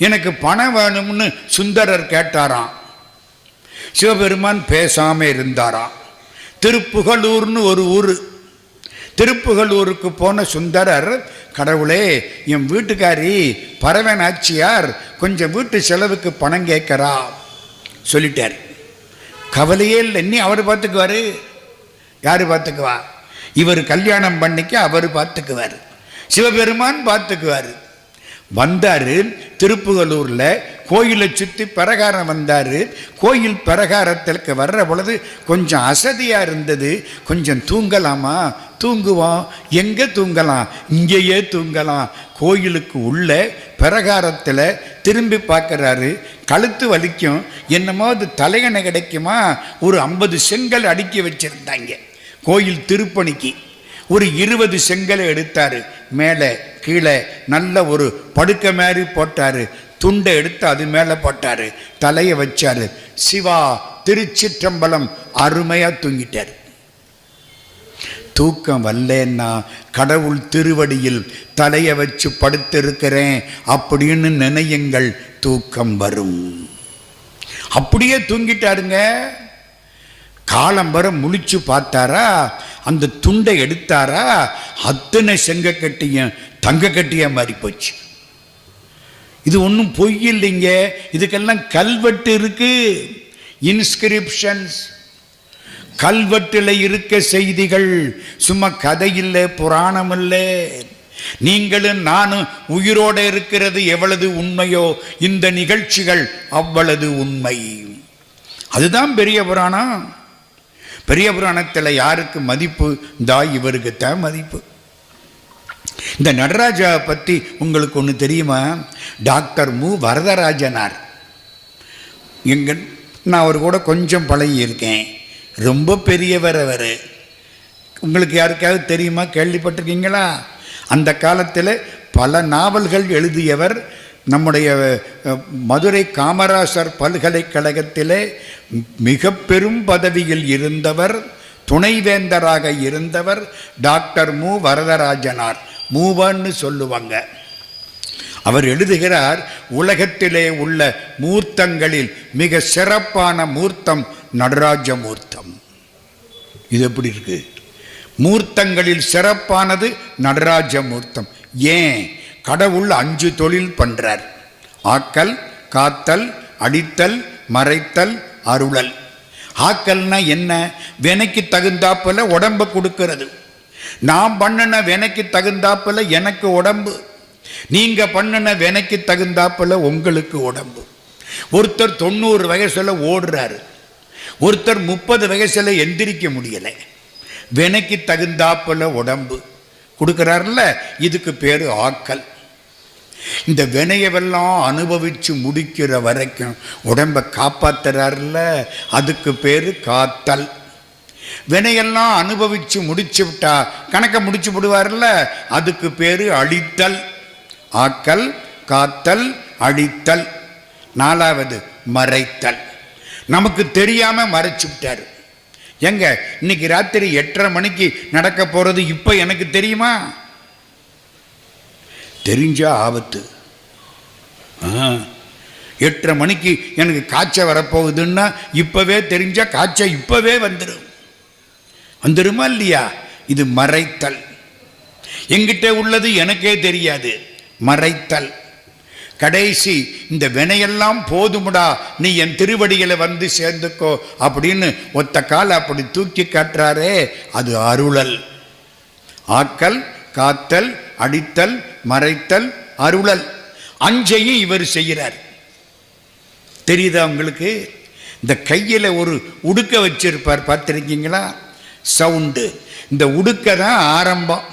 எனக்கு பணம் வேணும்னு சுந்தரர் கேட்டாராம். சிவபெருமான் பேசாம இருந்தாராம். திருப்புகலூர்னு ஒரு ஊர். திருப்புகலூருக்கு போன சுந்தரர், கடவுளே, என் வீட்டுக்காரி பறவை நாச்சியார் கொஞ்சம் வீட்டு செலவுக்கு பணம் கேட்கறா சொல்லிட்டார். கவலையே இல்லை, இன்னி அவர் பார்த்துக்குவாரு. யாரு பார்த்துக்குவா? இவர் கல்யாணம் பண்ணிக்க அவர் பார்த்துக்குவார், சிவபெருமான் பார்த்துக்குவார். வந்தாரு திருப்புகலூர்ல, கோயிலை சுற்றி பிரகாரம் வந்தாரு. கோயில் பிரகாரத்திற்கு வர்ற பொழுது கொஞ்சம் அசதியா இருந்தது. கொஞ்சம் தூங்கலாமா? தூங்குவோம். எங்க தூங்கலாம்? இங்கேயே தூங்கலாம். கோயிலுக்கு உள்ள பிரகாரத்தில் திரும்பி பார்க்குறாரு. கழுத்து வலிக்கும். என்னமோ அது தலையணை கிடைக்குமா? ஒரு 50 செங்கல் அடுக்கி வச்சிருந்தாங்க கோயில் திருப்பணிக்கு. ஒரு 20 செங்கலை எடுத்தாரு. மேலே கீழே நல்ல ஒரு படுக்கை மாதிரி போட்டாரு. துண்டை எடுத்து அது மேலே போட்டாரு. தலையை வச்சாரு. சிவா திருச்சிற்றம்பலம் அருமையா தூங்கிட்டார். தூக்கம் வரலன்னா கடவுள் திருவடியில் தலையை வச்சு படுத்திருக்கிறேன் அப்படின்னு நினையுங்கள், தூக்கம் வரும். அப்படியே தூங்கிட்டாருங்க. காலம் வர முழிச்சு பார்த்தாரா, அந்த துண்டை எடுத்தாரா, அத்தனை செங்க கட்டியும் தங்க கட்டியா மாறி போச்சு. இது ஒன்றும் பொய் இல்லைங்க, இதுக்கெல்லாம் கல்வெட்டு இருக்கு, இன்ஸ்கிரிப்ஷன்ஸ். கல்வெட்டில் இருக்க செய்திகள், சும்மா கதை இல்லை, புராணம் இல்லை. நீங்களும் நானும் உயிரோட இருக்கிறது எவ்வளவு உண்மையோ இந்த நிகழ்ச்சிகள் அவ்வளவு உண்மை. அதுதான் பெரிய புராணம். பெரிய புராணத்தில் யாருக்கு மதிப்பு? தாய் இவருக்குத்தான் மதிப்பு. இந்த நடராஜா பற்றி உங்களுக்கு ஒன்று தெரியுமா? டாக்டர் மு வரதராஜனார். நான் அவர் கூட கொஞ்சம் பழகி இருக்கேன். ரொம்ப பெரியவர் அவர். உங்களுக்கு யாருக்காவது தெரியுமா? கேள்விப்பட்டிருக்கீங்களா? அந்த காலத்தில் பல நாவல்கள் எழுதியவர். நம்முடைய மதுரை காமராசர் பல்கலைக்கழகத்திலே மிக பெரும் பதவியில் இருந்தவர், துணைவேந்தராக இருந்தவர் டாக்டர் மு வரதராஜனார். மூவன்னு சொல்லுவாங்க. அவர் எழுதுகிறார், உலகத்திலே உள்ள மூர்த்தங்களில் மிக சிறப்பான மூர்த்தம் நடராஜ மூர்த்தம். இது எப்படி இருக்கு? மூர்த்தங்களில் சிறப்பானது நடராஜ மூர்த்தம். ஏன்? கடவுள் 5 தொழில் பண்றார். ஆக்கல், காத்தல், அடித்தல், மறைத்தல், அருளல். ஆக்கல்னா என்ன? வினைக்கு தகுந்தாப்புல உடம்பு கொடுக்கிறது. நான் பண்ணின வினைக்கு தகுந்தாப்புல எனக்கு உடம்பு, நீங்க பண்ணின வினைக்கு தகுந்தாப்புல உங்களுக்கு உடம்பு. ஒருத்தர் 90 வயசுல ஓடுறாரு, ஒருத்தர் 30 வயசுல எந்திரிக்க முடியலை. வினைக்கு தகுந்தாப்புல உடம்பு கொடுக்கிறார்ல, இதுக்கு பேரு ஆக்கல். இந்த வினையவெல்லாம் அனுபவிச்சு முடிக்கிற வரைக்கும் உடம்பை காப்பாத்துறாருல, அதுக்கு பேரு காத்தல். வினையெல்லாம் அனுபவிச்சு முடிச்சு விட்டா கணக்க முடிச்சு விடுவார்ல, அதுக்கு பேரு அழித்தல். ஆக்கல், காத்தல், அழித்தல். 4வது மறைத்தல். நமக்கு தெரியாம மறைச்சு விட்டாரு. எங்க இன்னைக்கு ராத்திரி 8:30 மணிக்கு நடக்க போறது இப்ப எனக்கு தெரியுமா? தெரிஞ்சா ஆபத்து. 8:30 மணிக்கு எனக்கு காய்ச்சல் வரப்போகுதுன்னா இப்பவே தெரிஞ்சா காய்ச்சல் இப்பவே வந்துருமா இல்லையா? இது மறைத்தல். எங்கிட்ட உள்ளது எனக்கே தெரியாது, மறைத்தல். கடைசி இந்த வினையெல்லாம் போதுமுடா, நீ என் திருவடிகளை வந்து சேர்ந்துக்கோ அப்படின்னு ஒத்த கால அப்படி தூக்கி காட்டுறாரே, அது அருளல். ஆக்கல், காத்தல், அடித்தல், மறைத்தல், அருளல். 5ஐயும் இவர் செய்கிறார். தெரியுதா உங்களுக்கு? இந்த கையில ஒரு உடுக்க வச்சிருப்பார், பார்த்திருக்கீங்களா? சவுண்டு. இந்த உடுக்க தான் ஆரம்பம்.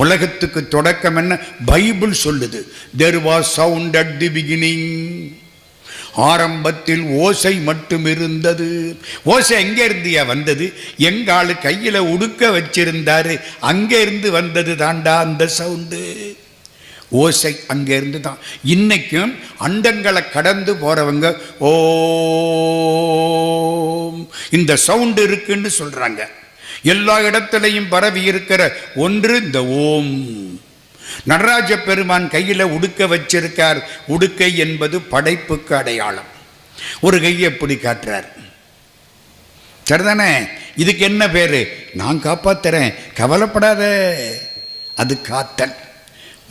உலகத்துக்கு தொடக்கம் என்ன? பைபிள் சொல்லுது, there was sound at the beginning. ஆரம்பத்தில் ஓசை மட்டும் இருந்தது. ஓசை எங்க இருந்தியா வந்தது? எங்க ஆளு கையில உடுக்க வச்சிருந்தாரு, அங்க இருந்து வந்தது தாண்டா அந்த சவுண்டு. ஓசை அங்க இருந்து தான். இன்னைக்கும் அண்டங்களை கடந்து போறவங்க ஓம் இந்த சவுண்டு இருக்குன்னு சொல்றாங்க. எல்லா இடத்திலையும் பரவி இருக்கிற ஒன்று இந்த ஓம். நடராஜ பெருமான் கையில் உடுக்க வச்சிருக்கார். உடுக்கை என்பது படைப்புக்கு அடையாளம். ஒரு கையை எப்படி காட்டுறார், சரிதானே? இதுக்கு என்ன பேரு? நான் காப்பாத்துறேன், கவலைப்படாத. அது காத்தல்.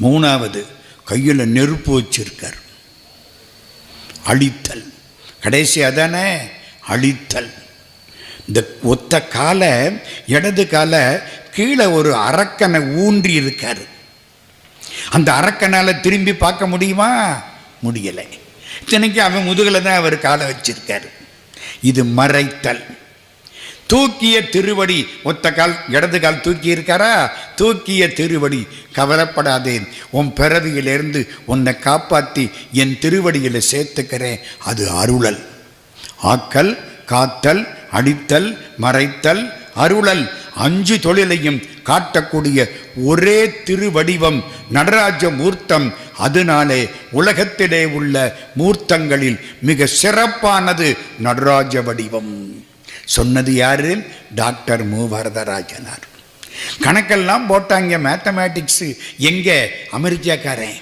மூணாவது, கையில் நெருப்பு வச்சிருக்கார், அழித்தல். கடைசி அதானே, அழித்தல். இந்த ஒத்த காலை, இடது காலை கீழே ஒரு அரக்கனை ஊன்றி இருக்காரு. அந்த அரக்கனால திரும்பி பார்க்க முடியுமா? முடியலை. இத்தனைக்கு அவன் முதுகில் தான் அவர் காலை வச்சிருக்காரு. இது மறைத்தல். தூக்கிய திருவடி, ஒத்த கால் இடது கால் தூக்கி இருக்காரா? தூக்கிய திருவடி, கவலைப்படாதேன், உன் பிறவியிலிருந்து உன்னை காப்பாற்றி என் திருவடியில் சேர்த்துக்கிறேன். அது அருளல். ஆக்கல், காத்தல், அடித்தல், மறைத்தல், அருளல். 5 தொழிலையும் காட்டக்கூடிய ஒரே திருவடிவம் நடராஜ மூர்த்தம். அதனாலே உலகத்திலே உள்ள மூர்த்தங்களில் மிக சிறப்பானது நடராஜ வடிவம். சொன்னது யாரு? டாக்டர் மு வரதராஜனார். கணக்கெல்லாம் போட்டாங்க. மேத்தமேட்டிக்ஸு எங்கே? அமெரிக்காக்காரன்.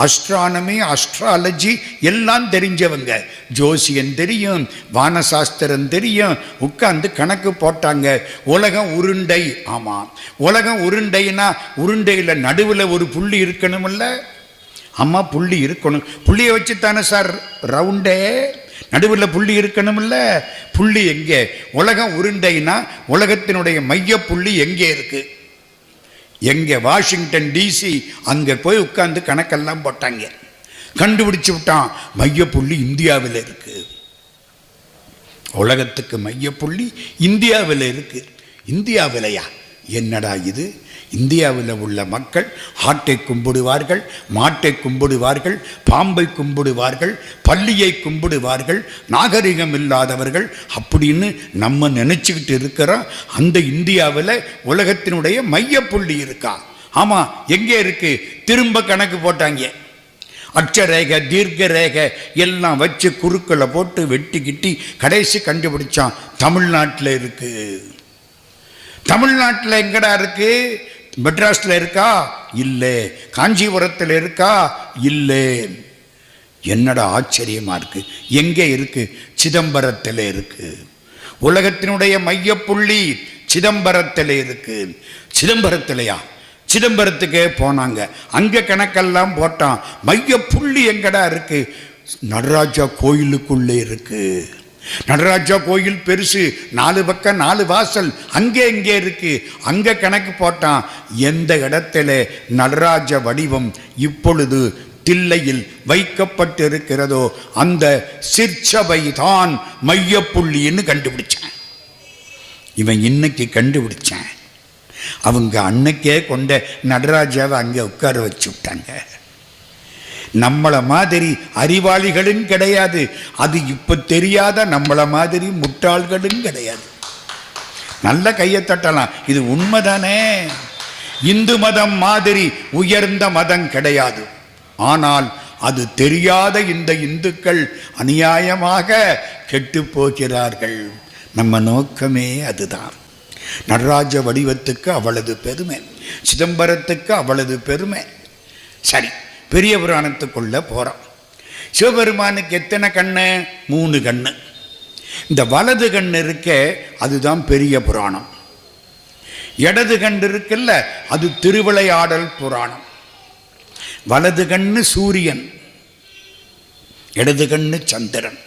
அஸ்ட்ரானமி, அஸ்ட்ராலஜி எல்லாம் தெரிஞ்சவங்க. ஜோசியம் தெரியும், வானசாஸ்திரம் தெரியும். உட்கார்ந்து கணக்கு போட்டாங்க. உலகம் உருண்டை. ஆமாம், உலகம் உருண்டைனா உருண்டையில் நடுவில் ஒரு புள்ளி இருக்கணும்ல? ஆமாம், புள்ளி இருக்கணும். புள்ளியை வச்சுத்தானே சார் ரவுண்டே. நடுவில் புள்ளி இருக்கணும்ல? புள்ளி எங்கே? உலகம் உருண்டைனா உலகத்தினுடைய மைய புள்ளி எங்கே இருக்கு? எங்கே? Washington DC. அங்கே போய் உட்கார்ந்து கணக்கெல்லாம் போட்டாங்க. கண்டுபிடிச்சு விட்டான், மையப்புள்ளி இந்தியாவில் இருக்கு. உலகத்துக்கு மையப்புள்ளி இந்தியாவில் இருக்கு. இந்தியாவிலையா? என்னடா இது? இந்தியாவில் உள்ள மக்கள் ஆட்டை கும்பிடுவார்கள், மாட்டை கும்பிடுவார்கள், பாம்பை கும்பிடுவார்கள், பள்ளியை கும்பிடுவார்கள், நாகரிகம் இல்லாதவர்கள் அப்படின்னு நம்ம நினச்சிக்கிட்டு இருக்கிறோம். அந்த இந்தியாவில் உலகத்தினுடைய மையப்புள்ளி இருக்கா? ஆமாம், எங்கே இருக்கு? திரும்ப கணக்கு போட்டாங்க. அட்சரேகை, தீர்க்க ரேகை எல்லாம் வச்சு குறுக்களை போட்டு வெட்டிக்கிட்டி கடைசி கண்டுபிடிச்சான், தமிழ்நாட்டில் இருக்கு. தமிழ்நாட்டில் எங்கடா இருக்கு? மெட்ராஸில் இருக்கா? இல்லை. காஞ்சிபுரத்தில் இருக்கா? இல்லை. என்னடா ஆச்சரியமா இருக்கு. எங்கே இருக்கு? சிதம்பரத்தில் இருக்கு. உலகத்தினுடைய மையப்புள்ளி சிதம்பரத்தில் இருக்கு. சிதம்பரத்திலையா? சிதம்பரத்துக்கே போனாங்க. அங்கே கணக்கெல்லாம் போட்டான். மையப்புள்ளி எங்கடா இருக்கு? நடராஜா கோயிலுக்குள்ளே இருக்கு. நடராஜா கோயில் பெருசு, 4 பக்கம் 4 வாசல். அங்கே இங்கே இருக்கு. அங்கே கணக்கு போட்டான். எந்த இடத்துல நடராஜ வடிவம் இப்பொழுது தில்லையில் வைக்கப்பட்டிருக்கிறதோ அந்த சிற்சபை தான் மையப்புள்ளின்னு கண்டுபிடிச்சான். இவன் இன்னைக்கு கண்டுபிடிச்சான். அவங்க அன்னைக்கே கொண்ட நடராஜாவை அங்கே உட்கார வச்சு விட்டாங்க. நம்மளை மாதிரி அறிவாளிகளும் கிடையாது. அது இப்ப தெரியாத நம்மளை மாதிரி முட்டாள்களும் கிடையாது. நல்ல கையை தட்டலாம். இது உண்மைதானே? இந்து மதம் மாதிரி உயர்ந்த மதம் கிடையாது. ஆனால் அது தெரியாத இந்த இந்துக்கள் அநியாயமாக கெட்டு போகிறார்கள். நம்ம நோக்கமே அதுதான். நடராஜ வடிவத்துக்கு அவ்வளவு பெருமை, சிதம்பரத்துக்கு அவ்வளவு பெருமை. சரி, பெரிய புராணத்துக்குள்ள போறோம். சிவபெருமானுக்கு எத்தனை கண்ணு? 3 கண்ணு. இந்த வலது கண் இருக்க, அதுதான் பெரிய புராணம். இடது கண் இருக்குல்ல, அது திருவிளையாடல் புராணம். வலது கண்ணு சூரியன், இடது கண்ணு சந்திரன்.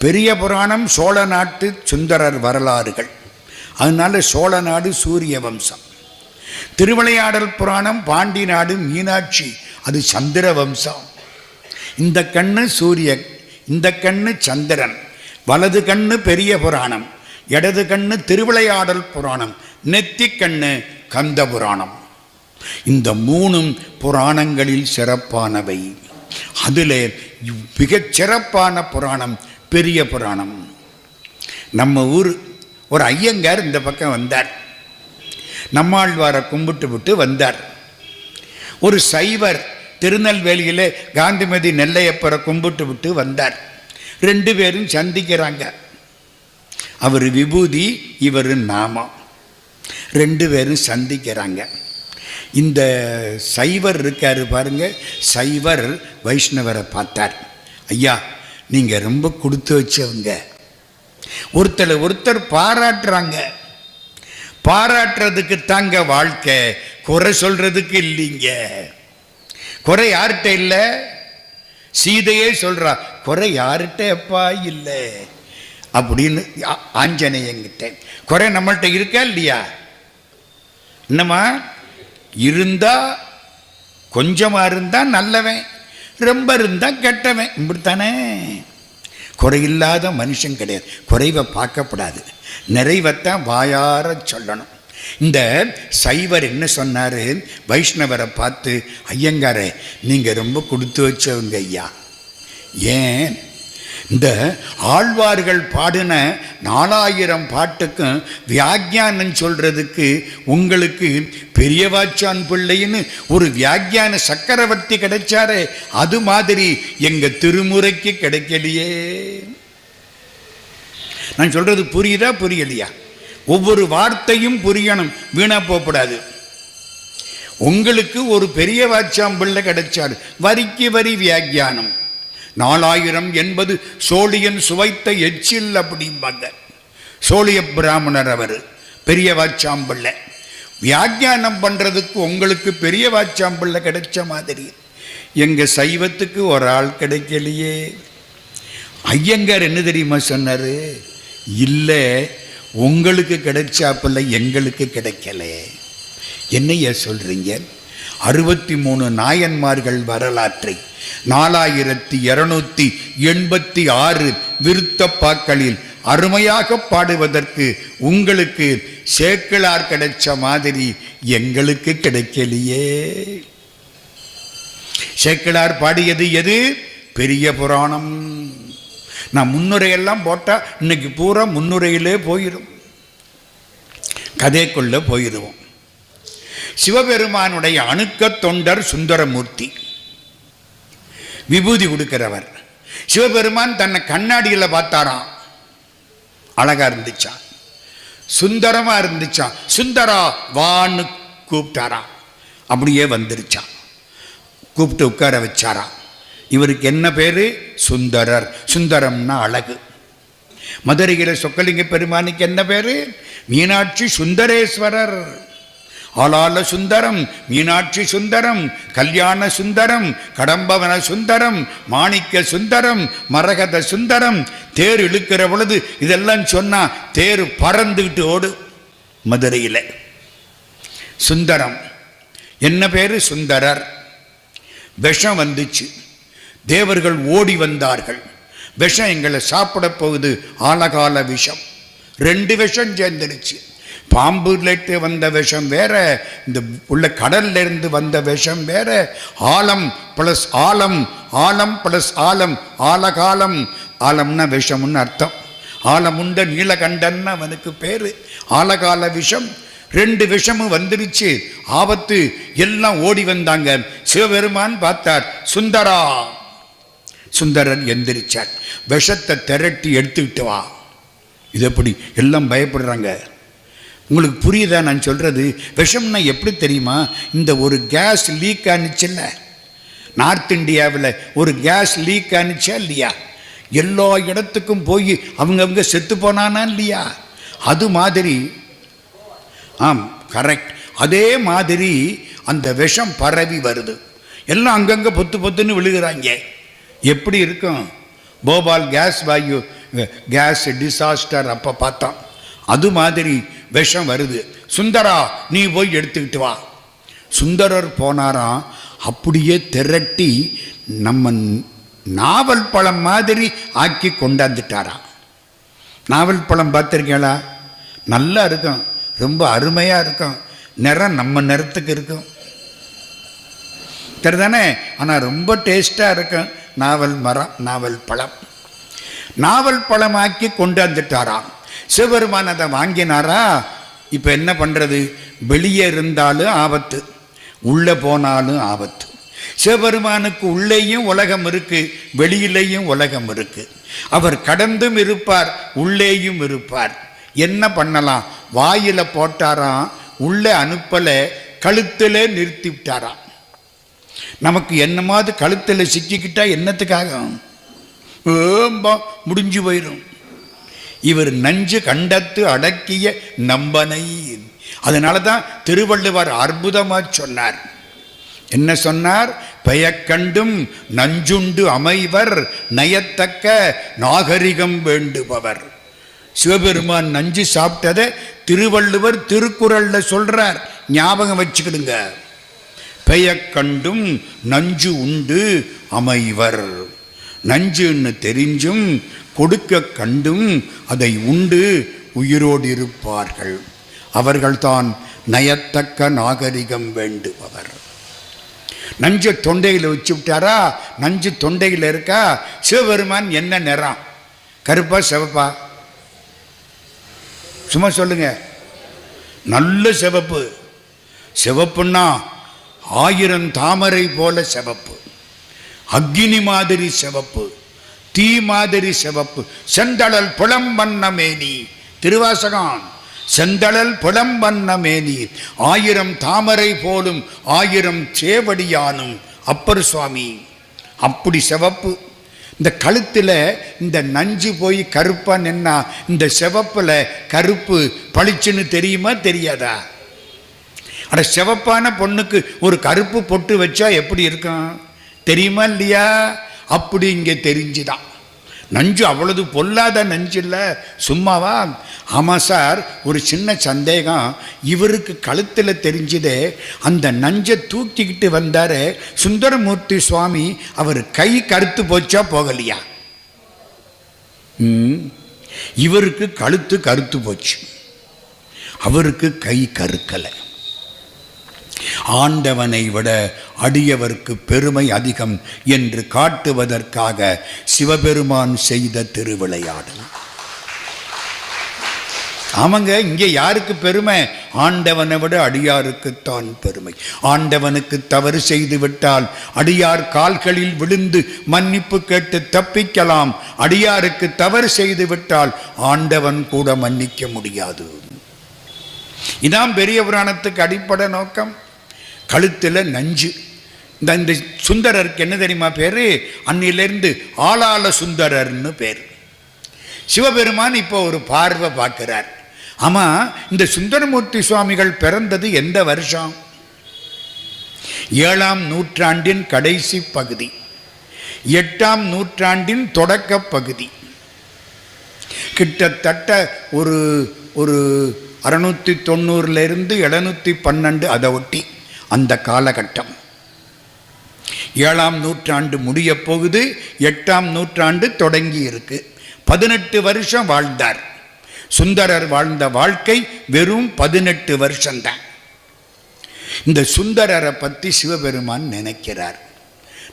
பெரிய புராணம் சோழ நாட்டு சுந்தரர் வரலாறுகள். அதனால சோழ நாடு சூரிய வம்சம். திருவிளையாடல் புராணம் பாண்டி நாடு மீனாட்சி, அது சந்திர வம்சம். இந்த கண்ணு சூரியன், இந்த கண்ணு சந்திரன். வலது கண்ணு பெரிய புராணம், இடது கண்ணு திருவிளையாடல் புராணம், நெத்தி கண்ணு கந்த புராணம். இந்த 3 புராணங்களில் சிறப்பானவை. அதில் மிகச் சிறப்பான புராணம் பெரிய புராணம். நம்ம ஊர் ஒரு ஐயங்கார் இந்த பக்கம் வந்தார். நம்மாழ்வாரை கும்பிட்டு விட்டு வந்தார். ஒரு சைவர் திருநெல்வேலியில் காந்திமதி நெல்லையப்பரை கும்பிட்டு விட்டு வந்தார். 2 பேரும் சந்திக்கிறாங்க. அவர் விபூதி, இவர் நாமம். 2 பேரும் சந்திக்கிறாங்க. இந்த சைவர் இருக்காரு பாருங்க, சைவர் வைஷ்ணவரை பார்த்தார். ஐயா, நீங்கள் ரொம்ப கொடுத்து வச்சவங்க. ஒருத்தர் பாராட்டுறாங்க. பாராட்டுறதுக்கு தாங்க வாழ்க்கை, குறை சொல்றதுக்கு இல்லைங்க. குறை யார்கிட்ட இல்லை? சீதையே சொல்றா, குறை யார்கிட்ட எப்பா இல்லை அப்படின்னு ஆஞ்சநேயங்கிட்ட. குறை நம்மள்கிட்ட இருக்கா இல்லையா? என்னம்மா இருந்தா, கொஞ்சமா இருந்தா நல்லவன், ரொம்ப இருந்தா கெட்டவன், இப்படித்தானே. குறையில்லாத மனுஷன் கிடையாது. குறைவை பார்க்கப்படாது, நிறைவைத்தான் வாயார சொல்லணும். இந்த சைவர் என்ன சொன்னார்? வைஷ்ணவரை பார்த்து, ஐயங்காரே நீங்கள் ரொம்ப கொடுத்து வச்சவங்க ஐயா. ஏன்? இந்த ஆழ்வார்கள் பாடின 4000 பாட்டுக்கும் வியாக்கியானம் சொல்றதுக்கு உங்களுக்கு பெரியவாச்சான் பிள்ளைன்னு ஒரு வியாக்கியான சக்கரவர்த்தி கிடைச்சாரே, அது மாதிரி எங்க திருமுறைக்கு கிடைக்கலையே. நான் சொல்றது புரியுதா புரியலையா? ஒவ்வொரு வார்த்தையும் புரியணும், வீணா போகக்கூடாது. உங்களுக்கு ஒரு பெரிய வாச்சாம்பிள்ளை கிடைச்சாரு, வரிக்கு வரி வியாக்கியானம். 4000 என்பது சோழியன் சுவைத்த எச்சில் அப்படிம்பாங்க. சோழிய பிராமணர் அவர், பெரிய வாச்சாம்பிள்ளை. வியாக்கியானம் பண்றதுக்கு உங்களுக்கு பெரிய வாச்சாம்பிள்ளை கிடைச்ச மாதிரி எங்க சைவத்துக்கு ஒரு ஆள் கிடைக்கலையே. ஐயங்கார் என்ன தெரியுமா சொன்னாரு? இல்லை, உங்களுக்கு கிடைச்சாப்பில்ல, எங்களுக்கு கிடைக்கல. என்னைய சொல்றீங்க? 63 நாயன்மார்கள் வரலாற்றை 4286 விருத்தப்பாக்களில் அருமையாக பாடுவதற்கு உங்களுக்கு சேக்கிழார் கிடைச்ச மாதிரி எங்களுக்கு கிடைக்கலையே. சேக்கிழார் பாடியது எது? பெரிய புராணம். நான் முன்னுரையெல்லாம் போட்டால் இன்னைக்கு பூரா முன்னுரையிலே போயிடும், கதைக்குள்ள போயிடுவோம். சிவபெருமானுடைய அணுக்க தொண்டர் சுந்தரமூர்த்தி, விபூதி கொடுக்கிறவர். சிவபெருமான் தன்னை கண்ணாடியில் பார்த்தாராம், அழகா இருந்துச்சான், சுந்தரமா இருந்துச்சான். சுந்தரா வான்னு கூப்பிட்டாராம், அப்படியே வந்துருச்சான். கூப்பிட்டு உட்கார வச்சாராம். இவருக்கு என்ன பேரு? சுந்தரர். சுந்தரம்னா அழகு. மதுரையில சொக்கலிங்க பெருமானுக்கு என்ன பேரு? மீனாட்சி சுந்தரேஸ்வரர். ஆளாள சுந்தரம், மீனாட்சி சுந்தரம், கல்யாண சுந்தரம், கடம்பவன சுந்தரம், மாணிக்க சுந்தரம், மரகத சுந்தரம். தேர் இழுக்கிற பொழுது இதெல்லாம் சொன்னா தேர் பறந்துகிட்டு ஓடு. மதுரையில சுந்தரம். என்ன பேரு? சுந்தரர். விஷம் வந்துச்சு, தேவர்கள் ஓடி வந்தார்கள். விஷம் எங்களை சாப்பிட போகுது, ஆழகால விஷம். 2 விஷம் சேர்ந்துருச்சு. பாம்புலேட்டு வந்த விஷம் வேற, இந்த உள்ள கடல்ல இருந்து வந்த விஷம் வேற. ஆலம் பிளஸ் ஆலம், ஆலம் பிளஸ் ஆலம், ஆலகாலம். ஆலம்னா விஷம்னு அர்த்தம். ஆலமுண்ட நீலகண்டன்னு அவனுக்கு பேரு. ஆலகால விஷம். 2 விஷமும் வந்துருச்சு, ஆபத்து. எல்லாம் ஓடி வந்தாங்க. சிவபெருமான் பார்த்தார், சுந்தரா. சுந்தரன் எந்திரிச்சார். விஷத்தை திரட்டி எடுத்துக்கிட்டு வா. இது எப்படி? எல்லாம் பயப்படுறாங்க. உங்களுக்கு புரியுதா நான் சொல்றது? விஷம்னா எப்படி தெரியுமா? இந்த ஒரு கேஸ் லீக் ஆனிச்சுல்ல, நார்த் இந்தியாவில் ஒரு கேஸ் லீக் ஆனிச்சா இல்லையா? எல்லா இடத்துக்கும் போய் அவங்க செத்து போனானா இல்லையா? அது மாதிரி, ஆம் கரெக்ட், அதே மாதிரி அந்த விஷம் பரவி வருது. எல்லாம் அங்கங்கே பொத்துன்னு விழுகிறாங்க. எப்படி இருக்கும்? போபால் கேஸ் வாயு கேஸ் டிசாஸ்டர் அப்போ பார்த்தோம். அது மாதிரி விஷம் வருது. சுந்தரா நீ போய் எடுத்துக்கிட்டு வா. சுந்தரர் போனாராம். அப்படியே திரட்டி நம்ம நாவல் பழம் மாதிரி ஆக்கி கொண்டாந்துட்டாராம். நாவல் பழம் பார்த்துருக்கீங்களா? நல்லா இருக்கும், ரொம்ப அருமையாக இருக்கும். நிறம் நம்ம நிறத்துக்கு இருக்கும், சரிதானே? ஆனால் ரொம்ப டேஸ்டாக இருக்கும். நாவல் மரம், நாவல் பழம். நாவல் பழமாக்கி கொண்டாந்துட்டாராம். சிவபெருமான் அதை வாங்கினாரா? இப்போ என்ன பண்ணுறது? வெளியே இருந்தாலும் ஆபத்து, உள்ளே போனாலும் ஆபத்து. சிவபெருமானுக்கு உள்ளேயும் உலகம் இருக்கு, வெளியிலேயும் உலகம் இருக்கு. அவர் கடந்தும் இருப்பார், உள்ளேயும் இருப்பார். என்ன பண்ணலாம்? வாயில போட்டாராம், உள்ளே அனுப்பலை, கழுத்தில் நிறுத்தி விட்டாராம். நமக்கு என்னமாவது கழுத்தில் சிக்கிக்கிட்டா என்னத்துக்காக முடிஞ்சு போயிடும். இவர் நஞ்சு கண்டத்து அடக்கிய நம்பனை. அதனால தான் திருவள்ளுவர் அற்புதமா சொன்னார். என்ன சொன்னார்? பெயக்கண்டும் நஞ்சுண்டு அமைவர் நயத்தக்க நாகரிகம் வேண்டுபவர். சிவபெருமான் நஞ்சு சாப்பிட்டதை திருவள்ளுவர் திருக்குறள்ல சொல்றார், ஞாபகம் வச்சுக்கிடுங்க. பெயக்கண்டும் நஞ்சு உண்டு அமைவர், நஞ்சுன்னு தெரிஞ்சும் கொடுக்க கண்டும் அதை உண்டு உயிரோடு இருப்பார்கள். அவர்கள்தான் நயத்தக்க நாகரிகம் வேண்டுபவர். நஞ்சு தொண்டையில் வச்சு விட்டாரா? நஞ்சு தொண்டையில் இருக்கா? சிவபெருமான் என்ன நிறம்? கருப்பா சிவப்பா? சும்மா சொல்லுங்க. நல்ல சிவப்பு. சிவப்புன்னா 1000 தாமரை போல சிவப்பு, அக்னி மாதிரி சிவப்பு, தீ மாதிரி சிவப்பு, செந்தழல் புலம்பண்ண மேனி. திருவாசகம். செந்தழல் புலம்பண்ண மேனி 1000 தாமரை போலும் 1000 சேவடியானும் அப்பர் சுவாமி. அப்படி சிவப்பு. இந்த கழுத்தில் இந்த நஞ்சு போய் கருப்பா நின்னா இந்த சிவப்புல கருப்பு பளிச்சுன்னு தெரியுமா தெரியாதா? அட, சிவப்பான பொண்ணுக்கு ஒரு கருப்பு பொட்டு வச்சா எப்படி இருக்கும் தெரியுமா இல்லையா? அப்படி இங்கே தெரிஞ்சுதான். நஞ்சு அவ்வளவு பொல்லாத நஞ்சு இல்லை, சும்மாவா? ஆமாம் சார், ஒரு சின்ன சந்தேகம். இவருக்கு கழுத்தில் தெரிஞ்சதே அந்த நஞ்சை தூக்கிக்கிட்டு வந்தார் சுந்தரமூர்த்தி சுவாமி. அவர் கை கருத்து போச்சா போகலையா? இவருக்கு கழுத்து கருத்து போச்சு, அவருக்கு கை கருக்கலை. ஆண்டவனை விட அடியவர்க்கு பெருமை அதிகம் என்று காட்டுவதற்காக சிவபெருமான் செய்த திருவிளையாடல். ஆமாங்க, இங்கே யாருக்கு பெருமை? ஆண்டவனை விட அடியாருக்குத்தான் பெருமை. ஆண்டவனுக்கு தவறு செய்து விட்டால் அடியார் கால்களில் விழுந்து மன்னிப்பு கேட்டு தப்பிக்கலாம். அடியாருக்கு தவறு செய்து விட்டால் ஆண்டவன் கூட மன்னிக்க முடியாது. இதான் பெரிய புராணத்துக்கு அடிப்படை நோக்கம். கழுத்தில் நஞ்சு. இந்த சுந்தரருக்கு என்ன தெரியுமா பேரு? அன்னிலிருந்து ஆளாள சுந்தரர்னு பேர். சிவபெருமான் இப்போ ஒரு பார்வை பார்க்கிறார். ஆமா, இந்த சுந்தரமூர்த்தி சுவாமிகள் பிறந்தது எந்த வருஷம்? 7ஆம் நூற்றாண்டின் கடைசி பகுதி, 8ஆம் நூற்றாண்டின் தொடக்க பகுதி. கிட்டத்தட்ட ஒரு 690 712 அதை ஒட்டி அந்த காலகட்டம். 7ஆம் நூற்றாண்டு முடிய போகுது, 8ஆம் நூற்றாண்டு தொடங்கி இருக்கு. 18 வருஷம் வாழ்ந்தார். சுந்தரர் வாழ்ந்த வாழ்க்கை வெறும் 18 வருஷம்தான். இந்த சுந்தரரை பற்றி சிவபெருமான் நினைக்கிறார்.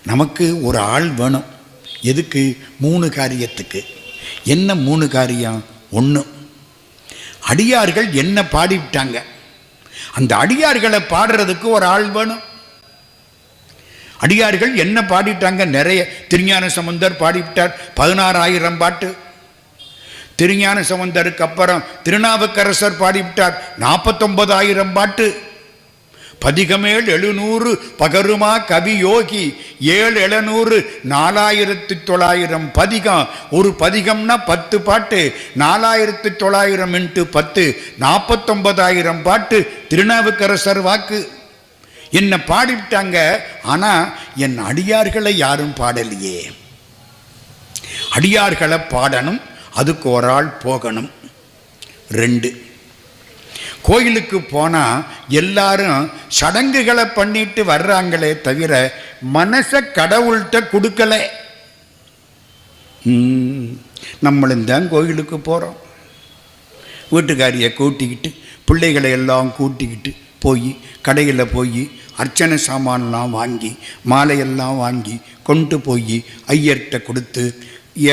நமக்கு ஒரு ஆள் வேணும். எதுக்கு? 3 காரியத்துக்கு. என்ன 3 காரியம்? 1, அடியார்கள் என்ன பாடிவிட்டாங்க, அந்த அடியார்களை பாடுறதுக்கு ஒரு ஆள் வேணும். அடியார்கள் என்ன பாடிட்டாங்க? நிறைய. திருஞான சம்பந்தர் பாடிவிட்டார் 16000 பாட்டு. திருஞான சம்பந்தருக்கு அப்புறம் திருநாவுக்கரசர் பாடிவிட்டார் 49000 பாட்டு. பதிகமேல் 700 பகருமா கவி யோகி 7 700 4900 பதிகம். ஒரு பதிகம்னா 10 பாட்டு. 4900 × 10 49000 பாட்டு திருநாவுக்கரசர் வாக்கு. என்ன பாடிவிட்டாங்க. ஆனா என் அடியார்களை யாரும் பாடலையே. அடியார்களை பாடணும், அதுக்கு ஒரு ஆள் போகணும். 2, கோயிலுக்கு போனா எல்லாரும் சடங்குகளை பண்ணிட்டு வர்றாங்களே தவிர மனச கடவுள்கிட்ட கொடுக்கல. நம்மளும் தான் கோயிலுக்கு போறோம். வீட்டுக்காரியை கூட்டிக்கிட்டு பிள்ளைகளை எல்லாம் கூட்டிக்கிட்டு போய் கடையில் போய் அர்ச்சனை சாமான்லாம் வாங்கி மாலையெல்லாம் வாங்கி கொண்டு போய் ஐயர்கிட்ட கொடுத்து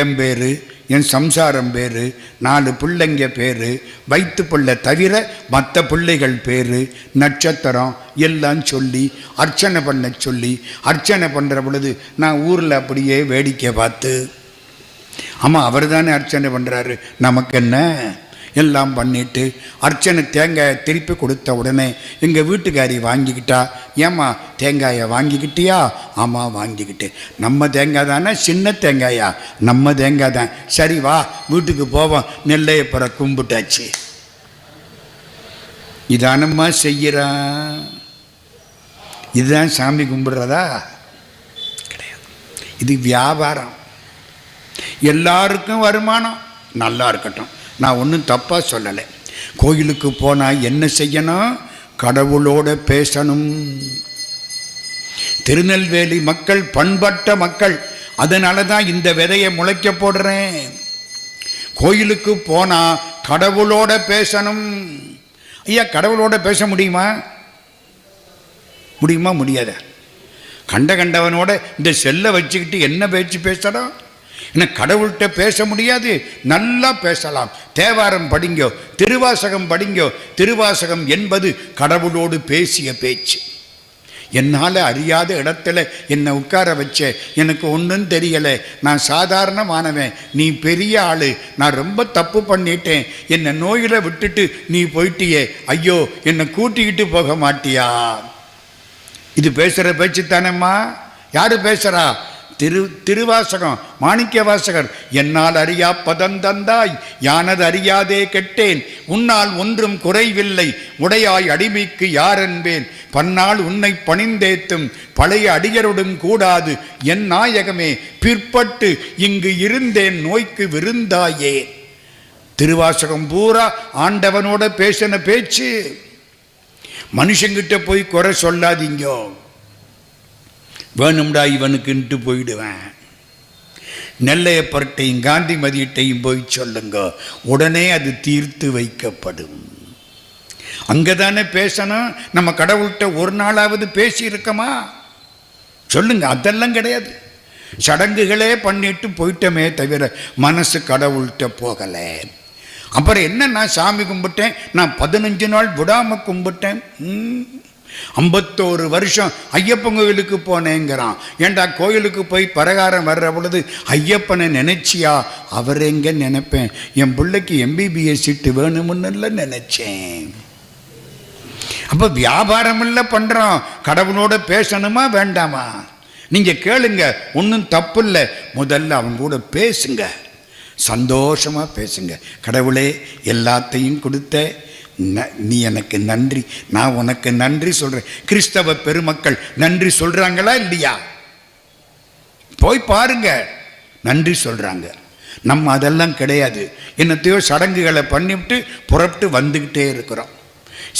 என் பேர், என் சம்சாரம் பேர், 4 பிள்ளைங்க பேர், வயிற்று பிள்ளை தவிர மற்ற பிள்ளைகள் பேர், நட்சத்திரம் எல்லாம் சொல்லி அர்ச்சனை பண்ண சொல்லி அர்ச்சனை பண்ணுற பொழுது நான் ஊரில் அப்படியே வேடிக்கை பார்த்து, ஆமாம் அவர் தானே அர்ச்சனை பண்ணுறாரு, நமக்கு என்ன, எல்லாம் பண்ணிட்டு அர்ச்சனை தேங்காயை திருப்பி கொடுத்த உடனே எங்கள் வீட்டுக்காரி வாங்கிக்கிட்டா. ஏம்மா தேங்காயை வாங்கிக்கிட்டியா? ஆமாம் வாங்கிக்கிட்டேன். நம்ம தேங்காய் தானே, சின்ன தேங்காயா? நம்ம தேங்காய் தான். சரி வா வீட்டுக்கு போவோம். நெல்லையப்பரை கும்பிட்டாச்சு. இதானம்மா செய்கிறான். இதுதான் சாமி கும்பிடுறதா? கிடையாது. இது வியாபாரம். எல்லாருக்கும் வருமானம், நல்லா இருக்கட்டும், நான் ஒன்றும் தப்பாக சொல்லலை. கோயிலுக்கு போனால் என்ன செய்யணும்? கடவுளோட பேசணும். திருநெல்வேலி மக்கள் பண்பட்ட மக்கள், அதனால தான் இந்த விதையை முளைக்க போடுறேன். கோயிலுக்கு போனால் கடவுளோட பேசணும். ஐயா, கடவுளோட பேச முடியுமா? முடியுமா? முடியாத. கண்டவனோட இந்த செல்லை வச்சுக்கிட்டு என்ன பேச்சு பேசுகிறோம்? என்ன கடவுள்கிட்ட பேச முடியாது? நல்லா பேசலாம். தேவாரம் படிங்கோ, திருவாசகம் படிங்கோ. திருவாசகம் என்பது கடவுளோடு பேசிய பேச்சு. என்னால் அறியாத இடத்துல என்னை உட்கார வச்ச, எனக்கு ஒன்றும் தெரியலை, நான் சாதாரணமானவன், நீ பெரிய ஆள், நான் ரொம்ப தப்பு பண்ணிட்டேன், என்னை நோயில் விட்டுட்டு நீ போயிட்டியே, ஐயோ என்னை கூட்டிக்கிட்டு போக மாட்டியா? இது பேசுகிற பேச்சு தானேம்மா. யார் பேசுகிறா? திருவாசகம். மாணிக்க வாசகர், என்னால் அறியா பதந்தந்தாய், யானது அறியாதே கெட்டேன், உன்னால் ஒன்றும் குறைவில்லை, உடையாய் அடிமைக்கு யாரென்பேன், பன்னால் உன்னை பணிந்தேத்தும் பழைய அடியருடன் கூடாது, என் நாயகமே பிற்பட்டு இங்கு இருந்தேன் நோய்க்கு விருந்தாயே. திருவாசகம் பூரா ஆண்டவனோட பேசின பேச்சு. மனுஷங்கிட்ட போய் குறை சொல்லாதீங்கோ. வேணும்டா இவனுக்குன்ட்டு போயிடுவேன். நெல்லையப்பர்ட்டையும் காந்திமதியிட்டையும் போய் சொல்லுங்க, உடனே அது தீர்த்து வைக்கப்படும். அங்கே தானே பேசணும். நம்ம கடவுள்கிட்ட ஒரு நாளாவது பேசி இருக்கமா? சொல்லுங்க. அதெல்லாம் கிடையாது. சடங்குகளே பண்ணிட்டு போயிட்டோமே தவிர மனசு கடவுள்கிட்ட போகலை. அப்புறம் என்ன, நான் சாமி கும்பிட்டேன், நான் 15 நாள் விடாமல் கும்பிட்டேன். 51 வருஷம் ஐயப்பன் கோயிலுக்கு போனேங்கிறான். ஏண்டா கோயிலுக்கு போய் பரகாரம் வர்ற பொழுது ஐயப்பனை நினைச்சியா? அவர் எங்க நினைப்பேன், என் பிள்ளைக்கு MBBS சீட்டு வேணும்னு நினைச்சேன். அப்போ வியாபாரம் இல்லை பண்ணுறோம். கடவுளோட பேசணுமா வேண்டாமா? நீங்கள் கேளுங்க, ஒன்றும் தப்பு இல்லை. முதல்ல அவங்க கூட பேசுங்க, சந்தோஷமாக பேசுங்க. கடவுளே எல்லாத்தையும் கொடுத்த நீ எனக்கு நன்றி, நான் உனக்கு நன்றி சொல்கிறேன். கிறிஸ்தவ பெருமக்கள் நன்றி சொல்கிறாங்களா இல்லையா? போய் பாருங்க, நன்றி சொல்கிறாங்க. நம்ம அதெல்லாம் கிடையாது. என்னத்தையோ சடங்குகளை பண்ணிவிட்டு புறப்பட்டு வந்துக்கிட்டே இருக்கிறோம்.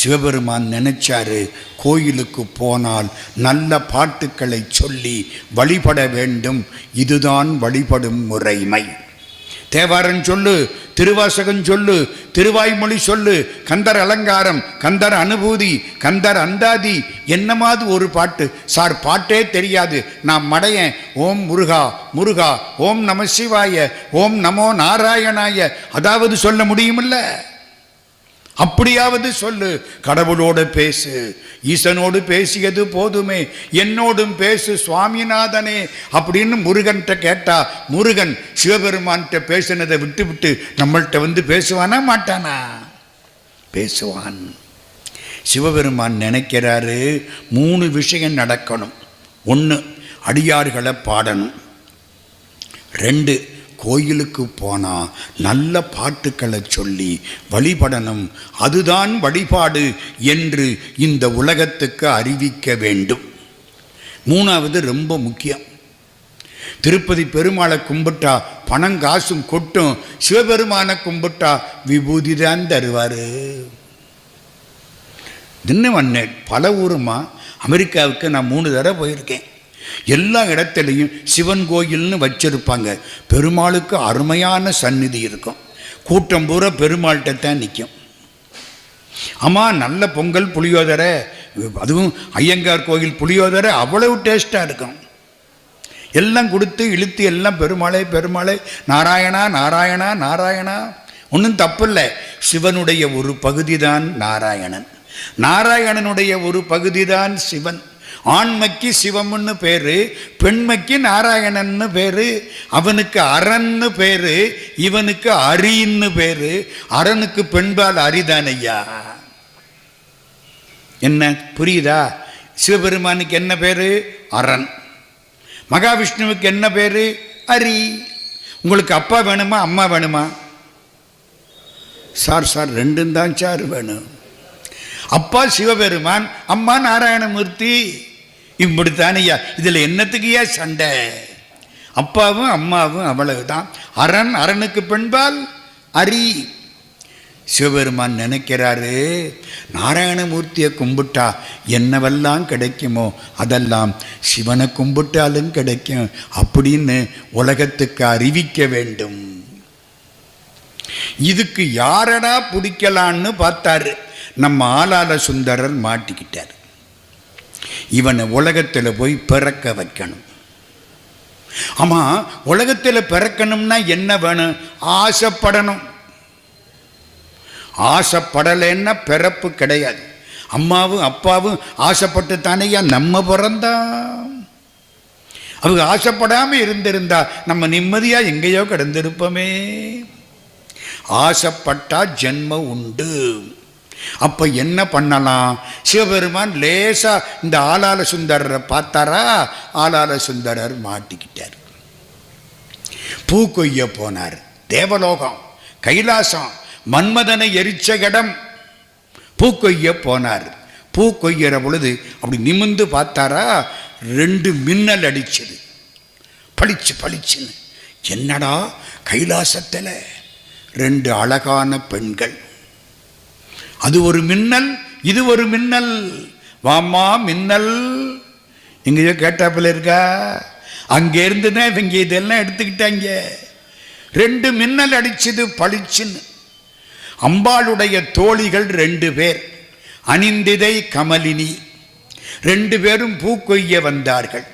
சிவபெருமான் நினைச்சாரு, கோயிலுக்கு போனால் நல்ல பாட்டுக்களை சொல்லி வழிபட வேண்டும், இதுதான் வழிபடும் முறைமை. தேவாரம் சொல்லு, திருவாசகம் சொல்லு, திருவாய்மொழி சொல்லு, கந்தர் அலங்காரம், கந்தர் அனுபூதி, கந்தர் அந்தாதி, என்னமாவது ஒரு பாட்டு. சார் பாட்டே தெரியாது, நான் மடையன், ஓம் முருகா முருகா, ஓம் நம சிவாய, ஓம் நமோ நாராயணாய, அதாவது சொல்ல முடியுமில்ல? அப்படியாவது சொல்லு. கடவுளோடு பேசு. ஈசனோடு பேசியது போதுமே, என்னோடும் பேசு சுவாமிநாதனே அப்படின்னு முருகன்கிட்ட கேட்டா, முருகன் சிவபெருமான்கிட்ட பேசினதை விட்டு விட்டு நம்மள்கிட்ட வந்து பேசுவானா மாட்டானா? பேசுவான். சிவபெருமான் நினைக்கிறாரு 3 விஷயம் நடக்கணும். 1, அடியார்களை பாடணும். 2, கோயிலுக்கு போனால் நல்ல பாட்டுக்களை சொல்லி வழிபடணும், அதுதான் வழிபாடு என்று இந்த உலகத்துக்கு அறிவிக்க வேண்டும். 3வது ரொம்ப முக்கியம். திருப்பதி பெருமாளை கும்பிட்டா பணம் காசும் கொட்டும், சிவபெருமானை கும்பிட்டா விபூதி தான் தருவார். தின்னு பல ஊருமா, அமெரிக்காவுக்கு நான் 3 தடவை போயிருக்கேன். எல்லா இடத்துலையும் சிவன் கோயில்னு வச்சிருப்பாங்க. பெருமாளுக்கு அருமையான சந்நிதி இருக்கும். கூட்டம் பூரா பெருமாள்கிட்ட தான் நிற்கும். ஆமாம், நல்ல பொங்கல் புளியோதரை, அதுவும் ஐயங்கார் கோயில் புளியோதரை அவ்வளவு டேஸ்ட்டாக இருக்கும். எல்லாம் கொடுத்து இழுத்து எல்லாம் பெருமாளே பெருமாளே, நாராயணா நாராயணா நாராயணா. ஒன்றும் தப்பு இல்லை. சிவனுடைய ஒரு பகுதி தான் நாராயணன், நாராயணனுடைய ஒரு பகுதி தான் சிவன். ஆண்மைக்கு சிவம்னு பேரு, பெண்மைக்கு நாராயணன்னு பேரு. அவனுக்கு அரன்னு பேரு, இவனுக்கு அரின்னு பேரு. அரனுக்கு பெண்பால் அரிதானையா. என்ன புரியுதா? சிவபெருமானுக்கு என்ன பேரு? அரண். மகாவிஷ்ணுவுக்கு என்ன பேரு? அரி. உங்களுக்கு அப்பா வேணுமா அம்மா வேணுமா? சார் ரெண்டும் தான் சார் வேணும். அப்பா சிவபெருமான், அம்மா நாராயணமூர்த்தி. இப்படித்தானையா. இதுல என்னத்துக்குயா சண்டை? அப்பாவும் அம்மாவும் அவ்வளவுதான். அரண், அரணுக்கு பெண்பால் அரி. சிவபெருமான் நினைக்கிறாரு, நாராயணமூர்த்தியை கும்பிட்டா என்னவெல்லாம் கிடைக்குமோ அதெல்லாம் சிவனை கும்பிட்டாலும் கிடைக்கும் அப்படின்னு உலகத்துக்கு அறிவிக்க வேண்டும். இதுக்கு யாரடா பிடிக்கலான்னு பார்த்தாரு. நம்ம ஆளால சுந்தரர் மாட்டிக்கிட்டார். இவனை உலகத்தில் போய் பிறக்க வைக்கணும். ஆமா, உலகத்தில் பிறக்கணும்னா என்ன வேணும்? ஆசைப்படணும். ஆசைப்படலைன்னா பிறப்பு கிடையாது. அம்மாவும் அப்பாவும் ஆசைப்பட்டு தானேயா நம்ம பிறந்தோம். அவங்க ஆசைப்படாம இருந்திருந்தா நம்ம நிம்மதியா எங்கேயோ கிடந்திருப்போமே. ஆசைப்பட்டா ஜென்மம் உண்டு. அப்ப என்ன பண்ணலாம்? சிவபெருமான் லேசா இந்த ஆளால சுந்தரரை பார்த்தாரா? ஆளால சுந்தரர் மாட்டிக்கிட்டார். பூ கொய்ய போனார். தேவலோகம், கைலாசம், மன்மதனை எரிச்ச இடம். பூ கொய்ய போனார். பூ கொய்யற பொழுது அப்படி நிமிந்து பார்த்தாரா, 2 மின்னல் அடிச்சது. பளிச்சு பளிச்சுன்னு. என்னடா, கைலாசத்தில் 2 அழகான பெண்கள். அது ஒரு மின்னல், இது ஒரு மின்னல். வாமா மின்னல். எங்கேயோ கேட்டாப்புல இருக்கா? அங்கே இருந்துதான் இவங்க இதெல்லாம் எடுத்துக்கிட்டாங்க. 2 மின்னல் அடிச்சது பளிச்சுன்னு. அம்பாளுடைய தோழிகள் 2 பேர், அனிந்திதை, கமலினி. 2 பேரும் பூ கொய்ய வந்தார்கள்.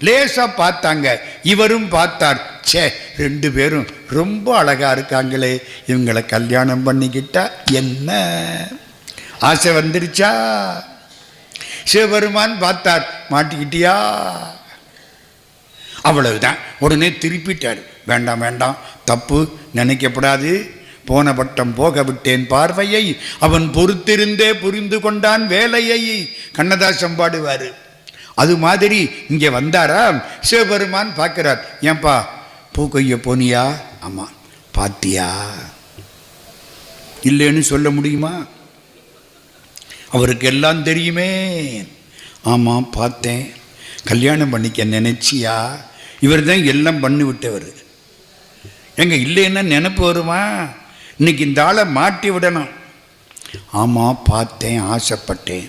லேசா பார்த்தாங்க. இவரும் பார்த்தார். சே, 2 பேரும் ரொம்ப அழகா இருக்காங்களே, இவங்களை கல்யாணம் பண்ணிக்கிட்டா என்ன? ஆசை வந்துருச்சா? சிவபெருமான் பார்த்தார். மாட்டிக்கிட்டியா? அவ்வளவுதான். உடனே திருப்பிட்டார். வேண்டாம் வேண்டாம், தப்பு நினைக்கப்படாது. போன பட்டம் போக விட்டேன் பார்வையை, அவன் பொறுத்திருந்தே புரிந்து கொண்டான் வேலையை. கண்ணதாசன் பாடுவாரு. அது மாதிரி இங்கே வந்தாரா? சிவபெருமான் பார்க்கிறார். ஏன்பா பூ கொய்ய போனியா? ஆமா. பாத்தியா? இல்லைன்னு சொல்ல முடியுமா? அவருக்கு எல்லாம் தெரியுமே. ஆமா பார்த்தேன். கல்யாணம் பண்ணிக்க நினைச்சியா? இவர் தான் எல்லாம் பண்ணி விட்டவர். எங்க இல்லைன்னா நினைப்பு வருமா? இன்னைக்கு இந்த ஆளை மாட்டி விடணும். ஆமா பார்த்தேன், ஆசைப்பட்டேன்,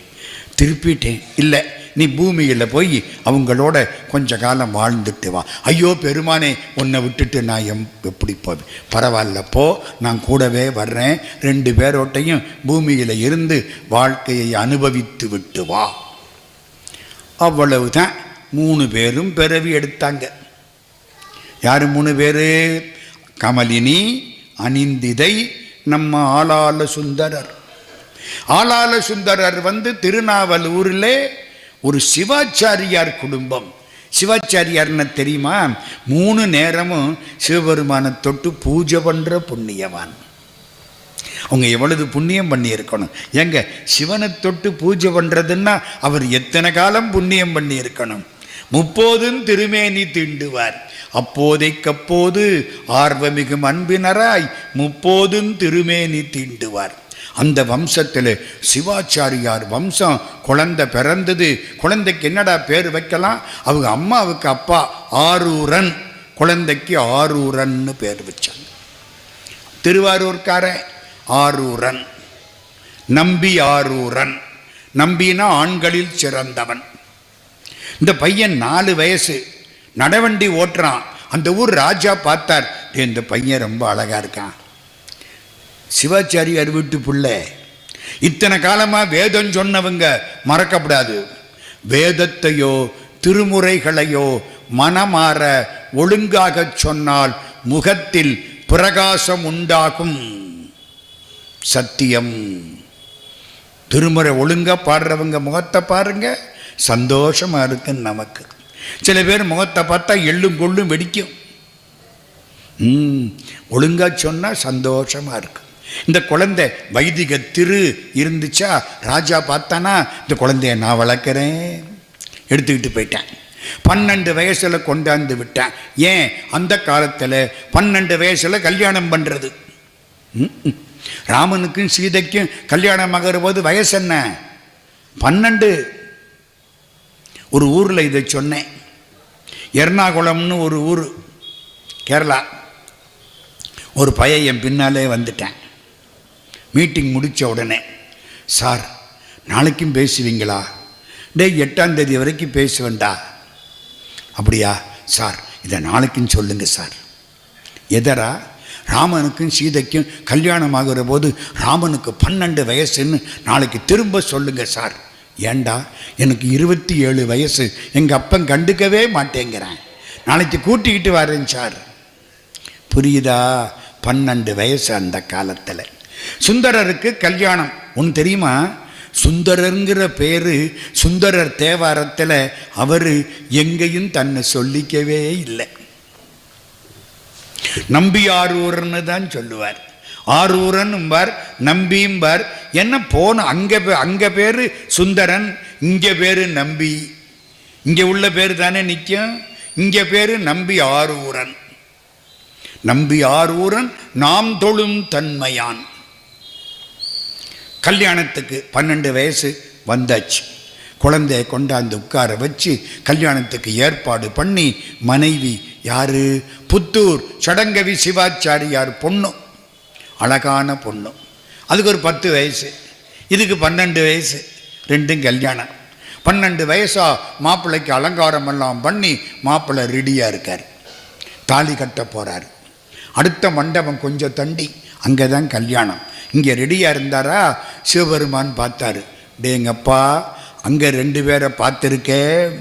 திருப்பிட்டேன். இல்லை, நீ பூமியில் போய் அவங்களோட கொஞ்ச காலம் வாழ்ந்துட்டு வா. ஐயோ பெருமானே, உன்னை விட்டுட்டு நான் எப்படி போவேன்? பரவாயில்ல போ, நான் கூடவே வர்றேன். 2 பேரோட்டையும் பூமியில் இருந்து வாழ்க்கையை அனுபவித்து விட்டு வா. அவ்வளவுதான். 3 பேரும் பிறவி எடுத்தாங்க. யாரு 3 பேரு? கமலினி, அனிந்திதை, நம்ம ஆளால சுந்தரர். ஆளால சுந்தரர் திருநாவலூரில் ஒரு சிவாச்சாரியார் குடும்பம். சிவாச்சாரியார்னு தெரியுமா? 3 நேரமும் சிவபெருமானை தொட்டு பூஜை பண்ற புண்ணியவான். அவங்க எவ்வளவு புண்ணியம் பண்ணி இருக்கணும். எங்க சிவனை தொட்டு பூஜை பண்றதுன்னா அவர் எத்தனை காலம் புண்ணியம் பண்ணி இருக்கணும். 30 திருமேனி தீண்டுவார். அப்போதைக்கப்போது ஆர்வமிகும் அன்பினராய் 30 திருமேனி தீண்டுவார். அந்த வம்சத்தில் சிவாச்சாரியார் வம்சம். குழந்தை பிறந்தது. குழந்தைக்கு என்னடா பேர் வைக்கலாம்? அவங்க அம்மாவுக்கு அப்பா ஆரூரன், குழந்தைக்கு ஆரூரன்னு பேர் வச்சாங்க. திருவாரூர்கார ஆரூரன், நம்பி ஆரூரன். நம்பினா ஆண்களில் சிறந்தவன். இந்த பையன் 4 வயசு, நடவண்டி ஓட்டுறான். அந்த ஊர் ராஜா பார்த்தார், இந்த பையன் ரொம்ப அழகா இருக்கான். சிவாச்சாரியார் வீட்டு பிள்ளை. இத்தனை காலமா வேதம் சொன்னவங்க மறக்கப்படாது. வேதத்தையோ திருமுறைகளையோ மனமாற ஒழுங்காக சொன்னால் முகத்தில் பிரகாசம் உண்டாகும். சத்தியம். திருமுறை ஒழுங்கா பாடுறவங்க முகத்தை பாருங்க, சந்தோஷமாக இருக்கு நமக்கு. சில பேர் முகத்தை பார்த்தா எள்ளும் கொள்ளும் வெடிக்கும். ஒழுங்கா சொன்னால் சந்தோஷமாக இருக்கு. இந்த குழந்தை வைதிக திரு இருந்துச்சா, ராஜா பார்த்தானா இந்த குழந்தைய நான் வளர்க்குறேன் எடுத்துக்கிட்டு போயிட்டேன். 12 வயசில் கொண்டாந்து விட்டேன். ஏன் அந்த காலத்தில் 12 வயசில் கல்யாணம் பண்ணுறது. ராமனுக்கும் சீதைக்கும் கல்யாணம் ஆகிற போது வயசு என்ன? 12. ஒரு ஊரில் இதை சொன்னேன். எர்ணாகுளம்னு ஒரு ஊர், கேரளா. ஒரு பையன் என் பின்னாலே வந்துட்டேன். மீட்டிங் முடித்த உடனே, சார் நாளைக்கும் பேசுவீங்களா? 8ஆம் தேதி வரைக்கும் பேசுவேண்டா. அப்படியா சார், இதை நாளைக்கும் சொல்லுங்க சார். எதரா? ராமனுக்கும் சீதைக்கும் கல்யாணம் ஆகிற போது ராமனுக்கு 12 வயசுன்னு நாளைக்கு திரும்ப சொல்லுங்க சார். ஏண்டா, எனக்கு 27 வயசு, எங்கள் அப்பன் கண்டுக்கவே மாட்டேங்கிறேன், நாளைக்கு கூட்டிக்கிட்டு வரேன் சார். புரியுதா? 12 வயசு அந்த காலத்தில். சுந்தரருக்கு கல்யாணம். ஒன்று தெரியுமா? சுந்தரங்கிற பேரு சுந்தரர் தேவாரத்தில் அவர் எங்கேயும் தன்னை சொல்லிக்கவே இல்லை. நம்பியாரூர்னு தான் சொல்லுவார். ஆரூரன்பார், நம்பியும்பார். என்ன போன அங்கே பேரு சுந்தரன், இங்கே பேரு நம்பி. இங்கே உள்ள பேர் தானே நிற்கும். இங்கே பேரு நம்பி ஆரூரன். நம்பி ஆரூரன் நாம் தொழும் தன்மையான். கல்யாணத்துக்கு 12 வயசு வந்தாச்சு. குழந்தைய கொண்டாந்து உட்கார வச்சு கல்யாணத்துக்கு ஏற்பாடு பண்ணி, மனைவி யாரு? புத்தூர் சடங்கவி சிவாச்சாரியார் பொண்ணு, அழகான பொண்ணு. அதுக்கு ஒரு 10 வயசு, இதுக்கு 12 வயசு. ரெண்டும் கல்யாணம். 12 வயசா மாப்பிள்ளைக்கு அலங்காரம் எல்லாம் பண்ணி மாப்பிள்ளை ரெடியாக இருக்கார். தாலி கட்ட போகிறார். அடுத்த மண்டபம் கொஞ்சம் தண்டி, அங்கே தான் கல்யாணம். இங்கே ரெடியாக இருந்தாரா? சிவபெருமான் பார்த்தாரு. டேங்கப்பா, அங்கே 2 பேரை பார்த்துருக்கேன்,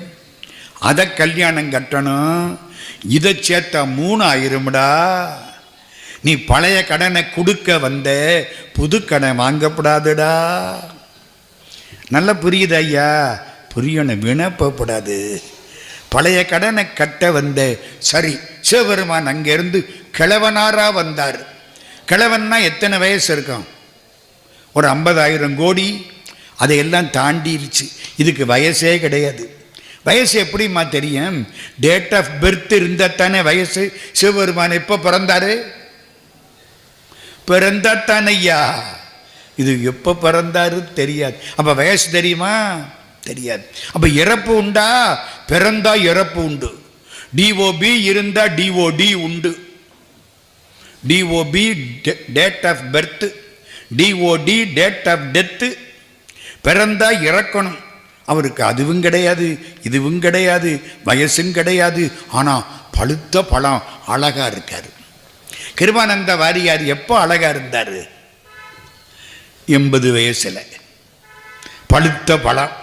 அதை கல்யாணம் கட்டணும், இதை சேர்த்தா 3 ஆயிரும்டா. நீ பழைய கடனை கொடுக்க வந்த, புது கடனை வாங்கப்படாதுடா. நல்லா புரியுது ஐயா? புரியணும், வினப்படாது. பழைய கடனை கட்ட வந்த. சரி, சிவபெருமான் அங்கேருந்து கிழவனாரா வந்தார். கிழவன்னா எத்தனை வயசு இருக்கும்? ஒரு 50,000 கோடி. அதையெல்லாம் தாண்டிருச்சு. இதுக்கு வயசே கிடையாது. வயசு எப்படிமா தெரியும்? டேட் ஆஃப் பர்த் இருந்தாத்தானே வயசு. சிவபெருமான் எப்போ பிறந்தாரு? பிறந்தாத்தானையா. இது எப்போ பிறந்தாரு தெரியாது. அப்போ வயசு தெரியுமா? தெரியாது. அப்போ இறப்பு உண்டா? பிறந்தா இறப்பு உண்டு. டிஓபி இருந்தா டிஓடி உண்டு. DOB date of birth, DOD date of death. பிறந்தா இறக்கணும். அவருக்கு அதுவும் கிடையாது, இதுவும் கிடையாது, வயசும் கிடையாது. ஆனால் பழுத்த பழம் அழகா இருக்காரு. கிருபானந்த வாரியார் எப்போ அழகா இருந்தார்? 80 வயசுல பழுத்த பழம்.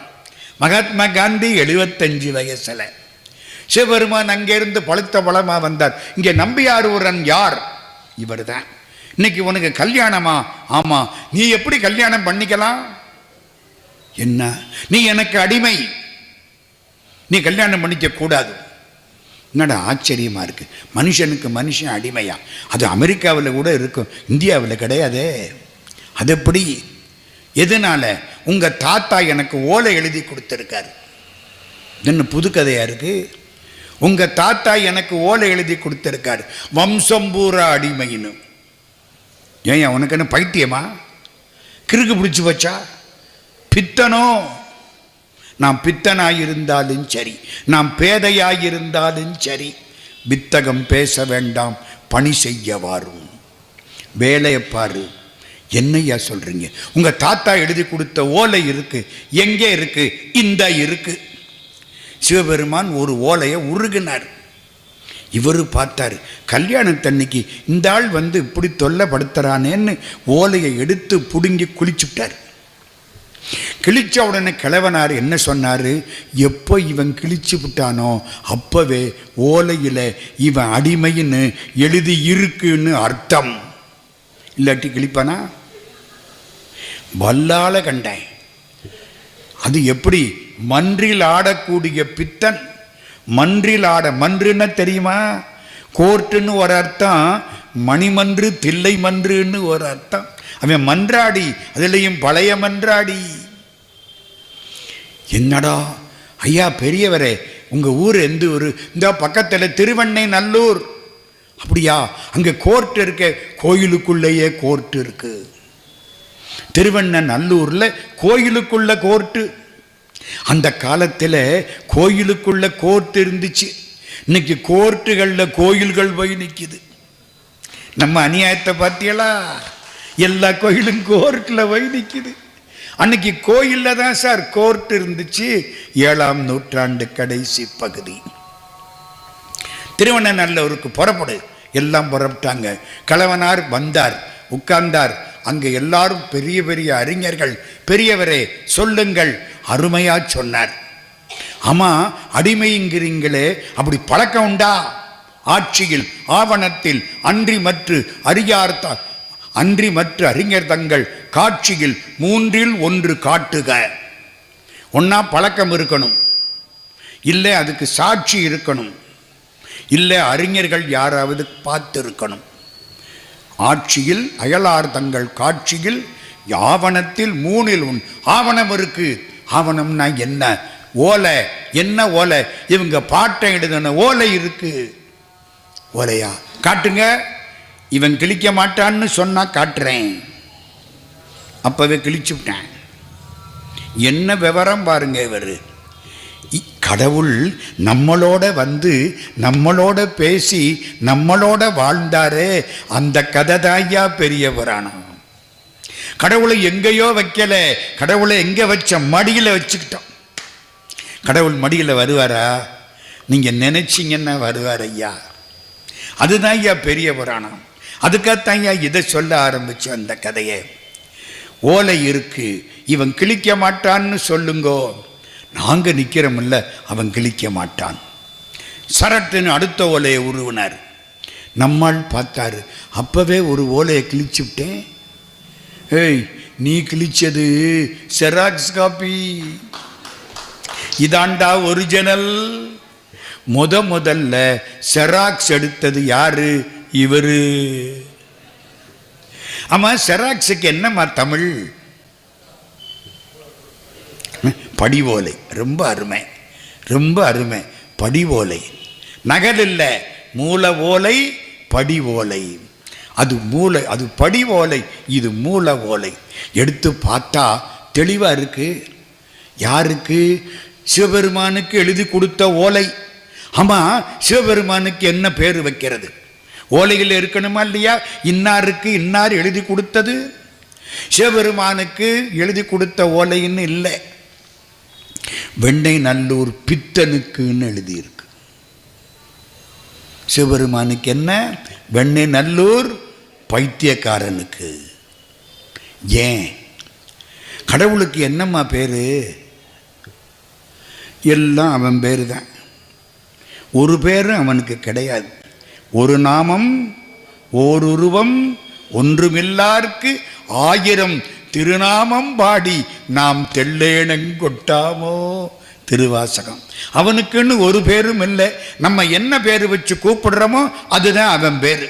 மகாத்மா காந்தி 75 வயசுல. சிவபெருமான் அங்கிருந்து பழுத்த பழமா வந்தார். இங்கே நம்பியாரூரன் யார்? இவர் தான். இன்னைக்கு உனக்கு கல்யாணமா? ஆமா. நீ எப்படி கல்யாணம் பண்ணிக்கலாம்? என்ன, நீ எனக்கு அடிமை, நீ கல்யாணம் பண்ணிக்க கூடாது. என்னடா ஆச்சரியமா இருக்கு. மனுஷனுக்கு மனுஷன் அடிமையா? அது அமெரிக்காவில் கூட இருக்கும், இந்தியாவில் கிடையாதே. அது எப்படி? எதனால? உங்க தாத்தா எனக்கு ஓலை எழுதி கொடுத்துருக்காரு. என்ன புது கதையா இருக்கு? உங்க தாத்தா எனக்கு ஓலை எழுதி கொடுத்துருக்காரு, வம்சம் பூரா அடிமைன்னு. ஏன் உனக்கு என்ன பைத்தியமா? கிறுக்கு பிடிச்சி வச்சா? பித்தனோ? நாம் பித்தனாயிருந்தாலும் சரி, நாம் பேதையாயிருந்தாலும் சரி, வித்தகம் பேச வேண்டாம், பணி செய்ய வாரும். வேலையை பாரு. என்னையா சொல்றீங்க? உங்க தாத்தா எழுதி கொடுத்த ஓலை இருக்கு. எங்கே இருக்கு? இந்த இருக்கு. சிவபெருமான் ஒரு ஓலையை உருகினார். இவரு பார்த்தாரு, கல்யாணத்தன்னைக்கு இந்த ஆள் வந்து இப்படி தொல்லைப்படுத்துறானேன்னு ஓலையை எடுத்து புடுங்கி குளிச்சுட்டார். கிழிச்ச உடனே கிழவனார் என்ன சொன்னாரு? எப்போ இவன் கிழிச்சு விட்டானோ அப்பவே ஓலையில் இவன் அடிமைன்னு எழுதி இருக்குன்னு அர்த்தம். இல்லாட்டி கிழிப்பானா? வல்லால கண்டேன். அது எப்படி மன்றில் ஆடக்கூடிய பித்தன். மன்றில் ஆட, மன்றுன்னா தெரியுமா? கோர்ட்டுன்னு ஒரு அர்த்தம், மணிமன்று தில்லை மன்றுன்னு ஒரு அர்த்தம். அவன் மன்றாடி, அதுலேயும் பழைய மன்றாடி. என்னடா ஐயா பெரியவரே, உங்கள் ஊர் எந்த ஊர்? இந்த பக்கத்தில் திருவண்ணை நல்லூர். அப்படியா? அங்கே கோர்ட் இருக்க, கோயிலுக்குள்ளேயே கோர்ட் இருக்கு. திருவண்ண நல்லூரில் கோயிலுக்குள்ள கோர்ட்டு. அந்த காலத்தில் கோயிலுக்குள்ள கோர்ட் இருந்துச்சு. இன்னைக்கு கோர்ட்டுகளில் கோயில்கள் போய் நிற்கிது. நம்ம அநியாயத்தை பார்த்தீங்களா? எல்லா கோயிலும் கோர்ட்டில் போய் நிற்கிது. அன்னைக்கு கோயிலில் தான் சார் கோர்ட் இருந்துச்சு. 7ஆம் நூற்றாண்டு கடைசி பகுதி. திருவண்ணநல்லூருக்கு புறப்படு. எல்லாம் புறப்பட்டாங்க. கலவனார் வந்தார், உட்கார்ந்தார். அங்கே எல்லாரும் பெரிய பெரிய அறிஞர்கள். பெரியவரே சொல்லுங்கள், அருமையா சொன்னார். ஆமா, அடிமைங்கிறீங்களே, அப்படி பழக்கம் உண்டா? ஆட்சியில் ஆவணத்தில் அன்றி மற்ற அறிஞர் தங்கள் காட்சியில் 3இல் 1 காட்டுக. ஒன்னா பழக்கம் இருக்கணும், இல்லை அதுக்கு சாட்சி இருக்கணும், இல்லை அறிஞர்கள் யாராவது பார்த்து இருக்கணும். ஆட்சியில் அயலார் தங்கள் காட்சியில் ஆவணத்தில் 3இல் 1 ஆவணம் இருக்கு. ஆவணம்னா என்ன? ஓலை. என்ன ஓலை? இவங்க பாட்டை எழுதின ஓலை இருக்கு. ஓலையா? காட்டுங்க. இவன் கிழிக்க மாட்டான்னு சொன்னா காட்டுறேன். அப்பவே கிழிச்சு விட்டேன். என்ன விவரம் பாருங்க இவர். கடவுள் நம்மளோட வந்து நம்மளோட பேசி நம்மளோட வாழ்ந்தாரே, அந்த கதை தாய்யா பெரிய புராணம். கடவுளை எங்கேயோ வைக்கல, கடவுளை எங்க வச்ச? மடியில் வச்சுக்கிட்டோம். கடவுள் மடியில் வருவாரா? நீங்க நினைச்சிங்கன்னா வருவார் ஐயா. அதுதான் ஐயா பெரிய புராணம். அதுக்காகத்தான் ஐயா இதை சொல்ல ஆரம்பிச்சு அந்த கதையை. ஓலை இருக்கு, இவன் கிழிக்க மாட்டான்னு சொல்லுங்கோ. நாங்க நிக்கிறோம்ல, அவன் கிழிக்க மாட்டான். சரட்டுன்னு அடுத்த ஓலையை உருவினார். நம்மால் பார்த்தாரு. அப்பவே ஒரு ஓலையை கிழிச்சு விட்டேன். ஏய், நீ கிழிச்சது செராக்ஸ் காப்பி, இதாண்டா ஒரிஜினல். முதல்ல செராக்ஸ் எடுத்தது யாரு? இவரு. ஆமா, செராக்ஸுக்கு என்னம்மா தமிழ்? படிவோலை. ரொம்ப அருமை, ரொம்ப அருமை. படிவோலை. நகல் இல்லை, மூல ஓலை, படி ஓலை. அது மூளை, அது படி ஓலை, இது மூல ஓலை. எடுத்து பார்த்தா தெளிவா இருக்கு. யாருக்கு? சிவபெருமானுக்கு எழுதி கொடுத்த ஓலை. ஆமா, சிவபெருமானுக்கு என்ன பேர் வைக்கிறது? ஓலையில் இருக்கணுமா இல்லையா? இன்னாருக்கு இன்னார் எழுதி கொடுத்தது. சிவபெருமானுக்கு எழுதி கொடுத்த ஓலைன்னு இல்லை, வெண்ணை நல்லூர் பித்தனுக்குன்னு எழுதியிருக்கு. சிவபெருமானுக்கு என்ன? வெண்ணை நல்லூர் பைத்தியக்காரனுக்கு. ஏன்? கடவுளுக்கு என்னம்மா பேரு? எல்லாம் அவன் பேரு தான். ஒரு பேரும் அவனுக்கு கிடையாது. ஒரு நாமம் ஓருருவம் ஒன்றுமில்லார்க்கு 1000 திருநாமம் பாடி நாம் தெல்லேனங்கொட்டாமோ. திருவாசகம். அவனுக்குன்னு ஒரு பேரும் இல்லை. நம்ம என்ன பேரு வச்சு கூப்பிடுறோமோ அதுதான் அவன் பேரு.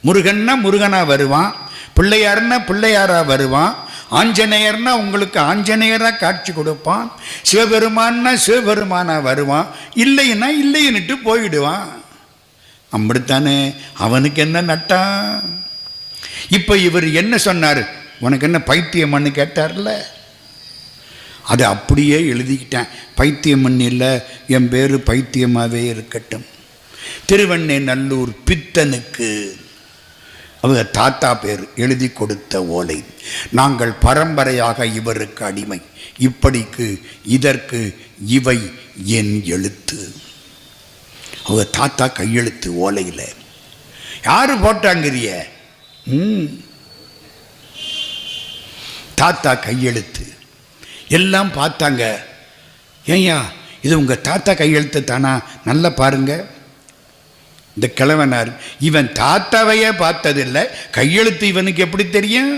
முருகன்னா முருகனா வருவான், பிள்ளையார்னா பிள்ளையாரா வருவான், ஆஞ்சநேயர்னா உங்களுக்கு ஆஞ்சநேயரா காட்சி கொடுப்பான், சிவபெருமான்னா சிவபெருமானா வருவான், இல்லைன்னா இல்லைன்னுட்டு போயிடுவான். அப்படித்தானே? அவனுக்கு என்ன நட்டான்? இப்ப இவர் என்ன சொன்னார்? உனக்கு என்ன பைத்தியம்னு கேட்டார்ல, அது அப்படியே எழுதிக்கிட்டேன். பைத்தியம் இல்லை, என் பேரு பைத்தியமாகவே இருக்கட்டும். திருவண்ணை நல்லூர் பித்தனுக்கு அவங்க தாத்தா பேர் எழுதி கொடுத்த ஓலை. நாங்கள் பரம்பரையாக இவருக்கு அடிமை. இப்படிக்கு இதற்கு இவை என் எழுத்து. அவங்க தாத்தா கையெழுத்து ஓலையில். யாரு போட்டாங்கிறிய? தாத்தா கையெழுத்து. எல்லாம் பார்த்தாங்க. ஏய்யா, இது உங்கள் தாத்தா கையெழுத்து தானா? நல்லா பாருங்க. இந்த கிழவனார் இவன் தாத்தாவையே பார்த்ததில்லை, கையெழுத்து இவனுக்கு எப்படி தெரியும்?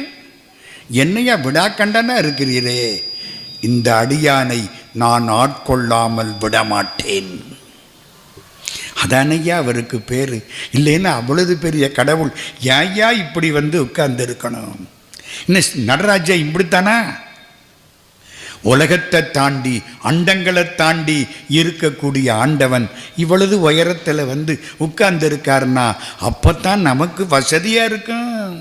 என்னையா விடாக்கண்டனா இருக்கிறீரே, இந்த அடியானை நான் ஆட்கொள்ளாமல் விடமாட்டேன். அதானையா அவருக்கு பேரு. இல்லைன்னா அவ்வளவு பெரிய கடவுள் ஏயா இப்படி வந்து உட்கார்ந்து இருக்கணும்? இன்னும் நடராஜா இப்படித்தானா? உலகத்தை தாண்டி அண்டங்களை தாண்டி இருக்கக்கூடிய ஆண்டவன் இவ்வளவு உயரத்தில் வந்து உட்கார்ந்து இருக்காருன்னா அப்பத்தான் நமக்கு வசதியா இருக்கும்.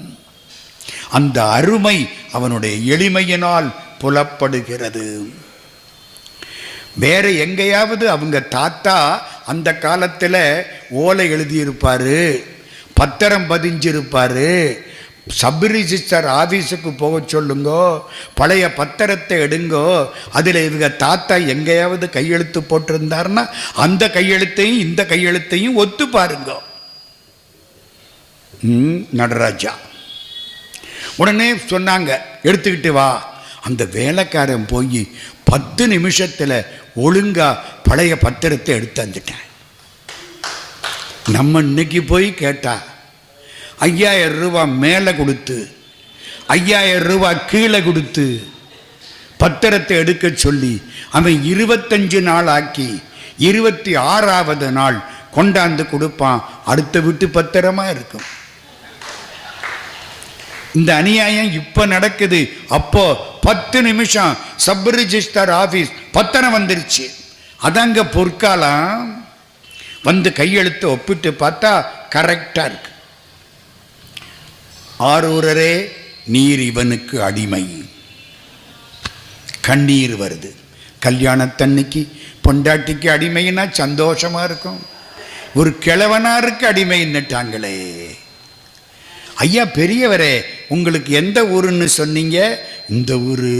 அந்த அருமை அவனுடைய எளிமையினால் புலப்படுகிறது. வேற எங்கேயாவது அவங்க தாத்தா அந்த காலத்தில் ஓலை எழுதியிருப்பாரு, பத்திரம் பதிஞ்சிருப்பாரு. சப் ரிஜிஸ்டர் ஆஃபீஸுக்கு போக சொல்லுங்கோ, பழைய பத்திரத்தை எடுங்கோ, அதில் இவங்க தாத்தா எங்கேயாவது கையெழுத்து போட்டிருந்தாருன்னா அந்த கையெழுத்தையும் இந்த கையெழுத்தையும் ஒத்து பாருங்க. நடராஜா உடனே சொன்னாங்க, எடுத்துக்கிட்டு வா. அந்த வேலைக்காரன் போய் 10 நிமிஷத்தில் ஒழுங்கா பழைய பத்திரத்தை எடுத்து வந்துட்டேன். நம்ம இன்னைக்கு போய் கேட்டா 5000 ரூபாய் மேலே கொடுத்து 5000 ரூபாய் கீழே கொடுத்து பத்திரத்தை எடுக்க சொல்லி அவன் 25 நாள் ஆக்கி 26வது நாள் கொண்டாந்து கொடுப்பான். அடுத்த வீட்டு பத்திரமா இருக்கும். இந்த அநியாயம் இப்ப நடக்குது. அப்போ 10 நிமிஷம் சப் ரிஜிஸ்டர் ஆபீஸ் பத்திரம் வந்துருச்சு. அதாங்க பொற்காலம். வந்து கையெழுத்து ஒப்பிட்டு பார்த்தா கரெக்டா இருக்கு. ஆரூரரே நீர் இவனுக்கு அடிமை. கண்ணீர் வருது. கல்யாணத்தன்னைக்கு பொண்டாட்டிக்கு அடிமைன்னா சந்தோஷமா இருக்கும். ஒரு கிழவனாருக்கு அடிமைன்னுட்டாங்களே. ஐயா பெரியவரே, உங்களுக்கு எந்த ஊருன்னு சொன்னீங்க? இந்த ஊரு.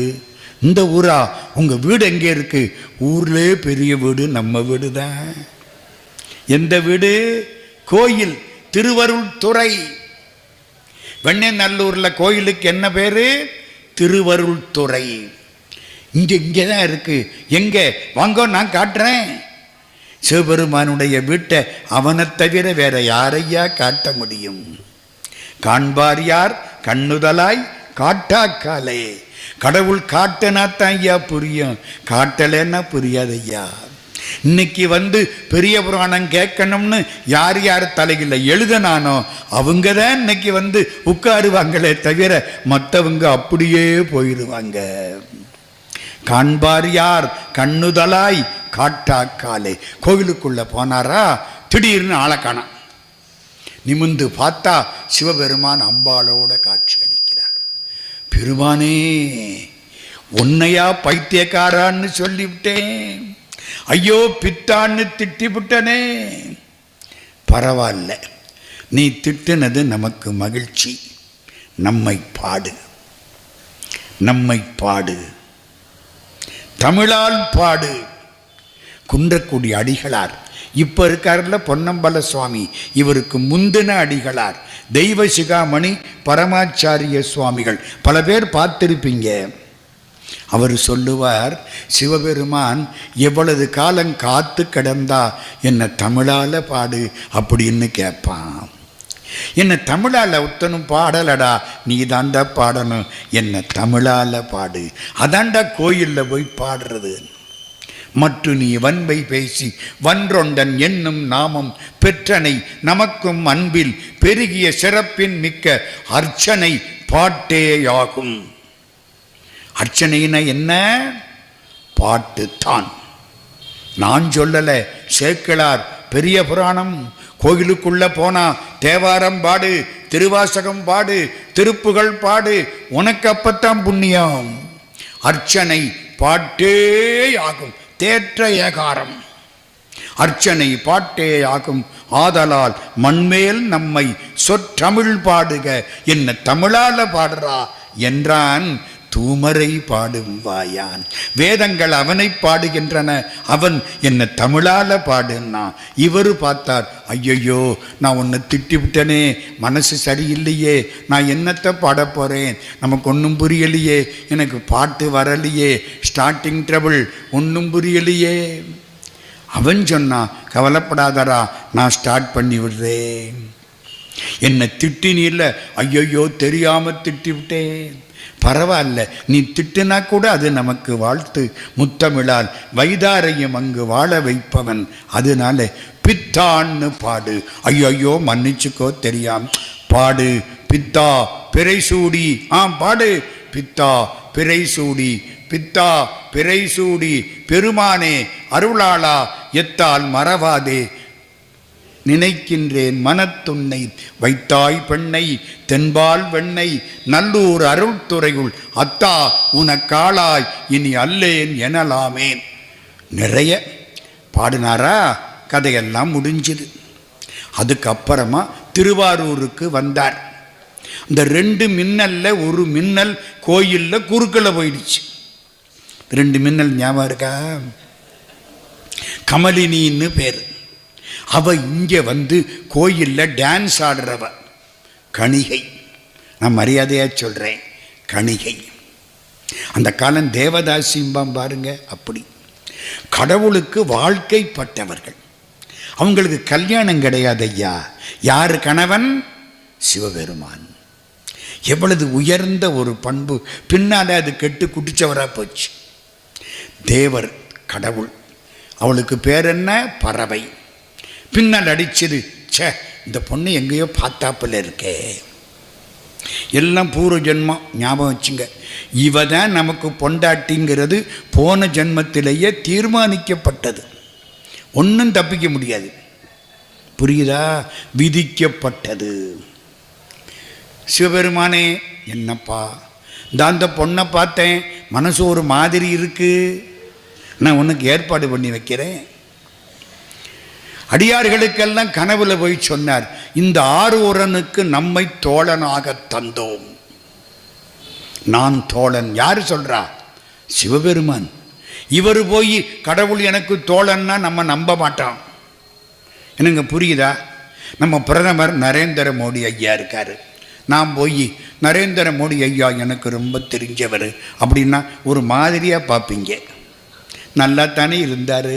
இந்த ஊரா? உங்க வீடு எங்கே இருக்கு? ஊர்லே பெரிய வீடு நம்ம வீடு தான். எந்த வீடு? கோயில், திருவருள் துறை. வெண்ணநல்லூர்ல கோயிலுக்கு என்ன பேரு? திருவருள் துறை. இங்கே தான் இருக்கு. எங்க வாங்கோ, நான் காட்டுறேன். சிவபெருமானுடைய வீட்டை அவனை தவிர வேற யாரையா காட்ட முடியும்? காண்பார் யார் கண்ணுதலாய் காட்டாக்காலே. கடவுள் காட்டினாத்தான் ஐயா புரியும், காட்டலைன்னா புரியாது ஐயா. இன்னைக்கு வந்து பெரிய புராணம் கேட்கணும்னு யார் யார் தலையில் எழுதனானோ அவங்க தான் இன்னைக்கு வந்து உட்காருவாங்களே தவிர மற்றவங்க அப்படியே போயிடுவாங்க. காண்பார் யார் கண்ணுதலாய் காட்டாக்காலே. கோவிலுக்குள்ள போனாரா, திடீர்னு ஆளை காணோம். நிமிந்து பார்த்தா சிவபெருமான் அம்பாளோட காட்சி அளிக்கிறார். பெருமானே, உன்னையா பைத்தியக்காரான்னு சொல்லிவிட்டேன், ஐயோ பித்தான்னு திட்டிவிட்டனே. பரவாயில்ல, நீ திட்டினது நமக்கு மகிழ்ச்சி. நம்மை பாடு, நம்மை பாடு, தமிழால் பாடு. குன்றக்குடி அடிகளார் இப்ப இருக்காருல பொன்னம்பல சுவாமி, இவருக்கு முந்தின அடிகளார் தெய்வ சிகாமணி பரமாச்சாரிய சுவாமிகள். பல பேர் பார்த்திருப்பீங்க. அவர் சொல்லுவார், சிவபெருமான் எவ்வளவு காலம் காத்து கிடந்தா என்ன தமிழால பாடு அப்படின்னு கேட்பான். என்ன தமிழால ஒத்தனும் பாடலடா, நீ தாண்டா பாடணும், என்ன தமிழால பாடு. அதாண்டா கோயில்ல போய் பாடுறது. மற்ற நீ வன்பை பேசி வன்றொண்டன் என்னும் நாமம் பெற்றனை நமக்கும் அன்பில் பெருகிய சிறப்பின் மிக்க அர்ச்சனை பாட்டேயாகும். அர்ச்சனைனா என்ன? பாட்டு தான். நான் சொல்லல, சேக்கிழார் பெரிய புராணம். கோயிலுக்குள்ள போனா தேவாரம் பாடு, திருவாசகம் பாடு, திருப்புகள் பாடு, உனக்கு அப்பத்தான் புண்ணியம். அர்ச்சனை பாட்டே ஆகும். தேற்ற ஏகாரம். அர்ச்சனை பாட்டே ஆகும். ஆதலால் மண்மேல் நம்மை சொற்றமிழ் பாடுக, என்ன தமிழால பாடுறா என்றான் தூமரை பாடும் வாயான். வேதங்கள் அவனை பாடுகின்றன, அவன் என்ன தமிழால பாடுன்னா. இவரு பார்த்தார், ஐயோ நான் உன்னை திட்டி விட்டனே, மனசு சரியில்லையே, நான் என்னத்தை பாட போறேன், நமக்கு ஒன்றும் புரியலையே, எனக்கு பாட்டு வரலையே, ஸ்டார்டிங் ட்ரபிள், ஒன்றும் புரியலையே. அவன் சொன்னா, கவலைப்படாதரா, நான் ஸ்டார்ட் பண்ணி விடுறேன். என்னை திட்டினீர்ல, ஐயோ தெரியாம திட்டி விட்டேன், பரவாயில்ல, நீ திட்டுனா கூட அது நமக்கு வாழ்த்து. முத்தமிழால் வைதாரையும் அங்கு வாழ வைப்பவன். அதனால பித்தான்னு பாடு. ஐயோ மன்னிச்சுக்கோ, தெரியாம பாடு. பித்தா பிறைசூடி, பாடு. பித்தா பிறைசூடி, பித்தா பிறைசூடி பெருமானே அருளாளா எத்தால் மறவாதே நினைக்கின்றேன் மனத்துன்னை வைத்தாய் பெண்ணை தென்பால் வெண்ணை நல்லூர் அருள்துறையுள் அத்தா உனக்காளாய் இனி அல்லேன் எனலாமேன். நிறைய பாடினாரா, கதையெல்லாம் முடிஞ்சுது. அதுக்கப்புறமா திருவாரூருக்கு வந்தார். இந்த 2 மின்னல்ல ஒரு மின்னல் கோயிலில் குறுக்கில் போயிடுச்சு. 2 மின்னல் ஞாபகம் இருக்கா? கமலினின்னு பேர். அவ இங்கே வந்து கோயிலில் டான்ஸ் ஆடுறவ கணிகை. நான் மரியாதையாக சொல்கிறேன், கணிகை. அந்த காலம் தேவதாசிம்பாம் பாருங்க. அப்படி கடவுளுக்கு வாழ்க்கைப்பட்டவர்கள். அவங்களுக்கு கல்யாணம் கிடையாது ஐயா. யார் கணவன்? சிவபெருமான். எவ்வளவு உயர்ந்த ஒரு பண்பு. பின்னால் அது கெட்டு குடிச்சவராக போச்சு. தேவர் கடவுள். அவளுக்கு பேர் என்ன? பறவை. பின்னால் அடிச்சது. இந்த பொண்ணு எங்கேயோ பார்த்தாப்பில் இருக்கே. எல்லாம் பூர்வ ஜென்மம். ஞாபகம் வச்சுங்க. இவ தான் நமக்கு பொண்டாட்டிங்கிறது போன ஜென்மத்திலேயே தீர்மானிக்கப்பட்டது. ஒன்றும் தப்பிக்க முடியாது. புரியுதா? விதிக்கப்பட்டது. சிவபெருமானே, என்னப்பா அந்த பொண்ணை பார்த்தேன், மனசு ஒரு மாதிரி இருக்கு, நான் உனக்கு ஏற்பாடு பண்ணி வைக்கிறேன். அடியார்களுக்கெல்லாம் கனவுல போய் சொன்னார், இந்த ஆரூரனுக்கு நம்மை தோழனாக தந்தோம். நான் தோழன். யாரு சொல்றா? சிவபெருமான். இவர் போய் கடவுள் எனக்கு தோழன்னா நம்ம நம்ப மாட்டோம். என்னங்க புரியுதா? நம்ம பிரதமர் நரேந்திர மோடி ஐயா இருக்காரு. நான் போய் நரேந்திர மோடி ஐயா எனக்கு ரொம்ப தெரிஞ்சவர் அப்படின்னா ஒரு மாதிரியாக பார்ப்பீங்க. நல்லா தானே இருந்தார்.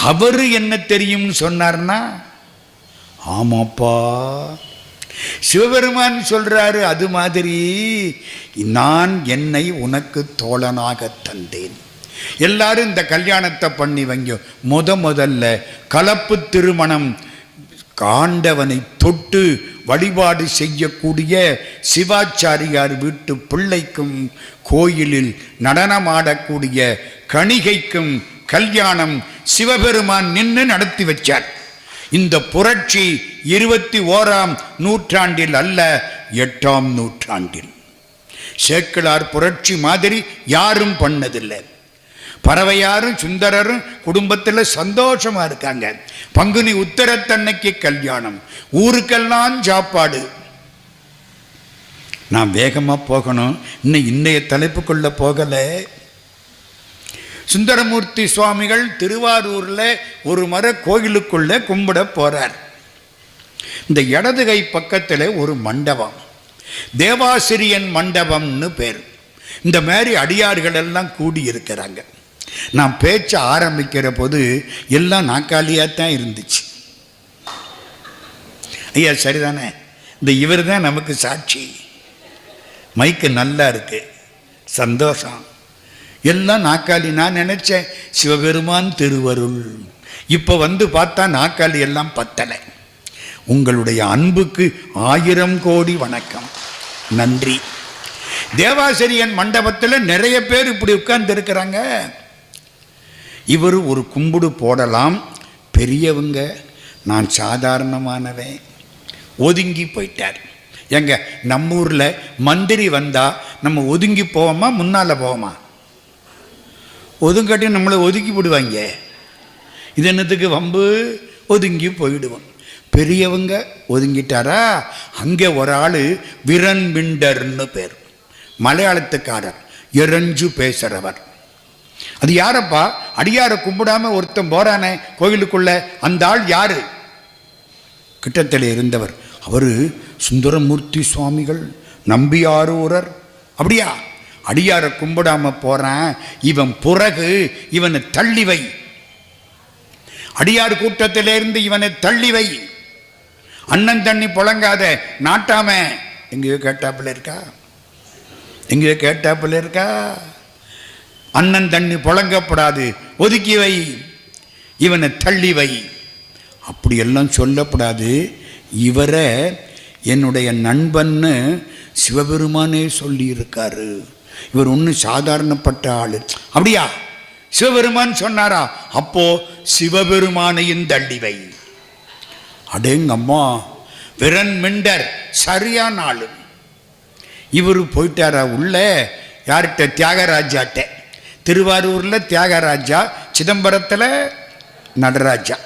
அவர் என்ன தெரியும்னு சொன்னார்னா, ஆமாப்பா சிவபெருமான் சொல்றாரு, அது மாதிரி நான் என்னை உனக்கு தோழனாக தந்தேன். எல்லாரும் இந்த கல்யாணத்தை பண்ணி வைங்க. முதல்ல கலப்பு திருமணம் காண்டவனை தொட்டு வழிபாடு செய்யக்கூடிய சிவாச்சாரியார் வீட்டு பிள்ளைக்கும் கோயிலில் நடனமாடக்கூடிய கணிகைக்கும் கல்யாணம் சிவபெருமான் நின்று நடத்தி வச்சார். இந்த புரட்சி 21ஆம் நூற்றாண்டில் அல்ல, 8ஆம் நூற்றாண்டில். சேக்கிழார் புரட்சி மாதிரி யாரும் பண்ணதில்லை. பறவையாரும் சுந்தரரும் குடும்பத்தில் சந்தோஷமா இருக்காங்க. பங்குனி உத்தரத்தன்னைக்கு கல்யாணம், ஊருக்கெல்லாம் சாப்பாடு. நான் வேகமா போகணும், இன்னைய தலைப்புக்குள்ள போகல. சுந்தரமூர்த்தி சுவாமிகள் திருவாரூர்ல ஒரு முறை கோயிலுக்குள்ள கும்பிட போறார். இந்த இடது கை பக்கத்தில் ஒரு மண்டபம், தேவாசிரியன் மண்டபம்னு பேர். இந்த மாதிரி அடியார்கள் எல்லாம் கூடி இருக்கிறாங்க. நான் பேச்ச ஆரம்பிக்கிற போது எல்லாம் நாக்காளியாத்தான் இருந்துச்சு. ஐயா சரிதானே? இந்த இவர் தான் நமக்கு சாட்சி. மைக்கு நல்லா இருக்கு, சந்தோஷம். எல்லாம் நாக்காளி. நான் நினைச்சேன் சிவபெருமான் திருவருள். இப்போ வந்து பார்த்தா நாக்காளி எல்லாம் பத்தலை. உங்களுடைய அன்புக்கு 1000 கோடி வணக்கம், நன்றி. தேவாசிரியன் மண்டபத்தில் நிறைய பேர் இப்படி உட்கார்ந்து இருக்கிறாங்க. இவர் ஒரு கும்பிடு போடலாம், பெரியவங்க. நான் சாதாரணமானவன், ஒதுங்கி போயிட்டார். எங்க நம்ம ஊரில் மந்திரி வந்தா நம்ம ஒதுங்கி போவோமா முன்னால போவோமா? ஒதுங்காட்டி நம்மளை ஒதுக்கி விடுவாங்க. இது என்னத்துக்கு வம்பு? ஒதுங்கி போயிடுவோம். பெரியவங்க ஒதுங்கிட்டாரா? அங்கே ஒரு ஆள் விரன்பிண்டர்னு பேர், மலையாளத்துக்காரர், எரஞ்சு பேசுறவர். அது யாரப்பா? அடியார கும்பிடாம ஒருத்தன் போறானே கோயிலுக்குள்ள, அந்த ஆள் யாரு? கிட்டத்தில் இருந்தவர். அவரு சுந்தரமூர்த்தி சுவாமிகள், நம்பியாரூரர். அப்படியா? அடியார கும்பிடாம போறான் இவன், பிறகு இவனை தள்ளி வை, அடியார் கூட்டத்திலிருந்து இவனை தள்ளி வை, அண்ணன் தண்ணி புழங்காத நாட்டாம. எங்கேயோ கேட்டாப்புல இருக்கா? எங்கேயோ கேட்டாப்புல இருக்கா? அண்ணன் தண்ணி புழங்கப்படாது, ஒதுக்கி வை, இவனை தள்ளி வை, அப்படியெல்லாம் சொல்லப்படாது. இவரை என்னுடைய நண்பன்னு சிவபெருமானே சொல்லி இருக்காரு. இவர் ஒன்றும் சாதாரணப்பட்ட ஆளு. அப்படியா? சிவபெருமான் சொன்னாரா? அப்போ சிவபெருமானையும் தள்ளி வை. அடேங்கம்மா, விரண்மிண்டர் சரியான ஆளு. இவர் போயிட்டாரா உள்ள? யார்கிட்ட? தியாகராஜாட்ட. திருவாரூரில் தியாகராஜா, சிதம்பரத்தில் நடராஜா.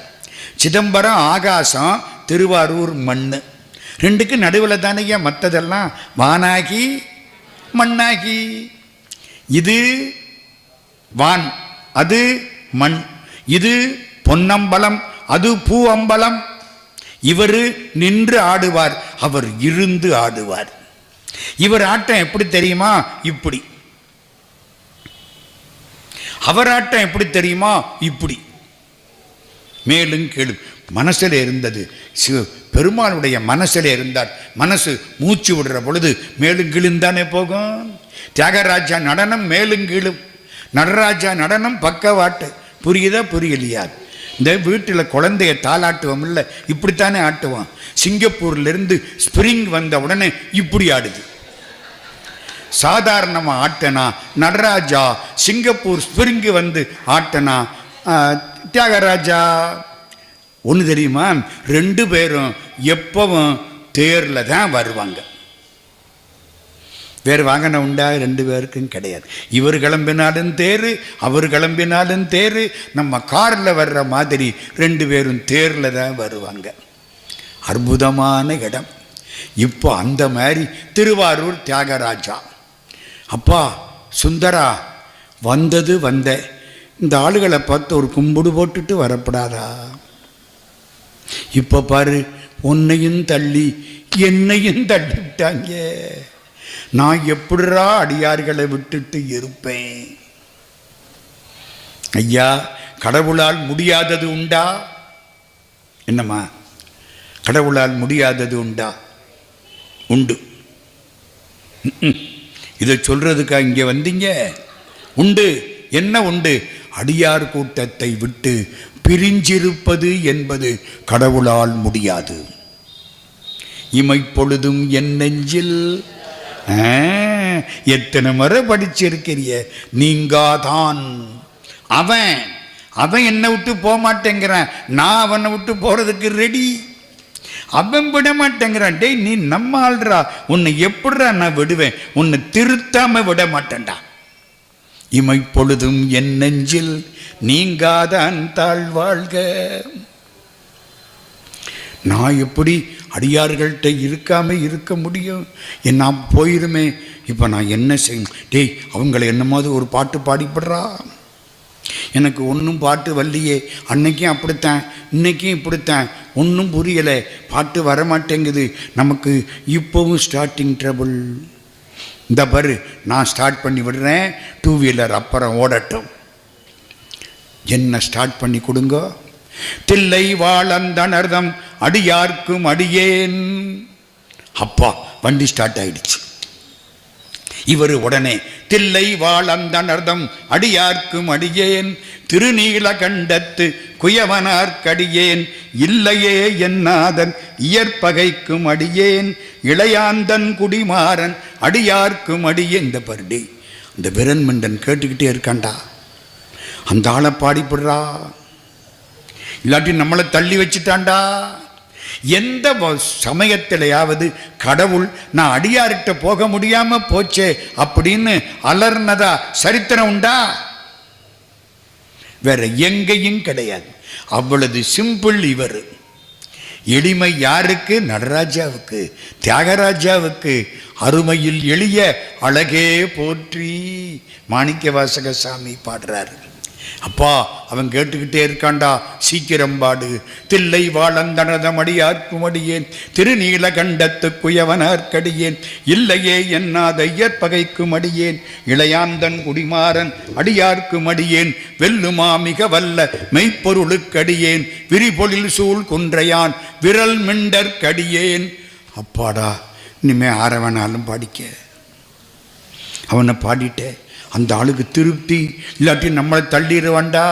சிதம்பரம் ஆகாசம், திருவாரூர் மண். ரெண்டுக்கு நடுவில் தானே மற்றதெல்லாம் வானாகி மண்ணாகி. இது வான், அது மண். இது பொன்னம்பலம், அது பூ அம்பலம். இவர் நின்று ஆடுவார், அவர் இருந்து ஆடுவார். இவர் ஆட்டம் எப்படி தெரியுமா? இப்படி. அவர் ஆட்டம் எப்படி தெரியுமா? இப்படி. மேலும் கீழ் மனசில் இருந்தது. பெருமாளுடைய மனசில் இருந்தார். மனசு மூச்சு விடுற பொழுது மேலும் கீழும் தானே போகும். தியாகராஜா நடனம் மேலும் கீழும், நடராஜா நடனம் பக்கவாட்டு. புரியுதா புரியலையா? இந்த வீட்டில் குழந்தைய தாளாட்டுவோம் இல்லை, இப்படித்தானே ஆட்டுவோம். சிங்கப்பூர்லேருந்து ஸ்பிரிங் வந்த உடனே இப்படி ஆடுது. சாதாரணமாக ஆட்டனா நடராஜா, சிங்கப்பூர் ஸ்பிரிங்கு வந்து ஆட்டனா தியாகராஜா. ஒன்று தெரியுமா? ரெண்டு பேரும் எப்பவும் தேரில் தான் வருவாங்க. வேறு வாகனம் உண்டா? ரெண்டு பேருக்கும் கிடையாது. இவர் கிளம்பினாலும் தேர், அவர் கிளம்பினாலும் தேர். நம்ம காரில் வர்ற மாதிரி ரெண்டு பேரும் தேரில் தான் வருவாங்க. அற்புதமான இடம். இப்போ அந்த மாதிரி திருவாரூர் தியாகராஜா. அப்பா சுந்தரா, வந்தது வந்த இந்த ஆளுகளை பார்த்து ஒரு கும்பிடு போட்டுட்டு வரப்படாதா? இப்போ பாரு, உன்னையும் தள்ளி என்னையும் தள்ளிவிட்டாங்க. நான் எப்படிரா அடியார்களை விட்டுட்டு இருப்பேன்? ஐயா, கடவுளால் முடியாதது உண்டா? என்னம்மா, கடவுளால் முடியாதது உண்டா? உண்டு. இதை சொல்றதுக்கா இங்கே வந்தீங்க? உண்டு. என்ன உண்டு? அடியார் கூட்டத்தை விட்டு பிரிஞ்சிருப்பது என்பது கடவுளால் முடியாது. இமைப்பொழுதும் என் நெஞ்சில். எத்தனை முறை படிச்சிருக்கிறிய? நீங்காதான். அவன் என்னை விட்டு போக மாட்டேங்கிறான், நான் அவனை விட்டு போறதுக்கு ரெடி. அவன் விட மாட்டேங்கிறான். டேய், நீ நம்ம ஆள்றா, உன்னை எப்படிரா நான் விடுவேன்? உன்னை திருத்தாம விட மாட்டேன்டா. இமைப்பொழுதும் என் நெஞ்சில் நீங்காதான் தாழ்வாழ்க. நான் எப்படி அடியார்கள்ட்ட இருக்காம இருக்க முடியும்? நான் போயிருமே. இப்போ நான் என்ன செய்யணும்? டேய், அவங்கள என்னமாவது ஒரு பாட்டு பாடிப்படுறா. எனக்கு ஒன்றும் பாட்டு வரலையே. அன்னைக்கும் அப்படித்தான், இன்னைக்கும் இப்படித்தான். ஒன்றும் புரியலை, பாட்டு வரமாட்டேங்குது. நமக்கு இப்போவும் ஸ்டார்டிங் ட்ரபிள். இந்த பாரு, நான் ஸ்டார்ட் பண்ணி விடுறேன், டூ வீலர் அப்புறம் ஓடட்டும். என்ன ஸ்டார்ட் பண்ணி கொடுங்க. தில்லை வாழந்தனர்தம் அடியார்க்கும் அடியேன். அப்பா, வண்டி ஸ்டார்ட் ஆயிடுச்சு. இவர் உடனே தில்லை வாழந்தனர்தம் அடியார்க்கும் அடியேன், திருநீலகண்டத்து குயவனார்க்கடியேன், இல்லையே என்னாதன் இயற்பகைக்கும் அடியேன், இளையாந்தன் குடிமாறன் அடியார்க்கும் அடியேன். இந்த பருடி இந்த விரண்மிண்டன் கேட்டுக்கிட்டே இருக்காண்டா. அந்த ஆளை பாடிப்படுறா, இல்லாட்டி நம்மளை தள்ளி வச்சுட்டாண்டா. எந்த சமயத்திலேயாவது கடவுள் நான் அடியார்கிட்ட போக முடியாம போச்சே அப்படின்னு அலர்னதா சரித்திரம் உண்டா? வேற எங்கேயும் கிடையாது. அவ்வளவு சிம்பிள். இவர் எளிமை யாருக்கு? நடராஜாவுக்கு, தியாகராஜாவுக்கு. அருமையில் எளிய அழகே போற்றி மாணிக்க வாசக சாமி பாடுறாரு. அப்பா, அவன் கேட்டுக்கிட்டே இருக்காண்டா, சீக்கிரம் பாடு. தில்லை வாழந்தனதம் அடியார்க்கும் அடியேன், திருநீலகண்டத்து குயவனார்க்கடியேன், இல்லையே என்னாத ஐயற்பகைக்கும் அடியேன், இளையாந்தன் குடிமாறன் அடியார்க்கும் அடியேன், வெல்லுமா மிக வல்ல மெய்ப்பொருளுக்கடியேன், விரிபொழில் சூழ் குன்றையான் விரல் மிண்டற்கடியேன். அப்பாடா, இனிமே ஆரவனாலும் படிக்க. அவனை பாடிட்ட அந்த ஆளுக்கு திருப்தி, இல்லாட்டி நம்மளை தள்ளிடுவான்டா.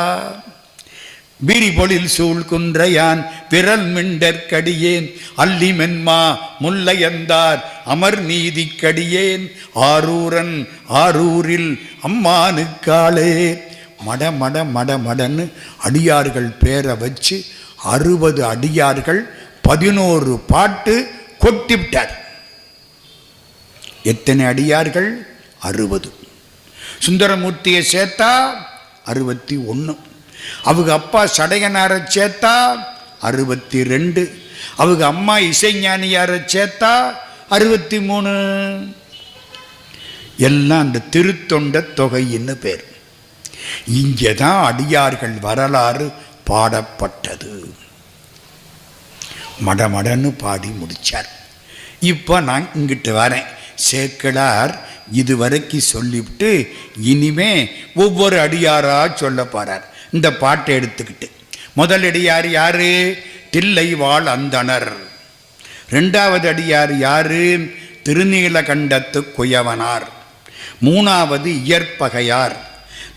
வீரி பொழில் சூழ் குன்றையான் விரல் மிண்டற்கடியேன் அல்லி மென்மா முல்லையந்தார் அமர் நீதி கடியேன் ஆரூரன் ஆரூரில் அம்மானுக்காளே. மட மட மட மடன்னு அடியார்கள் பேரை வச்சு 60 அடியார்கள் 11 பாட்டு கொட்டிவிட்டார். எத்தனை அடியார்கள்? 60. சுந்தரமூர்த்தியை சேர்த்தா 61. அவங்க அப்பா சடையனாரை சேர்த்தா 62. அவங்க அம்மா இசைஞானியாரை சேர்த்தா 63. எல்லாம் அந்த திருத்தொண்ட தொகைன்னு பேர். இங்கேதான் அடியார்கள் வரலாறு பாடப்பட்டது. மடமடன்னு பாடி முடிச்சார். இப்போ நான் இங்கிட்டு வரேன். சேக்கிழார் இதுவரைக்கும் சொல்லிவிட்டு இனிமே ஒவ்வொரு அடியாரா சொல்ல போறார். இந்த பாட்டை எடுத்துக்கிட்டு முதல் அடியார் யாரு? தில்லைவாழ் அந்தணர். 2வது அடியார் யாரு? திருநீலகண்டத்து குயவனார். 3வது இயற்பகையார்.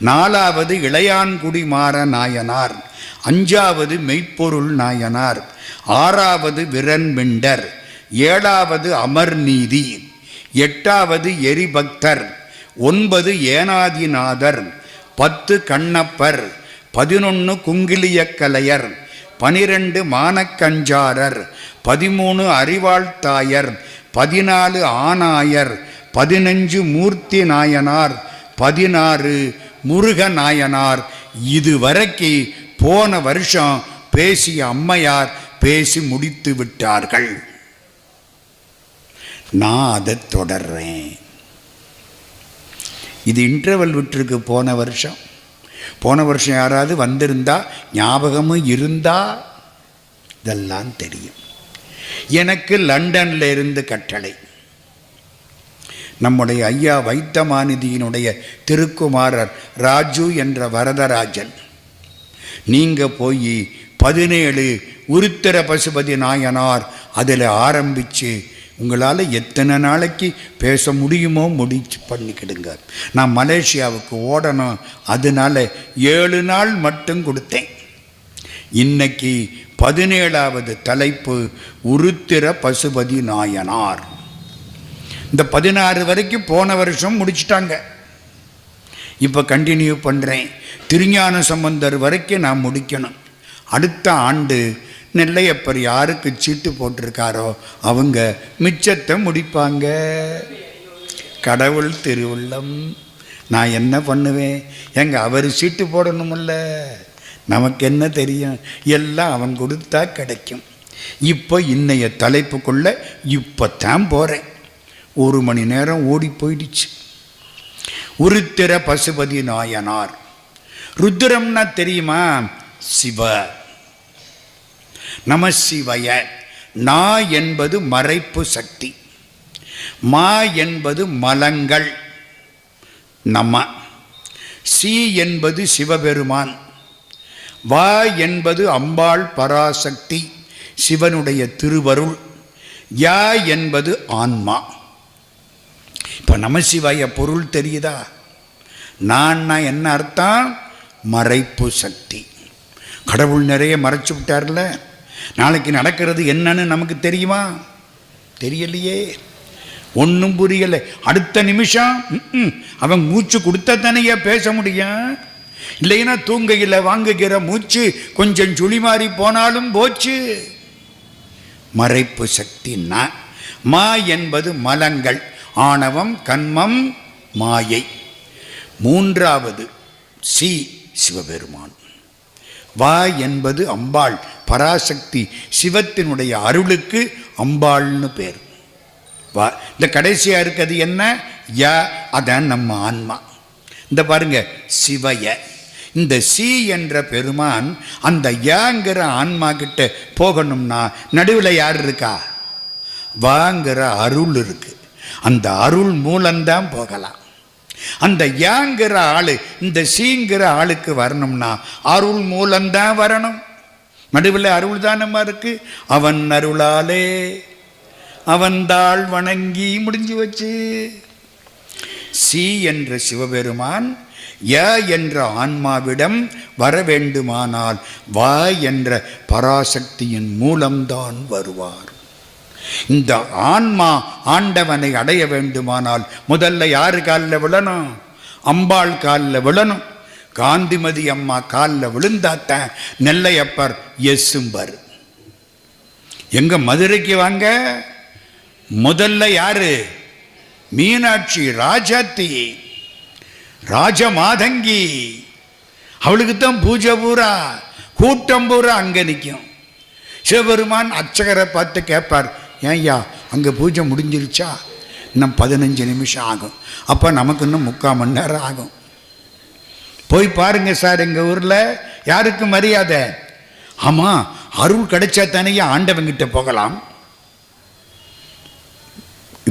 4வது இளையான்குடி மாற நாயனார். 5வது மெய்ப்பொருள் நாயனார். 6வது விரன்மிண்டர். 7வது அமர்நீதி. 8வது எரிபக்தர். 9 ஏனாதிநாதர். 10 கண்ணப்பர். 11 குங்கிலியக்கலையர். 12 மானக்கஞ்சாரர். 13 அறிவாழ்த்தாயர். 14 ஆனாயர். 15 மூர்த்தி நாயனார். 16 முருக நாயனார். இதுவரைக்கு போன வருஷம் பேசிய அம்மையார் பேசி முடித்து விட்டார்கள். நான் அதை தொடர்றேன். இது இன்டர்வல் விட்டுருக்கு. போன வருஷம் யாராவது வந்திருந்தா ஞாபகமும் இருந்தா இதெல்லாம் தெரியும். எனக்கு லண்டன்ல இருந்து கட்டளை. நம்முடைய ஐயா வைத்தமாநிதியினுடைய திருக்குமாரர் ராஜு என்ற வரதராஜன், நீங்க போய் 17 உருத்திர பசுபதி நாயனார் அதில் ஆரம்பித்து உங்களால் எத்தனை நாளைக்கு பேச முடியுமோ முடிச்சு பண்ணிக்கிடுங்க. நான் மலேசியாவுக்கு ஓடணும், அதனால 7 நாள் மட்டும் கொடுத்தேன். இன்னைக்கு 17வது தலைப்பு உருத்திர பசுபதி நாயனார். இந்த 16 வரைக்கும் போன வருஷம் முடிச்சிட்டாங்க. இப்போ கண்டினியூ பண்ணுறேன். திருஞான சம்பந்தர் வரைக்கும் நான் முடிக்கணும். அடுத்த ஆண்டு நெல்லையப்பர் யாருக்கு சீட்டு போட்டிருக்காரோ அவங்க மிச்சத்தை முடிப்பாங்க. கடவுள் திருவுள்ளம். நான் என்ன பண்ணுவேன்? அவர் சீட்டு போடணுமில்ல, நமக்கு என்ன தெரியும்? எல்லாம் அவன் கொடுத்தா கிடைக்கும். இப்போ இன்னைய தலைப்புக்குள்ள இப்போ தான் போகிறேன். 1 மணி நேரம் ஓடி போயிடுச்சு. உருத்திர பசுபதி நாயனார். ருத்ரம்னா தெரியுமா? சிவ. நம சிவய. நா என்பது மறைப்பு சக்தி. மா என்பது மலங்கள். நம. சி என்பது சிவபெருமான். வா என்பது அம்பாள் பராசக்தி, சிவனுடைய திருவருள். யா என்பது ஆன்மா. இப்போ நமசிவாய பொருள் தெரியுதா? நான் என்ன அர்த்தம்? மறைப்பு சக்தி. கடவுள் நிறைய மறைச்சு விட்டார்ல. நாளைக்கு நடக்கிறது என்னன்னு நமக்கு தெரியுமா? தெரியலையே, ஒன்றும் புரியலை. அடுத்த நிமிஷம் அவன் மூச்சு கொடுத்தா தானே பேச முடியும். இல்லைன்னா தூங்கையில் வாங்குகிற மூச்சு கொஞ்சம் சுழி மாறி போனாலும் போச்சு. மறைப்பு சக்தி. மா என்பது மலங்கள், ஆணவம், கன்மம், மாயை. 3வது சி சிவபெருமான். வா என்பது அம்பாள் பராசக்தி, சிவத்தினுடைய அருளுக்கு அம்பாள்னு பேர். வா. இந்த கடைசியா இருக்கிறது என்ன? யா. அதான் நம்ம ஆன்மா. இந்த பாருங்க, சிவய. இந்த சி என்ற பெருமான் அந்த யாங்கிற ஆன்மா கிட்ட போகணும்னா நடுவில் யார் இருக்கா? வாங்கிற அருள் இருக்கு. அந்த அருள் மூலம்தான் போகலாம். அந்த யாங்கிற ஆளு இந்த சீங்கிற ஆளுக்கு வரணும்னா அருள் மூலம்தான் வரணும். நடுவில் அருள் தானமா இருக்கு. அவன் அருளாலே அவன் தாள் வணங்கி முடிஞ்சு வச்சு. சி என்ற சிவபெருமான் ய என்ற ஆன்மாவிடம் வர வேண்டுமானால் வ என்ற பராசக்தியின் மூலம்தான் வருவார். இந்த ஆன்மா ஆண்டவனை அடைய வேண்டுமானால் முதல்ல யாரு காலில் விழணும்? அம்பாள் காலில் விழணும். காந்திமதி அம்மா காலில் விழுந்தாத்தான் நெல்லையப்பர் எசும்பர். எங்க மதுரைக்கு வாங்க, முதல்ல யாரு? மீனாட்சி ராஜாத்தி, ராஜமாதங்கி. அவளுக்கு தான் பூஜை பூரா, கூட்டம் பூரா அங்க நிற்கும். சிவபெருமான் அர்ச்சகரை பார்த்து கேட்பார், ஏய்யா அங்கே பூஜை முடிஞ்சிருச்சா? இன்னும் 15 நிமிஷம் ஆகும். அப்போ நமக்கு இன்னும் 3/4 மணி நேரம் ஆகும். போய் பாருங்க சார், எங்கள் ஊரில் யாருக்கு மரியாதை? ஆமாம், அருள் கிடைச்சா தானேயா ஆண்டவங்கிட்ட போகலாம்.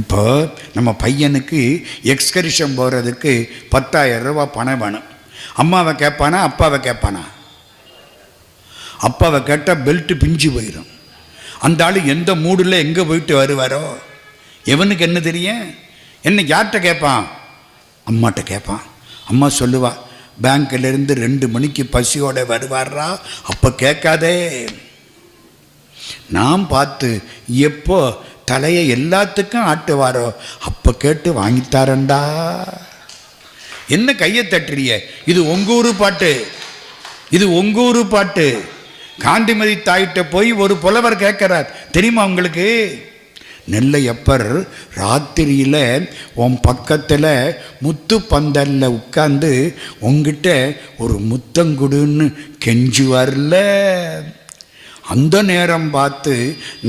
இப்போ நம்ம பையனுக்கு எக்ஸ்கர்ஷன் போகிறதுக்கு 10,000 ரூபா பணம் வேணும். அம்மாவை கேட்பானா அப்பாவை கேட்பானா? அப்பாவை கேட்டால் பெல்ட்டு பிஞ்சு போயிடும். அந்த ஆள் எந்த மூடில் எங்கே போயிட்டு வருவாரோ எவனுக்கு என்ன தெரியும்? என்ன யார்கிட்ட கேட்பான்? அம்மாட்ட கேட்பான். அம்மா சொல்லுவா, பேங்க்லேருந்து 2 மணிக்கு பசியோட வருவாரா, அப்போ கேட்காதே. நான் பார்த்து எப்போ தலையை எல்லாத்துக்கும் ஆட்டுவாரோ அப்போ கேட்டு வாங்கித்தாரண்டா. என்ன கையை தட்டுறிய? இது உங்க ஊரு பாட்டு, இது உங்க ஊரு பாட்டு. காந்திமதி தாயிட்ட போய் ஒரு புலவர் கேட்கிறார், தெரியுமா உங்களுக்கு? நெல்லையப்பர் ராத்திரியில் உன் பக்கத்தில் முத்து பந்தல்ல உட்கார்ந்து உங்ககிட்ட ஒரு முத்தங்குடுன்னு கெஞ்சுவார்ல. அந்த நேரம் பார்த்து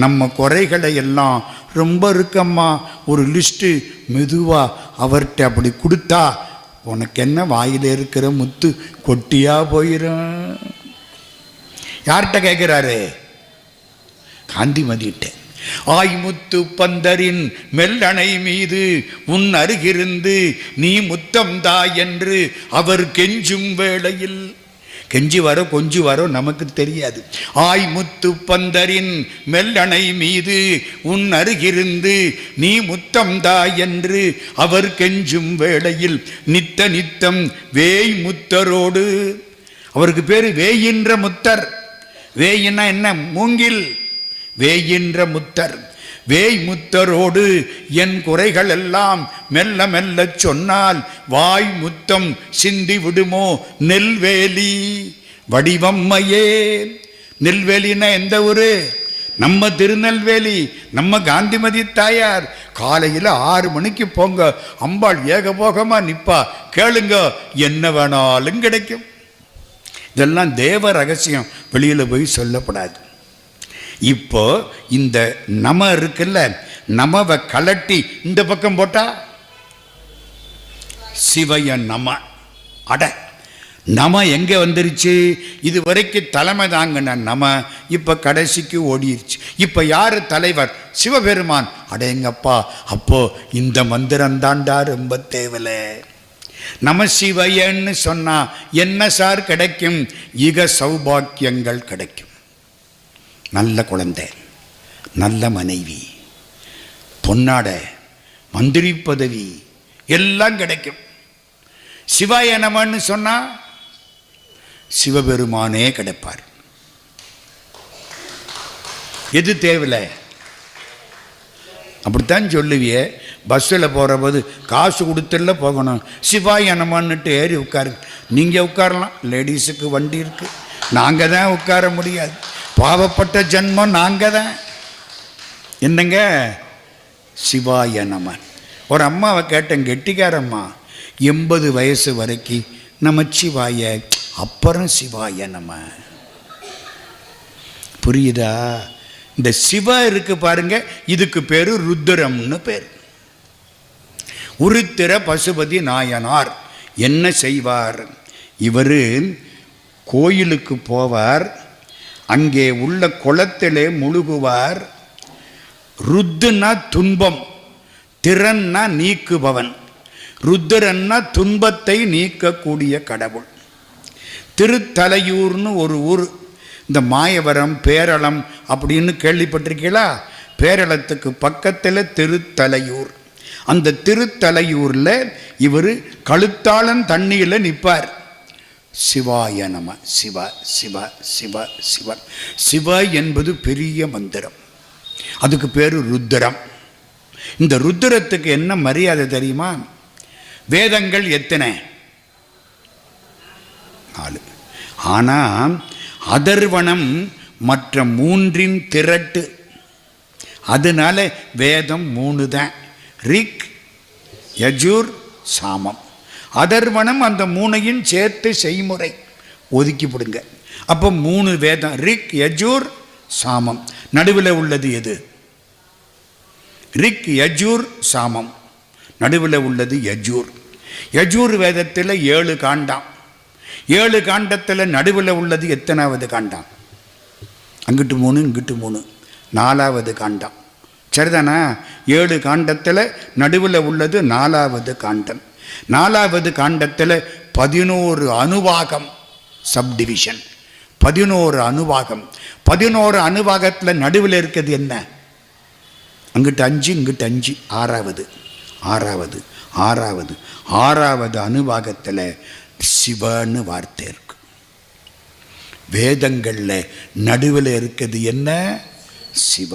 நம்ம குறைகளை எல்லாம் ரொம்ப இருக்கம்மா, ஒரு லிஸ்ட்டு மெதுவாக அவர்கிட்ட அப்படி கொடுத்தா உனக்கு என்ன வாயில் இருக்கிற முத்து கொட்டியா போயிடும். யார்கிட்ட கேட்குறாரு? காந்திமதியிட்ட. ஆய்முத்து பந்தரின் மெல்லணை மீது உன் அருகிருந்து நீ முத்தம் தா என்று அவர் கெஞ்சும் வேளையில், கெஞ்சி வர கொஞ்சு வர நமக்கு தெரியாது. ஆய்முத்து பந்தரின் மெல்லணை மீது உன் அருகிருந்து நீ முத்தம் தா என்று அவர் கெஞ்சும் வேளையில் நித்த நித்தம் வேய் முத்தரோடு, அவருக்கு பேரு வேயின்ற முத்தர். வேயின்னா என்ன? மூங்கில். வேயின்ற முத்தர், வேய் முத்தரோடு என் குறைகள் எல்லாம் மெல்ல மெல்ல சொன்னால் வாய் முத்தம் சிந்தி விடுமோ நெல்வேலி வடிவம்மையே. நெல்வேலின்னா எந்த ஊரு? நம்ம திருநெல்வேலி. நம்ம காந்திமதி தாயார். காலையில் 6 மணிக்கு போங்க, அம்பாள் ஏகபோகமா நிப்பா. கேளுங்க, என்ன வேணாலும் கிடைக்கும். இதெல்லாம் தேவ ரகசியம், வெளியில் போய் சொல்லப்படாது. இப்போ இந்த நம இருக்குல்ல, நமவை கலட்டி இந்த பக்கம் போட்டா சிவய நம. அட, நம எங்கே வந்துருச்சு? இது வரைக்கும் தலைமை தாங்கின நம இப்போ கடைசிக்கு ஓடிருச்சு. இப்போ யார் தலைவர்? சிவபெருமான். அடேங்கப்பா, அப்போ இந்த மந்திரம் தாண்டா ரொம்ப தேவலை. நம சிவயன்னு சொன்னா என்ன சார் கிடைக்கும்? ஈக சௌபாக்கியங்கள் கிடைக்கும். நல்ல குழந்தை, நல்ல மனைவி, பொன்னாடை, மந்திரி பதவி எல்லாம் கிடைக்கும். சிவாய நமன்னு சொன்னா சிவபெருமானே கிடைப்பார். எது தேவையில்லை? அப்படித்தான் சொல்லுவிய. பஸ்ஸில் போகிற போது காசு கொடுத்துல போகணும். சிவாய நமன்னுட்டு ஏறி உட்காரு. நீங்கள் உட்காரலாம், லேடிஸுக்கு வண்டி இருக்குது. நாங்கள் தான் உட்கார முடியாது. பாவப்பட்ட ஜன்மம் நாங்கள் தான். என்னங்க? சிவாய நம. ஒரு அம்மாவை கேட்டேன், கெட்டிக்காரம்மா, 80 வயசு வரைக்கும் நமச்சிவாய, அப்புறம் சிவாய நம. புரியுதா? இந்த சிவ இருக்கு பாருங்க, இதுக்கு பேரு ருத்ரம்னு பேர். உருத்திர பசுபதி நாயனார் என்ன செய்வார்? இவர் கோயிலுக்கு போவார், அங்கே உள்ள குளத்திலே முழுகுவார். ருத்துனா துன்பம், திறன்னா நீக்குபவன். ருத்ரன்னா துன்பத்தை நீக்கக்கூடிய கடவுள். திருத்தலையூர்னு ஒரு ஊர், இந்த மாயவரம் பேரளம் அப்படின்னு கேள்விப்பட்டிருக்கீங்களா? பேரளத்துக்கு பக்கத்தில் திருத்தலையூர். அந்த திருத்தலையூரில் இவர் கழுத்தாளன் தண்ணியில் நிற்பார். சிவாய நம, சிவ சிவ சிவ சிவ. சிவ என்பது பெரிய மந்திரம், அதுக்கு பேர் ருத்ரம். இந்த ருத்ரத்துக்கு என்ன மரியாதை தெரியுமா? வேதங்கள் எத்தனை? 4. ஆனால் அதர்வனம் மற்ற 3 திரட்டு. அதனால வேதம் 3 தான். ரிக், யஜுர், சாமம். அதர்வனம் அந்த 3ஐயும் சேர்த்து செய்முறை ஒதுக்கி போடுங்க. அப்போ 3 வேதம். ரிக், யஜுர், சாமம். நடுவில் உள்ளது எது? ரிக், யஜுர், சாமம். நடுவில் உள்ளது யஜூர். யஜூர் வேதத்தில் 7 காண்டம். 7 காண்டத்தில் நடுவில் உள்ளது எத்தனாவது காண்டம்? அங்கிட்டு 3 இங்கிட்டு 3, 4வது காண்டம். சரிதானா? 7 காண்டத்தில் நடுவில் உள்ளது 4வது காண்டம். 4வது காண்டத்தில் 11 அணுவாகம், சப்டிவிஷன். 11 அணுவாகம். 11 அணுவாகத்தில் நடுவில் இருக்கிறது என்ன? அங்கிட்டு 5 இங்கிட்டு 5, 6வது அணுவாகத்தில் சிவன்னு வார்த்தை இருக்கு. வேதங்களில் நடுவில் இருக்கிறது என்ன? சிவ.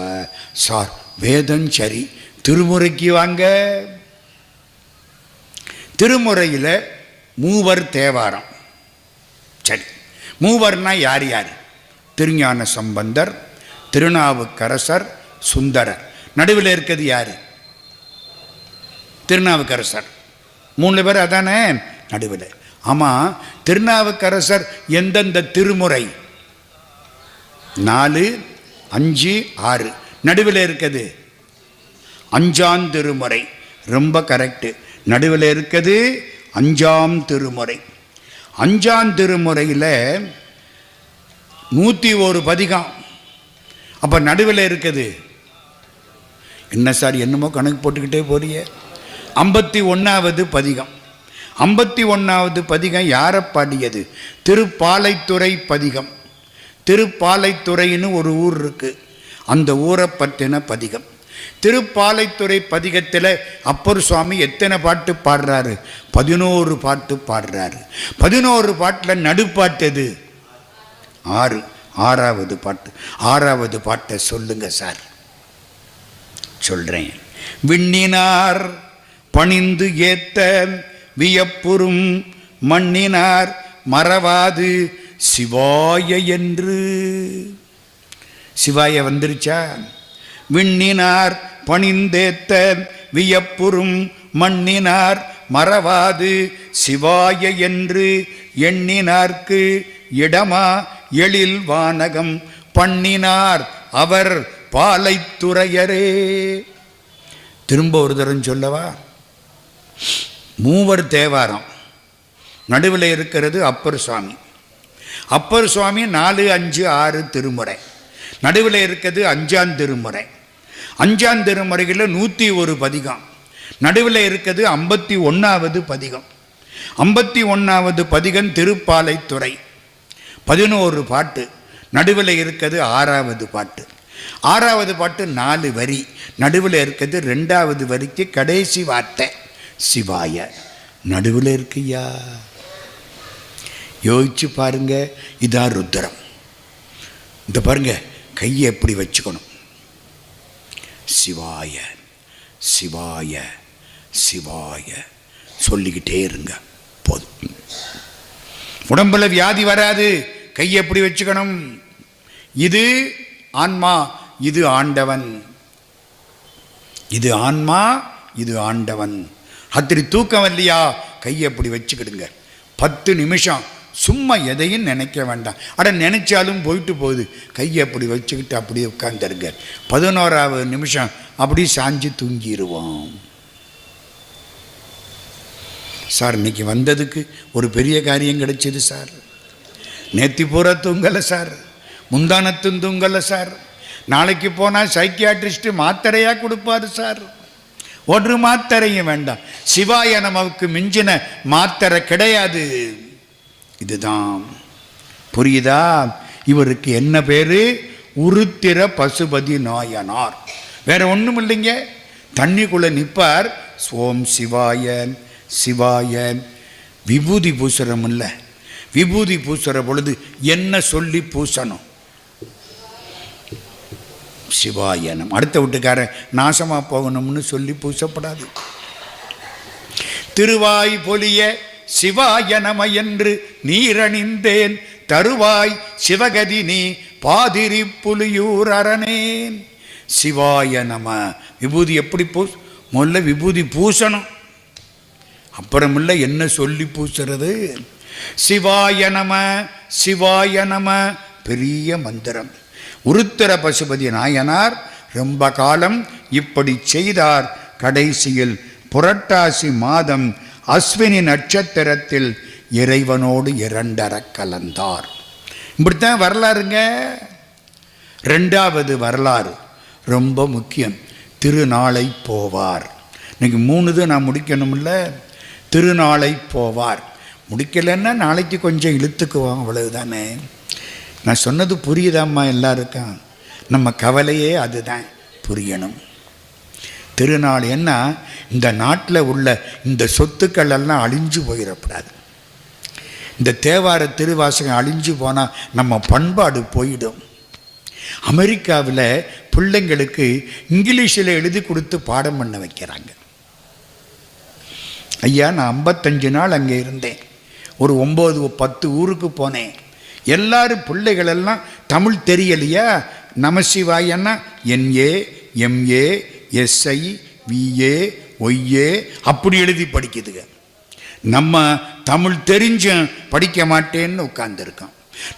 சார் வேதம் சரி, திருமுறைக்கு வாங்க. திருமுறையில் 3 தேவாரம். சரி, 3 யார் யார்? திருஞான சம்பந்தர், திருநாவுக்கரசர், சுந்தரர். நடுவில் இருக்கிறது யார்? திருநாவுக்கரசர். 3 பேர் அதானே நடுவில். ஆமாம், திருநாவுக்கரசர் எந்தெந்த திருமுறை? 4, 5, 6. நடுவில் இருக்குது 5ஆம் திருமுறை. ரொம்ப கரெக்டு. நடுவில் இருக்குது 5ஆம் திருமுறை. 5ஆம் திருமுறையில் 101 பதிகம். அப்போ நடுவில் இருக்குது என்ன சார்? என்னமோ கணக்கு போட்டுக்கிட்டே போறிய. 51வது பதிகம். 51வது பதிகம் யாரை பாடியது? திருப்பாலைத்துறை பதிகம். திருப்பாலைத்துறைன்னு ஒரு ஊர் இருக்கு, அந்த ஊரை பற்றின பதிகம். திருப்பாலைத்துறை பதிகத்தில் அப்பர் சுவாமி எத்தனை பாட்டு பாடுறாரு? 11 பாட்டு பாடுறாரு. 11 பாட்டில் நடுப்பாட்டு எது? 6. 6வது பாட்டு. 6வது பாட்டை சொல்லுங்க சார். சொல்றேன். விண்ணினார் பணிந்து ஏத்த வியப்புறும் மண்ணினார் மறவாது சிவாய என்று. சிவாய வந்துருச்சா? விண்ணினார் பணிந்தேத்த வியப்புறும் மண்ணினார் மறவாது சிவாய என்று எண்ணினார்க்கு இடமா எழில் வானகம் பண்ணினார் அவர் பாலைத்துறையரே. திரும்ப ஒரு தரம் சொல்லவா? 3 தேவாரம். நடுவில் இருக்கிறது அப்பர் சுவாமி. அப்பர் சுவாமி 4, 5, 6 திருமுறை. நடுவில் இருக்கிறது 5ஆம் திருமுறை. 5ஆம் திருமுறையில் 101 பதிகம். நடுவில் இருக்கிறது 51வது பதிகம். 51வது பதிகம் திருப்பாலைத்துறை. 11 பாட்டு. நடுவில் இருக்கிறது 6வது பாட்டு. 6வது பாட்டு 4 வரி. நடுவில் இருக்கிறது 2வது வரிக்கு கடைசி வார்த்தை சிவாய. நடுவில் இருக்குயா, யோசிச்சு பாருங்க. இதான் ருத்ரம். இந்த பாருங்க, கையை எப்படி வச்சுக்கணும்? சிவாய சிவாய சிவாய சொல்லிக்கிட்டே இருங்க, போதும். உடம்புல வியாதி வராது. கையை எப்படி வச்சுக்கணும்? இது ஆன்மா, இது ஆண்டவன். இது ஆன்மா, இது ஆண்டவன். அத்திரி தூக்கம் இல்லையா? கையை எப்படி வச்சுக்கிடுங்க. 10 நிமிஷம் சும்மா எதையும் நினைக்க வேண்டாம். அட நினைச்சாலும் போயிட்டு போகுது. கையை அப்படி வச்சுக்கிட்டு அப்படியே உட்காந்துருங்க. 11வது நிமிஷம் அப்படி சாஞ்சு தூங்கிடுவோம். சார் இன்னைக்கு வந்ததுக்கு ஒரு பெரிய காரியம் கிடைச்சிது சார். நேத்தி பூரா தூங்கலை சார், முந்தானத்தும் தூங்கலை சார். நாளைக்கு போனால் சைக்கியாட்ரிஸ்ட் மாத்திரையாக கொடுப்பாரு சார். ஒரு மாத்திரையும் வேண்டாம். சிவாய நமக்கு மிஞ்சின மாத்திரை கிடையாது. இதுதான், புரியுதா? இவருக்கு என்ன பேரு? உருத்திர பசுபதி நாயனார். வேற ஒன்றும் இல்லைங்க. தண்ணிக்குள்ளே நிற்பார். ஓம் சிவாயன் சிவாயன். விபூதி பூசுறோம் இல்லை, விபூதி பூசுகிற பொழுது என்ன சொல்லி பூசணும்? சிவாயனம். அடுத்த வீட்டுக்காரன் நாசமாக போகணும்னு சொல்லி பூசப்படாது. திருவாய் பொலிய சிவாயனம என்று நீரணிந்தேன், தருவாய் சிவகதி நீ பாதிரி புலியூர் அரணேன். சிவாயனம. விபூதி எப்படி முதல்ல விபூதி பூசணும், அப்புறமில்ல என்ன சொல்லி பூசுறது? சிவாயனம சிவாயனம. பெரிய மந்திரம். உருத்திர பசுபதி நாயனார் ரொம்ப காலம் இப்படி செய்தார். கடைசியில் புரட்டாசி மாதம் அஸ்வினி நட்சத்திரத்தில் இறைவனோடு இரண்டர கலந்தார். இப்படித்தான் வரலாறுங்க. ரெண்டாவது வரலாறு ரொம்ப முக்கியம். திருநாளை போவார். இன்னைக்கு 3 நான் முடிக்கணும்ல. திருநாளை போவார். முடிக்கலைன்னா நாளைக்கு கொஞ்சம் இழுத்துக்குவோம், அவ்வளவுதானே. நான் சொன்னது புரியுதாம்மா எல்லாருக்கும்? நம்ம கவலையே அதுதான், புரியணும். திருநாள் என்ன, இந்த நாட்டில் உள்ள இந்த சொத்துக்கள் எல்லாம் அழிஞ்சு போயிடக்கூடாது. இந்த தேவார திருவாசகம் அழிஞ்சு போனால் நம்ம பண்பாடு போயிடும். அமெரிக்காவில் பிள்ளைங்களுக்கு இங்கிலீஷில் எழுதி கொடுத்து பாடம் பண்ண வைக்கிறாங்க. ஐயா, நான் 55 நாள் அங்கே இருந்தேன். ஒரு 9-10 ஊருக்கு போனேன். எல்லாரும் பிள்ளைகளெல்லாம் தமிழ் தெரியலையா? நமசிவாயன்னா NA MA SI VA OA அப்படி எழுதி படிக்குதுங்க. நம்ம தமிழ் தெரிஞ்ச படிக்க மாட்டேன்னு உட்கார்ந்துருக்கோம்.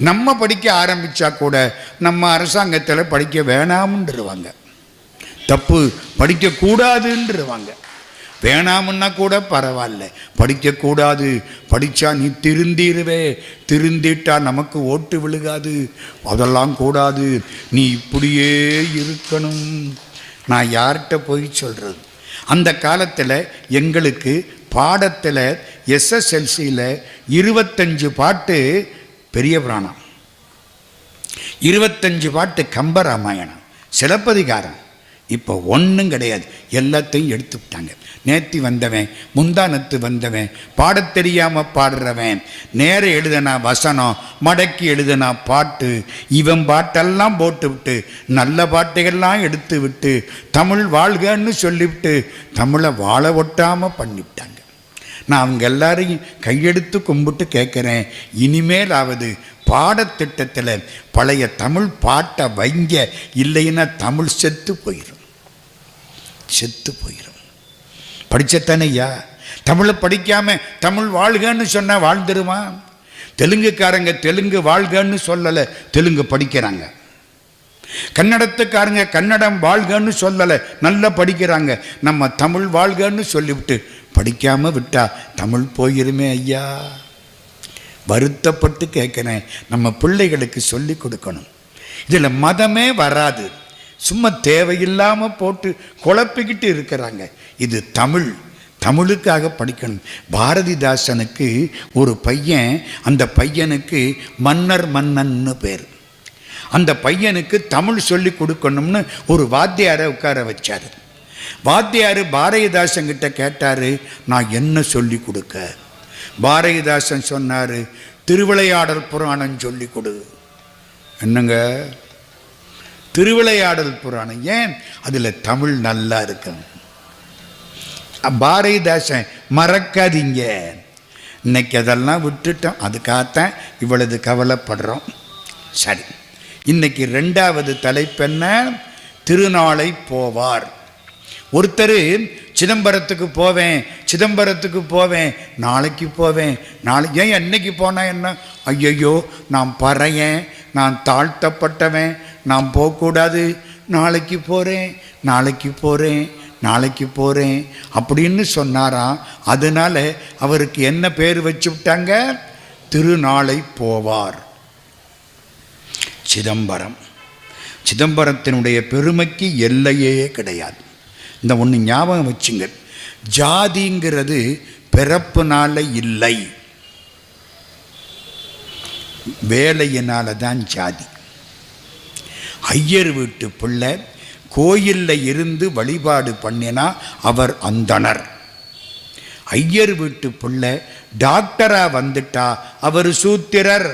நம்ம படிக்க ஆரம்பித்தா கூட நம்ம அரசாங்கத்தில் படிக்க வேணாமுன்றுருவாங்க. தப்பு, படிக்கக்கூடாதுன்றுவாங்க. வேணாமுன்னா கூட பரவாயில்ல, படிக்கக்கூடாது. படித்தா நீ திருந்திடுவே, திருந்திட்டா நமக்கு ஓட்டு விழுகாது, அதெல்லாம் கூடாது, நீ இப்படியே இருக்கணும். நான் யார்கிட்ட போய் சொல்கிறது? அந்த காலத்தில் எங்களுக்கு பாடத்தில் SSLCயில் 25 பாட்டு பெரிய புராணம், 25 பாட்டு கம்பராமாயணம், சிலப்பதிகாரம். இப்போ ஒன்றும் கிடையாது, எல்லாத்தையும் எடுத்து விட்டாங்க. நேத்தி வந்தவன், முந்தானத்து வந்தவன், பாடத் தெரியாமல் பாடுறவன், நேர எழுதுனா வசனம், மடக்கி எழுதுனா பாட்டு, இவன் பாட்டெல்லாம் போட்டு விட்டு நல்ல பாட்டையெல்லாம் எடுத்து விட்டு தமிழ் வாழ்கன்னு சொல்லிவிட்டு தமிழை வாழ ஒட்டாமல் பண்ணிவிட்டாங்க. நான் அவங்க எல்லாரையும் கையெடுத்து கும்பிட்டு கேட்குறேன், இனிமேலாவது பாடத்திட்டத்தில் பழைய தமிழ் பாட்டை வைங்க, இல்லைன்னா தமிழ் செத்து போயிடும், செத்து போயிடும். படித்தத்தானையா? தமிழை படிக்காமல் தமிழ் வாழ்கன்னு சொன்னால் வாழ்ந்துருமா? தெலுங்குக்காரங்க தெலுங்கு வாழ்கன்னு சொல்லலை, தெலுங்கு படிக்கிறாங்க. கன்னடத்துக்காரங்க கன்னடம் வாழ்கன்னு சொல்லலை, நல்லா படிக்கிறாங்க. நம்ம தமிழ் வாழ்கன்னு சொல்லிவிட்டு படிக்காமல் விட்டா தமிழ் போயிருமே ஐயா. வருத்தப்பட்டு கேட்குறேன், நம்ம பிள்ளைகளுக்கு சொல்லி கொடுக்கணும். இதில் மதமே வராது, சும்மா தேவையில்லாமல் போட்டு குழப்பிக்கிட்டு இருக்கிறாங்க. இது தமிழ், தமிழுக்காக படிக்கணும். பாரதிதாசனுக்கு ஒரு பையன், அந்த பையனுக்கு மன்னர் மன்னன்னு பேர். அந்த பையனுக்கு தமிழ் சொல்லி கொடுக்கணும்னு ஒரு வாத்தியாரை உட்கார வச்சார். வாத்தியார் பாரதிதாசன்கிட்ட கேட்டார், நான் என்ன சொல்லி கொடுக்க? பாரதிதாசன் சொன்னார், திருவிளையாடல் புராணம் சொல்லி கொடு. என்னங்க திருவிளையாடல் புராணம்? ஏன்? அதில் தமிழ் நல்லா இருக்கு. பாரதிதாசன் மறக்காதீங்க. இன்னைக்கு அதெல்லாம் விட்டுட்டோம், அதுக்காகத்தான் இவ்வளவு கவலைப்படுறோம். சரி, இன்னைக்கு 2வது தலைப்பென்ன? திருநாளை போவார். ஒருத்தர் சிதம்பரத்துக்கு போவேன், சிதம்பரத்துக்கு போவேன், நாளைக்கு போவேன், நாளைக்கு. ஏன் என்னைக்கு போனால் என்ன? ஐயையோ, நான் பறையன், நான் தாழ்த்தப்பட்டவன், நான் போகக்கூடாது, நாளைக்கு போகிறேன், நாளைக்கு போகிறேன், நாளைக்கு போகிறேன் அப்படின்னு சொன்னாராம். அதனால அவருக்கு என்ன பேர் வச்சு விட்டாங்க? திருநாளை போவார். சிதம்பரம், சிதம்பரத்தினுடைய பெருமைக்கு எல்லையே கிடையாது. இந்த ஒன்று ஞாபகம் வச்சுங்க, ஜாதிங்கிறது பிறப்புனால இல்லை, வேலையினால தான் ஜாதி. ஐயர் வீட்டு பிள்ளை கோயிலில் இருந்து வழிபாடு பண்ணினா அவர் அந்தணர். ஐயர் வீட்டு பிள்ளை டாக்டரா வந்துட்டா அவர் சூத்திரர்.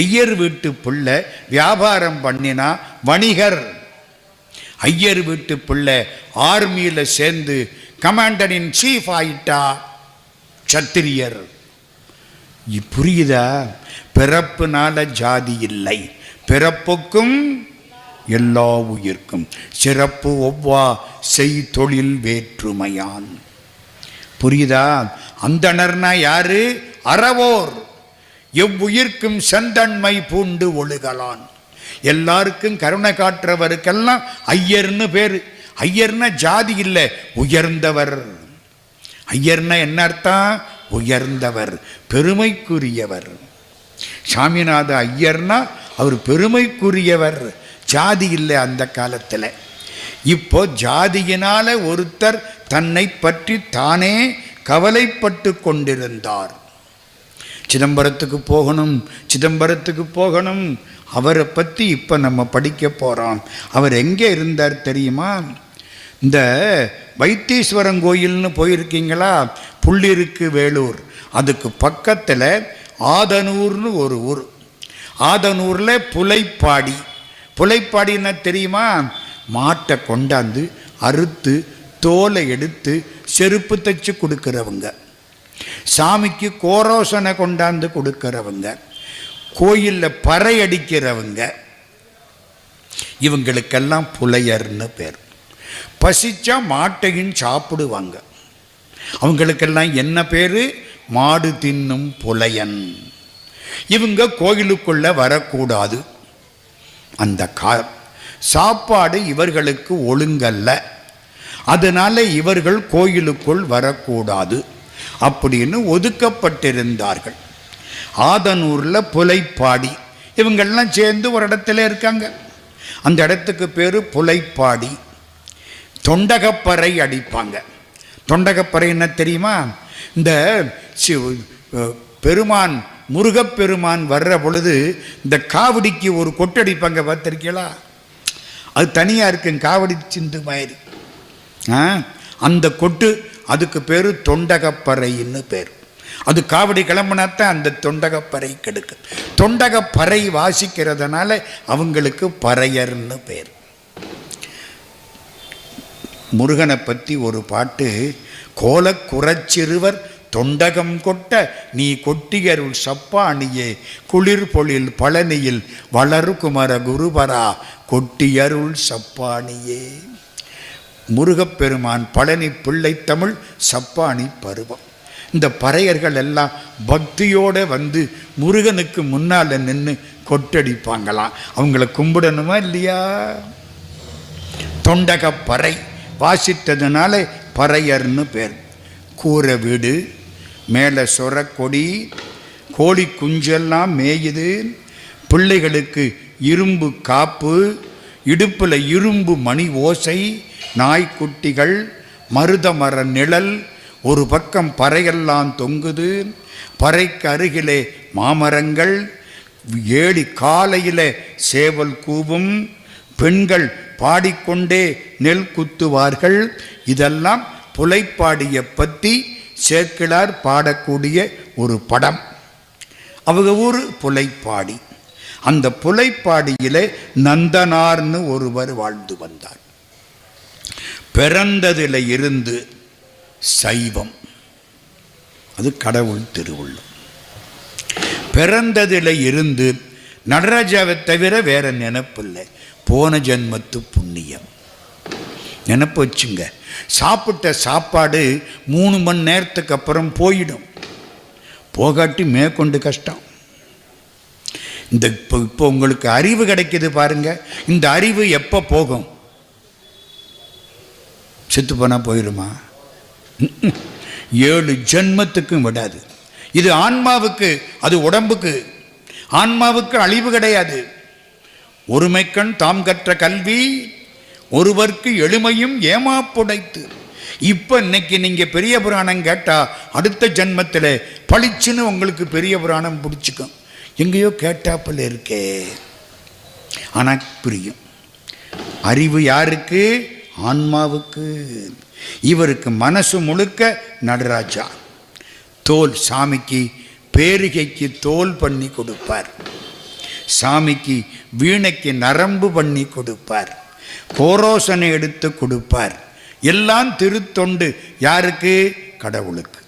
ஐயர் வீட்டு பிள்ளை வியாபாரம் பண்ணினா வணிகர். ஐயர் வீட்டு பிள்ளை ஆர்மியில சேர்ந்து கமாண்டர் இன் சீஃப் ஆயிட்டா சத்திரியர். புரியுதா? பிறப்புனால ஜாதி இல்லை, பிறப்புக்கும் எல்லா உயிர்க்கும் சிறப்பு ஒவ்வா செய் தொழில் வேற்றுமையான். புரியுதா? அந்தணர்னா யாரு? அறவோர். எவ்வுயிர்க்கும் செந்தன்மை பூண்டு ஒழுகலான். எல்லாருக்கும் கருணை காட்டுறவருக்கெல்லாம் ஐயர்னு பேரு. ஐயர்னா ஜாதி இல்லை, உயர்ந்தவர். ஐயர்னா என்ன அர்த்தம்? உயர்ந்தவர், பெருமைக்குரியவர். சாமிநாத ஐயர்னா அவர் பெருமைக்குரியவர், ஜாதி இல்லை அந்த காலத்தில். இப்போ ஜாதியினால ஒருத்தர் தன்னை பற்றி தானே கவலைப்பட்டு கொண்டிருந்தார். சிதம்பரத்துக்கு போகணும், சிதம்பரத்துக்கு போகணும். அவரை பற்றி இப்போ நம்ம படிக்க போகிறோம். அவர் எங்கே இருந்தார் தெரியுமா? இந்த வைத்தீஸ்வரன் கோயில்னு போயிருக்கீங்களா? புள்ளிருக்கு வேலூர், அதுக்கு பக்கத்தில் ஆதனூர்னு ஒரு ஊர். ஆதனூரில் புலைப்பாடி. புலைப்பாடின்னா தெரியுமா? மாட்டை கொண்டாந்து அறுத்து தோலை எடுத்து செருப்பு தைச்சு கொடுக்கிறவங்க, சாமிக்கு கோரோசனை கொண்டாந்து கொடுக்கிறவங்க, கோயிலில் பறை அடிக்கிறவங்க, இவங்களுக்கெல்லாம் புலையர்னு பேர். பசிச்சா மாட்டையும் சாப்பிடுவாங்க. அவங்களுக்கெல்லாம் என்ன பேரு? மாடு தின்னும் புலையன். இவங்க கோயிலுக்குள்ள வரக்கூடாது. அந்த சாப்பாடு இவர்களுக்கு ஒழுங்கல்ல, அதனால இவர்கள் கோயிலுக்குள் வரக்கூடாது அப்படின்னு ஒதுக்கப்பட்டிருந்தார்கள். ஆதனூரில் புலைப்பாடி. இவங்கெல்லாம் சேர்ந்து ஒரு இடத்துல இருக்காங்க. அந்த இடத்துக்கு பேர் புலைப்பாடி. தொண்டகப்பறை அடிப்பாங்க. தொண்டகப்பறை என்ன தெரியுமா? இந்த பெருமான் முருகப்பெருமான் வர்ற பொழுது இந்த காவடிக்கு ஒரு கொட்டடிப்பாங்க, பார்த்துருக்கீங்களா? அது தனியாக இருக்குங்க, காவடி சிந்து மாதிரி. அந்த கொட்டு, அதுக்கு பேர் தொண்டகப்பறைன்னு பேர். அது காவடி கிளம்புனாத்தான் அந்த தொண்டகப்பறை கெடுக்கு. தொண்டகப்பறை வாசிக்கிறதுனால அவங்களுக்கு பறையர்னு பேர். முருகனை பற்றி ஒரு பாட்டு, கோலக்குறச்சிறுவர் தொண்டகம் கொட்ட நீ கொட்டியருள் சப்பாணியே குளிர் பொழில் பழனியில் வளரு குமர குருபரா கொட்டியருள் சப்பாணியே. முருகப்பெருமான் பழனி பிள்ளை தமிழ் சப்பாணி பருவம். இந்த பறையர்கள் எல்லாம் பக்தியோடு வந்து முருகனுக்கு முன்னால் நின்று கொட்டடிப்பாங்களாம். அவங்கள கும்பிடணுமா இல்லையா? தொண்டகப்பறை வாசித்ததுனால பறையர்னு பேர். கூரை வீடு, மேலே சொரக்கொடி, கோழி குஞ்செல்லாம் மேயுது, பிள்ளைகளுக்கு இரும்பு காப்பு, இடுப்பில் இரும்பு மணி ஓசை, நாய்க்குட்டிகள், மருதமர நிழல், ஒரு பக்கம் பறையெல்லாம் தொங்குது, பறைக்கு அருகிலே மாமரங்கள், ஏடி காலையில் சேவல் கூவும், பெண்கள் பாடிக்கொண்டே நெல் குத்துவார்கள். இதெல்லாம் புலைப்பாடியை பற்றி சேக்கிழார் பாடக்கூடிய ஒரு படம். அவங்க ஊர் புலைப்பாடி. அந்த புலைப்பாடியிலே நந்தனார்னு ஒருவர் வாழ்ந்து வந்தார். பிறந்ததில் இருந்து சைவம், அது கடவுள் திருவுள்ளம். பிறந்ததில் இருந்து நடராஜாவை தவிர வேற நினைப்பில்லை. போன ஜென்மத்து புண்ணியம் நினப்பு வச்சுங்க. சாப்பிட்ட சாப்பாடு 3 மணி நேரத்துக்கு அப்புறம் போயிடும், போகாட்டி மேற்கொண்டு கஷ்டம். இந்த இப்போ உங்களுக்கு அறிவு கிடைக்கிது பாருங்க, இந்த அறிவு எப்போ போகும்? செத்து போனால் போயிடுமா? 7 ஜென்மத்துக்கும் விடாது. இது ஆன்மாவுக்கு, அது உடம்புக்கு. ஆன்மாவுக்கு அழிவு கிடையாது. ஒருமைக்கண் தாம் கற்ற கல்வி ஒருவர்க்கு எளிமையும் ஏமாப்புடைத்து. இப்போ இன்னைக்கு நீங்கள் பெரிய புராணம் கேட்டால் அடுத்த ஜென்மத்தில் பளிச்சுன்னு உங்களுக்கு பெரிய புராணம் பிடிச்சிக்கும். எங்கேயோ கேட்டாப்பில் இருக்கே. ஆனால் புரியும். அறிவு யாருக்கு? ஆன்மாவுக்கு. இவருக்கு மனசு முழுக்க நடராஜா. தோல் சாமிக்கு பேரிகைக்கு தோல் பண்ணி கொடுப்பார், சாமிக்கு வீணைக்கு நரம்பு பண்ணி கொடுப்பார், கோரோசனை எடுத்து கொடுப்பார். எல்லாம் திருத்தொண்டு யாருக்கு? கடவுளுக்கு.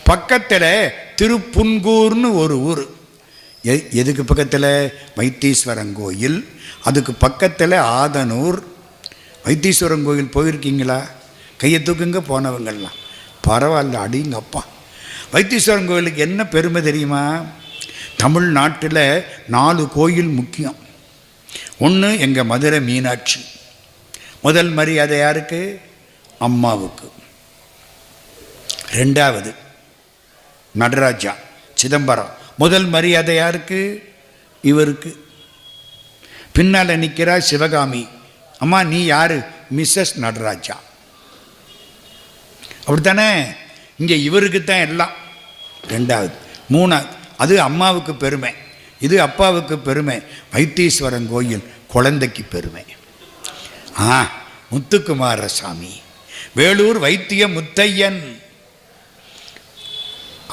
பக்கத்தில் திருப்புன்கூர்னு ஒரு ஊர். எதுக்கு பக்கத்தில்? வைத்தீஸ்வரன் கோயில். அதுக்கு பக்கத்தில் ஆதனூர். வைத்தீஸ்வரன் கோயில் போயிருக்கீங்களா? கையை தூக்குங்க போனவங்கள்லாம். பரவாயில்ல, அடிங்கப்பா. வைத்தீஸ்வரன் கோயிலுக்கு என்ன பெருமை தெரியுமா? தமிழ்நாட்டில் 4 கோயில் முக்கியம். ஒன்று எங்கள் மதுரை மீனாட்சி. முதல் மரியாதை யாருக்கு? அம்மாவுக்கு. 2வது நடராஜா சிதம்பரம். முதல் மரியாதை யாருக்கு? இவருக்கு. பின்னால் நிற்கிறா சிவகாமி. அம்மா நீ யாரு? மிஸ்ஸஸ் நடராஜா. அப்படித்தானே? இங்கே இவருக்கு தான் எல்லாம். 2வது. 3வது அது அம்மாவுக்கு பெருமை, இது அப்பாவுக்கு பெருமை. வைத்தீஸ்வரன் கோயில் குழந்தைக்கு பெருமை. முத்துக்குமாரசாமி, வேலூர் வைத்திய முத்தையன்.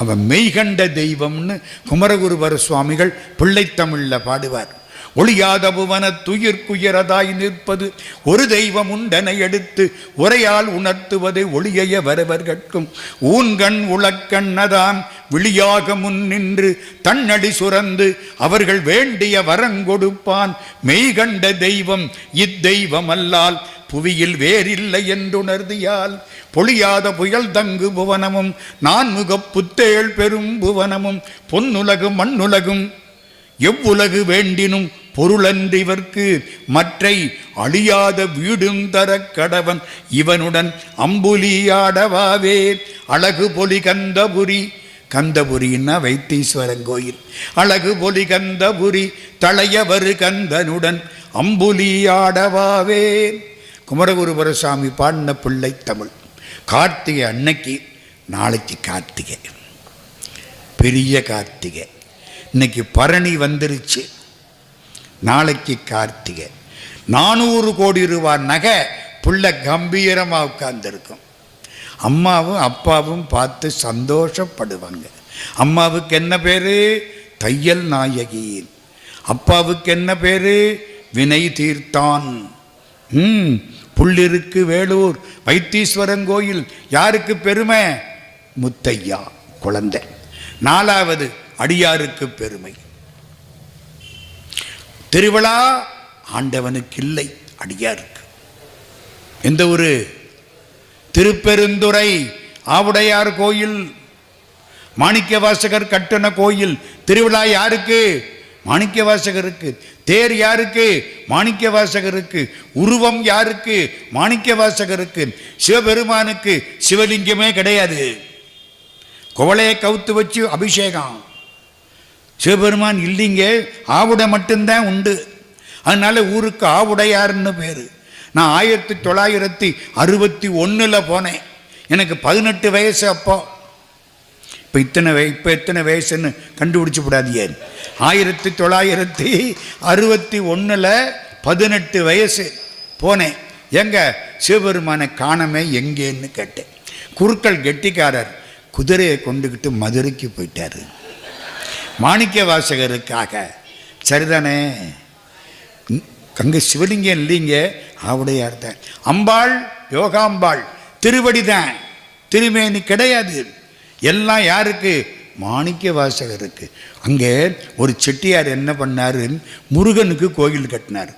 அவன் மெய்கண்ட தெய்வம்னு குமரகுருபர சுவாமிகள் பிள்ளைத்தமிழில் பாடுவார். ஒளியாத புவன துயிர்க்குயரதாய் நிற்பது ஒரு தெய்வம் உண்டனை எடுத்து உரையால் உணர்த்துவதை ஒளியைய வரவர்கட்கும் ஊன்கண் உளக்கண்ணதான் விழியாக முன் நின்று தன்னடி சுரந்து அவர்கள் வேண்டிய வரங்கொடுப்பான். மெய்கண்ட தெய்வம் இத்தெய்வம் அல்லால் புவியில் வேறில்லை என்றுணர்தியால் பொழியாத புயல் தங்கு புவனமும் நான்முகப் புத்தேள் பெரும் புவனமும் பொன்னுலகு மண்ணுலகும் எவ்வுலகு வேண்டினும் பொருளன்றிவர்க்கு மற்றை அழியாத வீடும் தர கடவன் இவனுடன் அம்புலியாடவாவே. அழகு பொலி கந்தபுரி. கந்தபுரின்னா வைத்தீஸ்வரன் கோயில். அழகு பொலி கந்தபுரி தளையவரு கந்தனுடன் அம்புலியாடவாவே. குமரகுருபரசாமி பாடின பிள்ளை தமிழ். கார்த்திகை அன்னைக்கு, நாளைக்கு கார்த்திகை, பெரிய கார்த்திகை. இன்னைக்கு பரணி வந்துருச்சு, நாளைக்கு கார்த்திகை. 400 கோடி ரூபாய் நகை பிள்ளை கம்பீரமாக உட்கார்ந்துருக்கும். அம்மாவும் அப்பாவும் பார்த்து சந்தோஷப்படுவாங்க. அம்மாவுக்கு என்ன பேர்? தையல் நாயகி. அப்பாவுக்கு என்ன பேர்? வினை தீர்த்தான். புள்ளிருக்கு வேலூர் வைத்தீஸ்வரன் கோயில். யாருக்கு பெருமை? முத்தையா குழந்தை. 4வது அடியாருக்கு பெருமை. திருவிழா ஆண்டவனுக்கு இல்லை, அடியாருக்கு. எந்த ஊரு? திருப்பெருந்துறை ஆவுடையார் கோயில். மாணிக்க வாசகர் கட்டண கோயில். திருவிழா யாருக்கு? மாணிக்க வாசகருக்கு. தேர் யாருக்கு? மாணிக்க வாசகருக்கு. உருவம் யாருக்கு? மாணிக்க வாசகருக்கு. சிவபெருமானுக்கு சிவலிங்கமே கிடையாது. குவளையை கவுத்து வச்சு அபிஷேகம். சிவபெருமான் இல்லைங்க, ஆவுடை மட்டும்தான் உண்டு. அதனால ஊருக்கு ஆவுடையார்னு பேர். நான் 1961 போனேன். எனக்கு 18 வயசு. அப்போ இப்போ எத்தனை வயசுன்னு கண்டுபிடிச்சு விடாதீங்க. 1961 18 வயசு போனேன். எங்க சிவபெருமானை காணமே எங்கேன்னு கேட்டேன். குருக்கள் கெட்டிக்காரர் குதிரையை கொண்டுக்கிட்டு மதுரைக்கு போயிட்டாரு மாணிக்க வாசகருக்காக. சரிதானே? அங்கே சிவலிங்கம் இல்லைங்க, ஆவுடையார் தான். அம்பாள் யோகாம்பாள் திருவடி தான், திருமேனி கிடையாது. எல்லாம் யாருக்கு? மாணிக்க வாசகருக்கு. அங்கே ஒரு செட்டியார் என்ன பண்ணார்? முருகனுக்கு கோயில் கட்டினார்.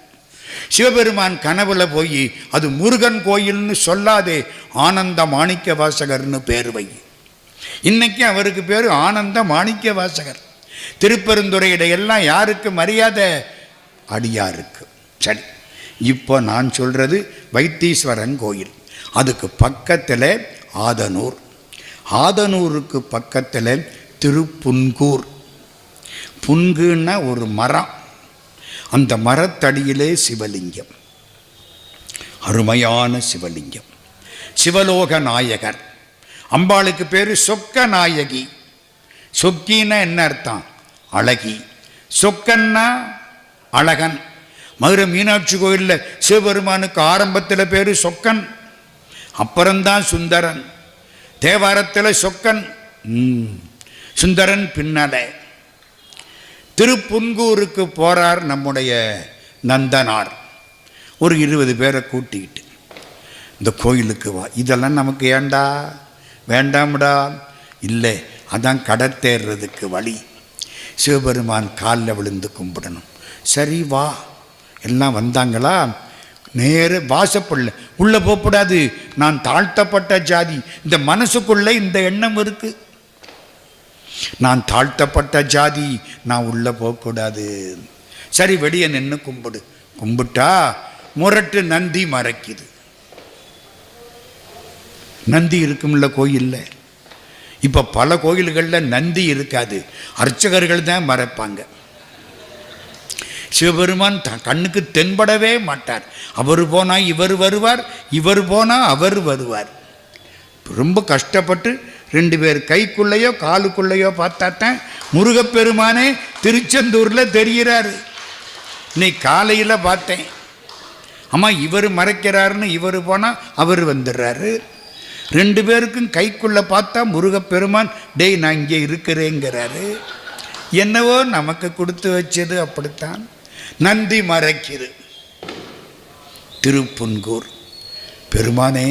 சிவபெருமான் கனவுல போய் அது முருகன் கோயில்னு சொல்லாதே, ஆனந்த மாணிக்க வாசகர்னு பேர் வை. இன்னைக்கு அவருக்கு பேர் ஆனந்த மாணிக்க வாசகர். திருப்பெருந்துறையிட எல்லாம் யாருக்கு மரியாதை? அடியாருக்கு. சரி, இப்போ நான் சொல்றது வைத்தீஸ்வரன் கோயில். அதுக்கு பக்கத்தில் ஆதனூர். ஆதனூருக்கு பக்கத்தில் திருப்புன்கூர். புன்குன்னா ஒரு மரம், அந்த மரத்தடியிலே சிவலிங்கம், அருமையான சிவலிங்கம். சிவலோக நாயகர். அம்பாளுக்கு பேர் சொக்க நாயகி. சொக்கின்னா என்ன அர்த்தம்? அழகி. சொக்கன்னா அழகன். மதுரை மீனாட்சி கோயிலில் சிவபெருமானுக்கு ஆரம்பத்தில் பேர் சொக்கன், அப்புறம்தான் சுந்தரன். தேவாரத்தில் சொக்கன், சுந்தரன் பின்னாலே. திருப்புன்கூருக்கு போறார் நம்முடைய நந்தனார். ஒரு 20 பேரை கூட்டிக்கிட்டு இந்த கோயிலுக்கு வா. இதெல்லாம் நமக்கு ஏண்டா, வேண்டாம்டா. இல்லை, அதான் கடத்தேறதுக்கு வழி. சிவபெருமான் காலில் விழுந்து கும்பிடணும். சரி வா. எல்லாம் வந்தாங்களா? நேர வாசப்படல, உள்ளே போகக்கூடாது, நான் தாழ்த்தப்பட்ட ஜாதி. இந்த மனசுக்குள்ளே இந்த எண்ணம் இருக்கு, நான் தாழ்த்தப்பட்ட ஜாதி, நான் உள்ளே போகக்கூடாது. சரி, வெளியே நின்று கும்பிடு. கும்பிட்டா முரட்டு நந்தி மறைக்குது. நந்தி இருக்கும்ல கோயிலில். இப்போ பல கோயில்களில் நந்தி இருக்காது, அர்ச்சகர்கள் தான் மறைப்பாங்க. சிவபெருமான் கண்ணுக்கு தென்படவே மாட்டார். அவர் போனால் இவர் வருவார், இவர் போனால் அவர் வருவார். ரொம்ப கஷ்டப்பட்டு 2 பேர் கைக்குள்ளையோ காலுக்குள்ளையோ பார்த்தாத்தான் முருகப்பெருமானே திருச்செந்தூரில் தெரிகிறாரு. இன்னைக்கு காலையில் பார்த்தேன். அம்மா இவர் மறைக்கிறாருன்னு இவர் போனால் அவர் வந்துடுறாரு. 2 பேருக்கும் கைக்குள்ளே பார்த்தா முருகப்பெருமான் டேய் நான் இங்கே இருக்கிறேங்கிறாரு. என்னவோ நமக்கு கொடுத்து வச்சது அப்படித்தான். நந்தி மறைக்கிறது. திருப்புன்கூர் பெருமானே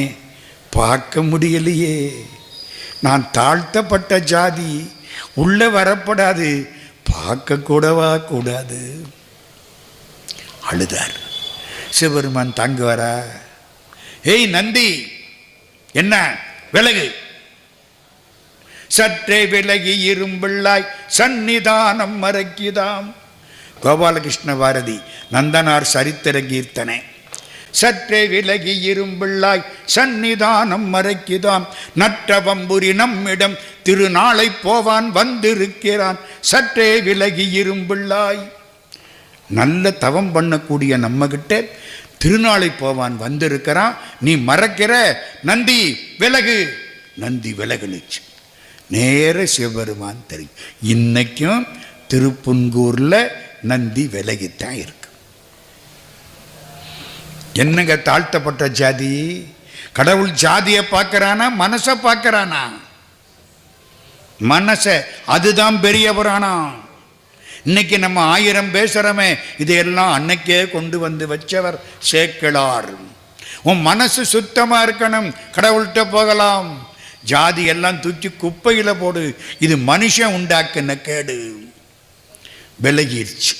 பார்க்க முடியலையே, நான் தாழ்த்தப்பட்ட ஜாதி, உள்ளே வரப்படாது, பார்க்க கூடவா கூடாது. அழுதார். சிவபெருமான் தாங்குவாரா? ஏய் நந்தி, என்ன விலகு, சற்றே விலகி இரும்பிள்ளாய் சந்நிதானம் மறைக்குதாம். கோபாலகிருஷ்ண பாரதி நந்தனார் சரித்திர கீர்த்தனை. சற்றே விலகி இரும்பிள்ளாய் சந்நிதானம் மறைக்குதாம், நற்றவம்புரி நம்மிடம் திருநாளை போவான் வந்திருக்கிறான். சற்றே விலகி இரும்பிள்ளாய், நல்ல தவம் பண்ணக்கூடிய நம்மகிட்ட திருநாளை போவான் வந்திருக்கிறான், நீ மறைக்கிற, நந்தி விலகு. நந்தி விலகுனுச்சு. நேர சிவபெருமான் தெரியும். இன்னைக்கும் திருப்புன்கூரில் நந்தி விலகித்தான் இருக்கு. என்னங்க தாழ்த்தப்பட்ட ஜாதி? கடவுள் ஜாதியை பார்க்கறானா மனசை பார்க்கறானா? மனசை, அதுதான் பெரிய புராணம். இன்னைக்கு நம்ம 1000 பேசுறோமே, இதையெல்லாம் அன்னைக்கே கொண்டு வந்து வச்சவர் சேக்கிழார். உன் மனசு சுத்தமா இருக்கணும், கடவுள்கிட்ட போகலாம். ஜாதி எல்லாம் தூக்கி குப்பையில் போடு, இது மனுஷன் உண்டாக்குன கேடு. விலகிருச்சு.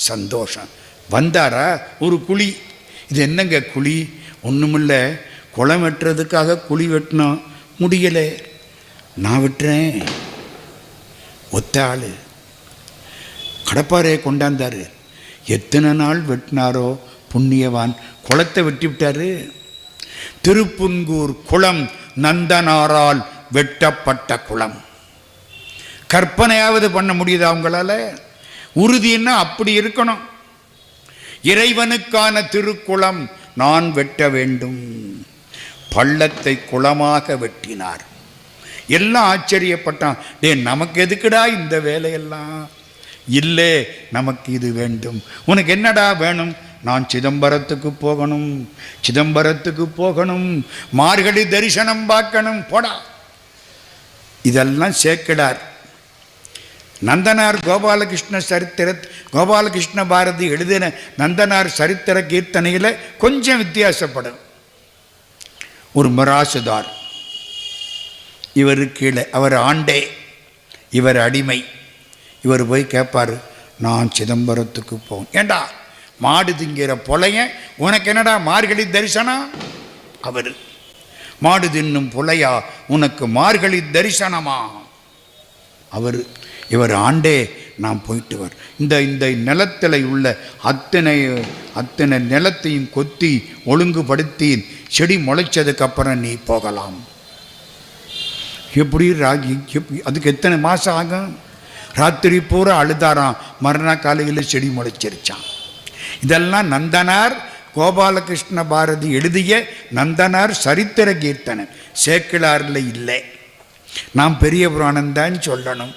சந்தோஷம். வந்தாரா ஒரு குழி. இது என்னங்க குழி? ஒன்றுமில்ல, குளம் வெட்டுறதுக்காக குழி வெட்டினோம், முடியலை, நான் வெட்டுறேன். ஒத்த ஆள் கடப்பாறையை கொண்டாந்தார். எத்தனை நாள் வெட்டினாரோ புண்ணியவான், குளத்தை வெட்டி விட்டாரு. திருப்புன்கூர் குளம் நந்தனாரால் வெட்டப்பட்ட குளம். கற்பனையாவது பண்ண முடியுது அவங்களால? உறுதின்னா அப்படி இருக்கணும். இறைவனுக்கான திருக்குளம் நான் வெட்ட வேண்டும். பள்ளத்தை குளமாக வெட்டினார். எல்லாம் ஆச்சரியப்பட்டான். டே நமக்கு எதுக்குடா இந்த வேலையெல்லாம்? இல்லை, நமக்கு இது வேண்டும். உனக்கு என்னடா வேணும்? நான் சிதம்பரத்துக்கு போகணும், சிதம்பரத்துக்கு போகணும், மார்கழி தரிசனம் பார்க்கணும். போடா. இதெல்லாம் சேக்கிழார். நந்தனார் கோபாலகிருஷ்ண பாரதி எழுதின நந்தனார் சரித்திர கீர்த்தனையில் கொஞ்சம் வித்தியாசப்படும். ஒரு மிராசுதார், இவர் கீழே, அவர் ஆண்டே, இவர் அடிமை. இவர் போய் கேட்பார், நான் சிதம்பரத்துக்கு போவேன். ஏண்டா மாடு திங்கிற புலைய, உனக்கு என்னடா மார்கழி தரிசனம்? அவர் மாடு தின்னும் புலையா, உனக்கு மார்கழி தரிசனமா? இவர் ஆண்டே, நான் போயிட்டு வர். இந்த நிலத்தில் உள்ள அத்தனை நிலத்தையும் கொத்தி ஒழுங்குபடுத்தி செடி முளைச்சதுக்கப்புறம் நீ போகலாம். எப்படி ராகி? அதுக்கு எத்தனை மாதம் ஆகும்? ராத்திரி பூரா அழுதாராம், மறுநா காலையில் செடி முளைச்சிருச்சான். இதெல்லாம் நந்தனார் கோபாலகிருஷ்ண பாரதி எழுதிய நந்தனார் சரித்திர கீர்த்தனை. சேக்கிழாரில் இல்லை. நான் பெரிய புராணம் தான் சொல்லணும்,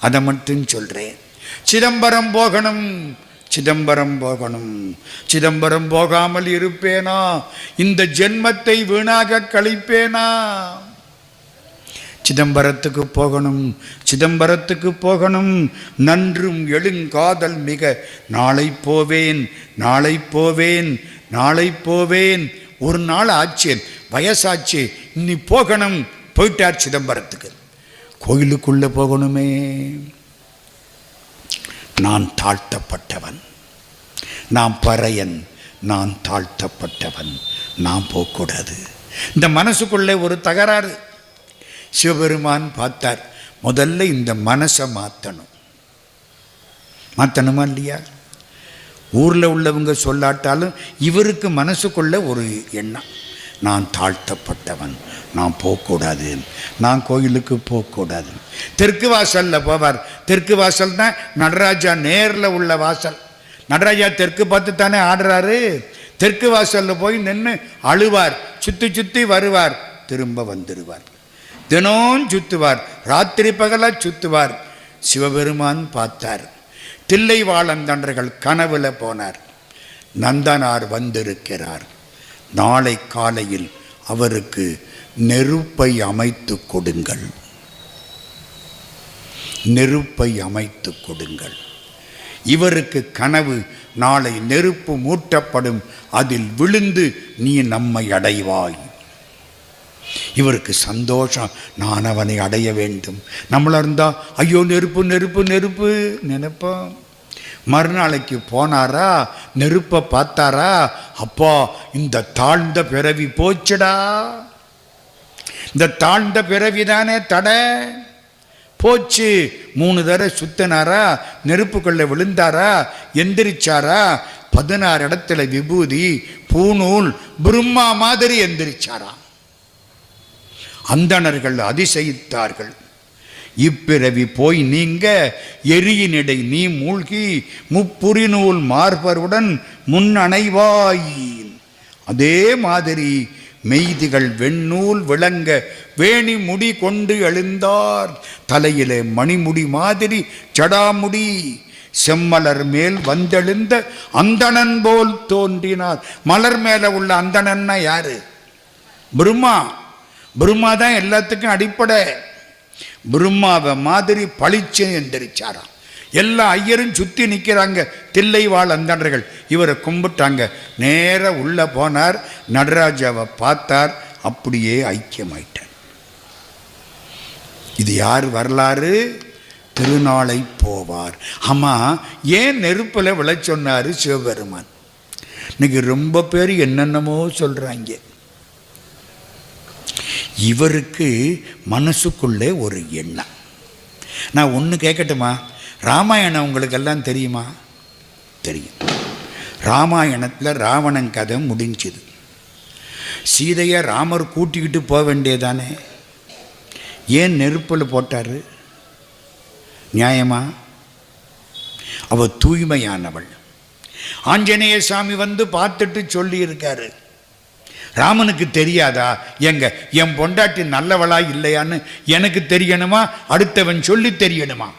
அதை மட்டும் சொல்கிறேன். சிதம்பரம் போகணும், சிதம்பரம் போகணும். சிதம்பரம் போகாமல் இருப்பேனா? இந்த ஜென்மத்தை வீணாக கழிப்பேனா? சிதம்பரத்துக்கு போகணும், சிதம்பரத்துக்கு போகணும். நன்றும் எழுங்காதல் மிக நாளை போவேன், நாளை போவேன், நாளை போவேன். ஒரு நாள் ஆச்சு, வயசாச்சு, இன்னி போகணும். போயிட்டார் சிதம்பரத்துக்கு. கோயிலுக்குள்ள போகணுமே. நான் தாழ்த்தப்பட்டவன், நான் பறையன், நான் தாழ்த்தப்பட்டவன், நான் போகக்கூடாது. இந்த மனசுக்குள்ளே ஒரு தகராறு. சிவபெருமான் பார்த்தார், முதல்ல இந்த மனசை மாற்றணுமா இல்லையா? ஊரில் உள்ளவங்க சொல்லாட்டாலும் இவருக்கு மனசுக்குள்ள ஒரு எண்ணம், நான் தாழ்த்தப்பட்டவன், நான் போகக்கூடாது, நான் கோயிலுக்கு போகக்கூடாது. தெற்கு வாசலில் போவார். தெற்கு வாசல் தான் நடராஜா நேரில் உள்ள வாசல். நடராஜா தெற்கு பார்த்து தானே ஆடுறாரு. தெற்கு வாசலில் போய் நின்று அழுவார், சுற்றி சுற்றி வருவார், திரும்ப வந்துடுவார். தினம் சுற்றுவார், ராத்திரி பகலாக சுற்றுவார். சிவபெருமான் பார்த்தார். தில்லைவாழந்தண்டர்கள் கனவுல போனார். நந்தனார் வந்திருக்கிறார், நாளை காலையில் அவருக்கு நெருப்பை அமைத்து கொடுங்கள், நெருப்பை அமைத்து கொடுங்கள். இவருக்கு கனவு, நாளை நெருப்பு மூட்டப்படும், அதில் விழுந்து நீ நம்மை அடைவாய். இவருக்கு சந்தோஷம், நான் அவனை அடைய வேண்டும். நம்மள இருந்தா ஐயோ நெருப்பு நெருப்பு நெருப்பு நினைப்போம். மறுநாளைக்கு போனாரா, நெருப்பை பார்த்தாரா, அப்பா இந்த தாழ்ந்த பிறவி போச்சுடா, இந்த தாழ்ந்த பிறவிதானே தடை போச்சு. 3 தடவை சுத்தினாரா, நெருப்புக்குள்ள விழுந்தாரா, எந்திரிச்சாரா, 16 இடத்துல விபூதி பூநூல் பிரம்மா மாதிரி எந்திரிச்சாரா. அந்தணர்கள் அதிசயித்தார்கள். இப்பிறவி போய் நீங்க எரியினிடை நீ மூழ்கி முப்புரிநூல் மார்பருடன் முன் அணைவாய். அதே மாதிரி மெய்திகள் வெண்ணூல் விளங்க வேணி முடி கொண்டு எழுந்தார். தலையிலே மணிமுடி மாதிரி ஜடாமுடி, செம்மலர் மேல் வந்தெழுந்த அந்தணன் போல் தோன்றினார். மலர் மேல உள்ள அந்தணன்னா யாரு? பிரம்மா. பிரம்மா தான் எல்லாத்துக்கும் அடிப்படை. பிரம்மாவை மாதிரி பளிச்சு எந்திரிச்சாராம். எல்லா ஐயரும் சுற்றி நிற்கிறாங்க. தில்லைவாழ் அந்தணர்கள் இவரை கும்பிட்டாங்க. நேர உள்ள போனார், நடராஜாவை பார்த்தார், அப்படியே ஐக்கியமாயிட்டார். இது யார் வரலாறு? திருநாளை போவார். ஆமா, ஏன் நெருப்பில் விழ சொன்னாரு சிவபெருமான்? இன்னைக்கு ரொம்ப பேர் என்னென்னமோ சொல்றாங்க. இவருக்கு மனசுக்குள்ளே ஒரு எண்ணம். நான் ஒன்று கேட்கட்டுமா? ராமாயணம் உங்களுக்கெல்லாம் தெரியுமா? தெரியும். ராமாயணத்தில் ராவணன் கதை முடிஞ்சுது. சீதையை ராமர் கூட்டிக்கிட்டு போக வேண்டியதானே, ஏன் நெருப்பில் போட்டார்? நியாயமா? அவ தூய்மையானவள். ஆஞ்சநேய சாமி வந்து பார்த்துட்டு சொல்லி இருக்காரு, ராமனுக்கு தெரியாதா எங்க என் பொண்டாட்டி நல்லவளா இல்லையான்னு எனக்கு தெரியணுமா? அடுத்தவன் சொல்லி தெரியணுமா?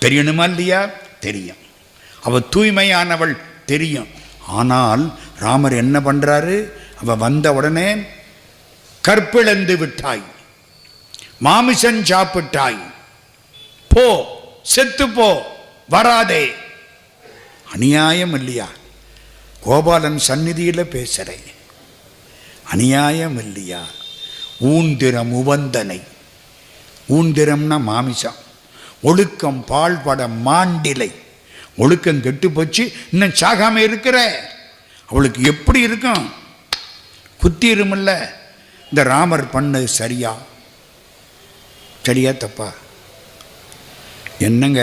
தெரியணுமா இல்லையா? தெரியும். அவ தூய்மையானவள் தெரியும். ஆனால் ராமர் என்ன பண்றாரு? அவ வந்த உடனே கற்பிழந்து விட்டாய், மாமிசன் சாப்பிட்டாய், போ செத்து போ, வராதே. அநியாயம் இல்லையா? கோபாலன் சந்நிதியில் பேசுறேன், அநியாயம் இல்லையா? ஊந்திரம் உவந்தனை, ஊந்திரம்னா மாமிசம், ஒழுக்கம் பால்பட மாண்டிலை, ஒழுக்கம் கெட்டு போச்சு, இன்னும் சாகாம இருக்கிற அவளுக்கு எப்படி இருக்கும்? குத்திருமில்ல. இந்த ராமர் பண்ணது சரியா? சரியா தப்பா? என்னங்க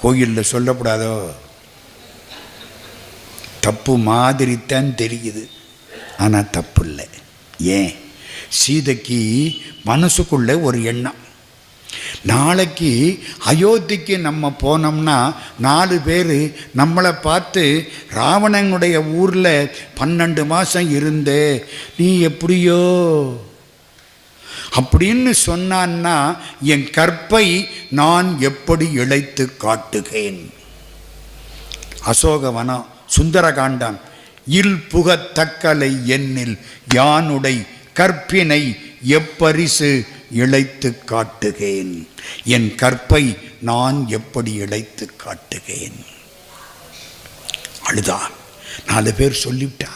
கோயிலில் சொல்லக்கூடாதோ? தப்பு மாதிரித்தான் தெரியுது, ஆனால் தப்பு இல்லை. ஏன்? சீதைக்கு மனசுக்குள்ளே ஒரு எண்ணம், நாளைக்கு அயோத்திக்கு நம்ம போனோம்னா 4 பேர் நம்மளை பார்த்து ராவணனுடைய ஊரில் 12 மாதம் இருந்தே நீ எப்படியோ அப்படின்னு சொன்னான்னா என் கற்பை நான் எப்படி இழைத்து காட்டுகிறேன்? அசோகவனம், சுந்தரகாண்டம். இல் புகத்தக்கலை எண்ணில் யானுடை கற்பினை எப்பரிசு இழைத்து காட்டுகேன். என் கற்பை நான் எப்படி இழைத்து காட்டுகேன். அழுதா. 4 பேர் சொல்லிவிட்டா,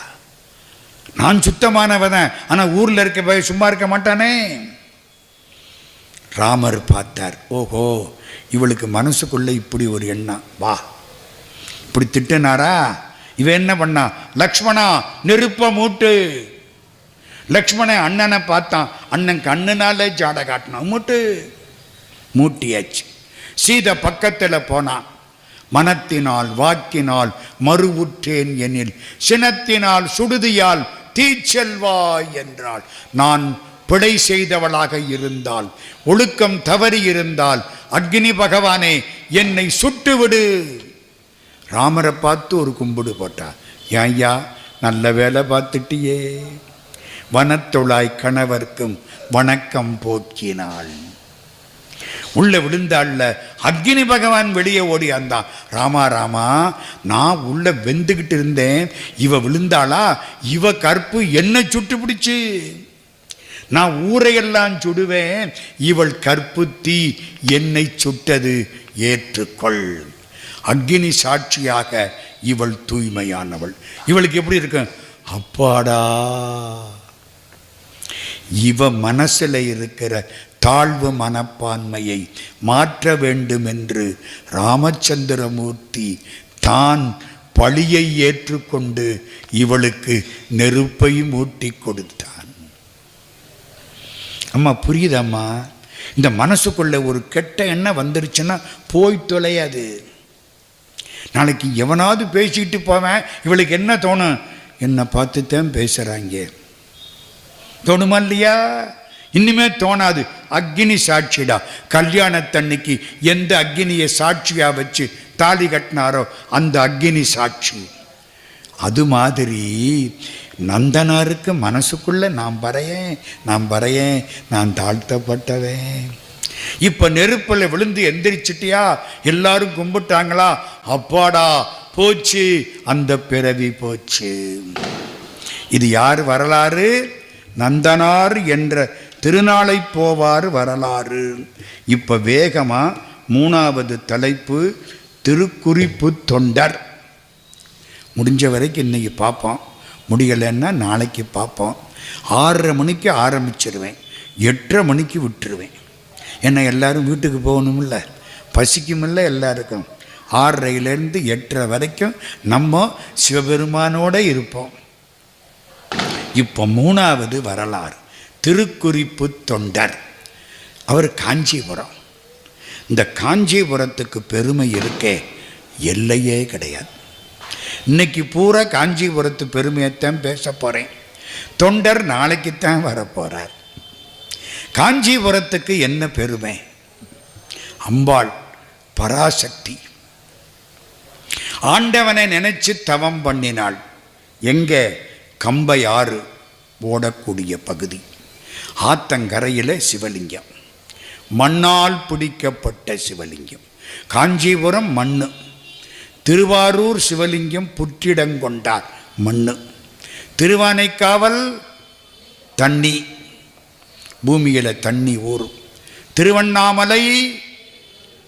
நான் சுத்தமானவன், ஆனா ஊர்ல இருக்க போய் சும்மா இருக்க மாட்டானே. ராமர் பார்த்தார், ஓஹோ இவளுக்கு மனசுக்குள்ள இப்படி ஒரு எண்ணம், வா இப்படி திட்டினாரா. இவன் என்ன பண்ணா, லக்ஷ்மணா நெருப்ப மூட்டு. லக்ஷ்மணன் அண்ணனை பார்த்தான், அண்ணன் கண்ணுனாலே ஜாட காட்டினான், மூட்டு. மூட்டியாச்சு. சீதை பக்கத்தில் போனான். மனத்தினால் வாக்கினால் மறுவுற்றேன் எனில் சினத்தினால் சுடுதியால் தீச்செல்வாய் என்றாள். நான் பிழை செய்தவளாக இருந்தால், ஒழுக்கம் தவறி இருந்தால், அக்னி பகவானே என்னை சுட்டுவிடு. ராமரை பார்த்து ஒரு கும்பிடு போட்டா. ஐயா நல்ல வேலை பார்த்துட்டியே. வனத்தொழாய் கணவர்க்கும் வணக்கம் போக்கினாள். உள்ள விழுந்தாள்ல, அக்னி பகவான் வெளியே ஓடி வந்தான். ராமா ராமா, நான் உள்ள வெந்துகிட்டு இருந்தேன், இவ விழுந்தாளா, இவ கற்பு என்ன சுட்டு பிடிச்சு. நான் ஊரையெல்லாம் சுடுவேன், இவள் கற்பு தீ என்னை சுட்டது, ஏற்றுக்கொள். அக்னி சாட்சியாக இவள் தூய்மையானவள். இவளுக்கு எப்படி இருக்கு, அப்பாடா. இவ மனசுல இருக்கிற தாழ்வு மனப்பான்மையை மாற்ற வேண்டும் என்று ராமச்சந்திரமூர்த்தி தான் பழியை ஏற்றுக்கொண்டு இவளுக்கு நெருப்பை மூட்டி கொடுத்தான். அம்மா புரியுதம்மா? இந்த மனசுக்குள்ள ஒரு கெட்ட எண்ணம் வந்துருச்சுன்னா போய் தொலையாது. நாளைக்கு எவனாவது பேசிக்கிட்டு போவேன், இவளுக்கு என்ன தோணும், என்னை பார்த்துத்தான் பேசுறாங்க தோணுமா இல்லையா? இன்னுமே தோணாது. அக்னி சாட்சிடா. கல்யாணத்தன்னைக்கு எந்த அக்னியை சாட்சியா வச்சு தாலி கட்டினாரோ அந்த அக்னி சாட்சி. அது மாதிரி நந்தனாருக்கு மனசுக்குள்ள நான் பறையேன், நான் தாழ்த்தப்பட்டவேன். இப்ப நெருப்புல விழுந்து எந்திரிச்சிட்டியா, எல்லாரும் கும்பிட்டாங்களா, அப்பாடா போச்சு, அந்த பிறவி போச்சு. இது யார் வரலாறு? நந்தனார் என்ற திருநாளை போவார் வரலாறு. இப்ப வேகமா 3வது தலைப்பு, திருக்குறிப்பு தொண்டர். முடிஞ்ச வரைக்கும் இன்னைக்கு பார்ப்போம், முடியலைன்னா நாளைக்கு பார்ப்போம். 6:30 மணிக்கு ஆரம்பிச்சிருவேன், 8:30 மணிக்கு விட்டுருவேன். ஏன்னா எல்லாரும் வீட்டுக்கு போகணுமில்ல, பசிக்குமில்ல எல்லாருக்கும். 6:30லேருந்து 8:30 வரைக்கும் நம்ம சிவபெருமானோட இருப்போம். இப்போ 3வது வரலாறு, திருக்குறிப்பு தொண்டர். அவர் காஞ்சிபுரம். இந்த காஞ்சிபுரத்துக்கு பெருமை இருக்கே, எல்லையே கிடையாது. இன்னைக்கு பூரா காஞ்சிபுரத்து பெருமையைத்தான் பேச போகிறேன். தொண்டர் நாளைக்குத்தான் வரப்போகிறார். காஞ்சிபுரத்துக்கு என்ன பெருமை? அம்பாள் பராசக்தி. ஆண்டவனை நினைச்சு தவம் பண்ணினாள். எங்கே? கம்பை ஆறு ஓடக்கூடிய பகுதி. ஆத்தங்கரையில் சிவலிங்கம், மண்ணால் பிடிக்கப்பட்ட சிவலிங்கம். காஞ்சிபுரம் மண்ணு, திருவாரூர் சிவலிங்கம் புற்றிடங்கொண்டார் மண்ணு. திருவானைக்காவல் தண்ணி, பூமியில் தண்ணி ஊறும். திருவண்ணாமலை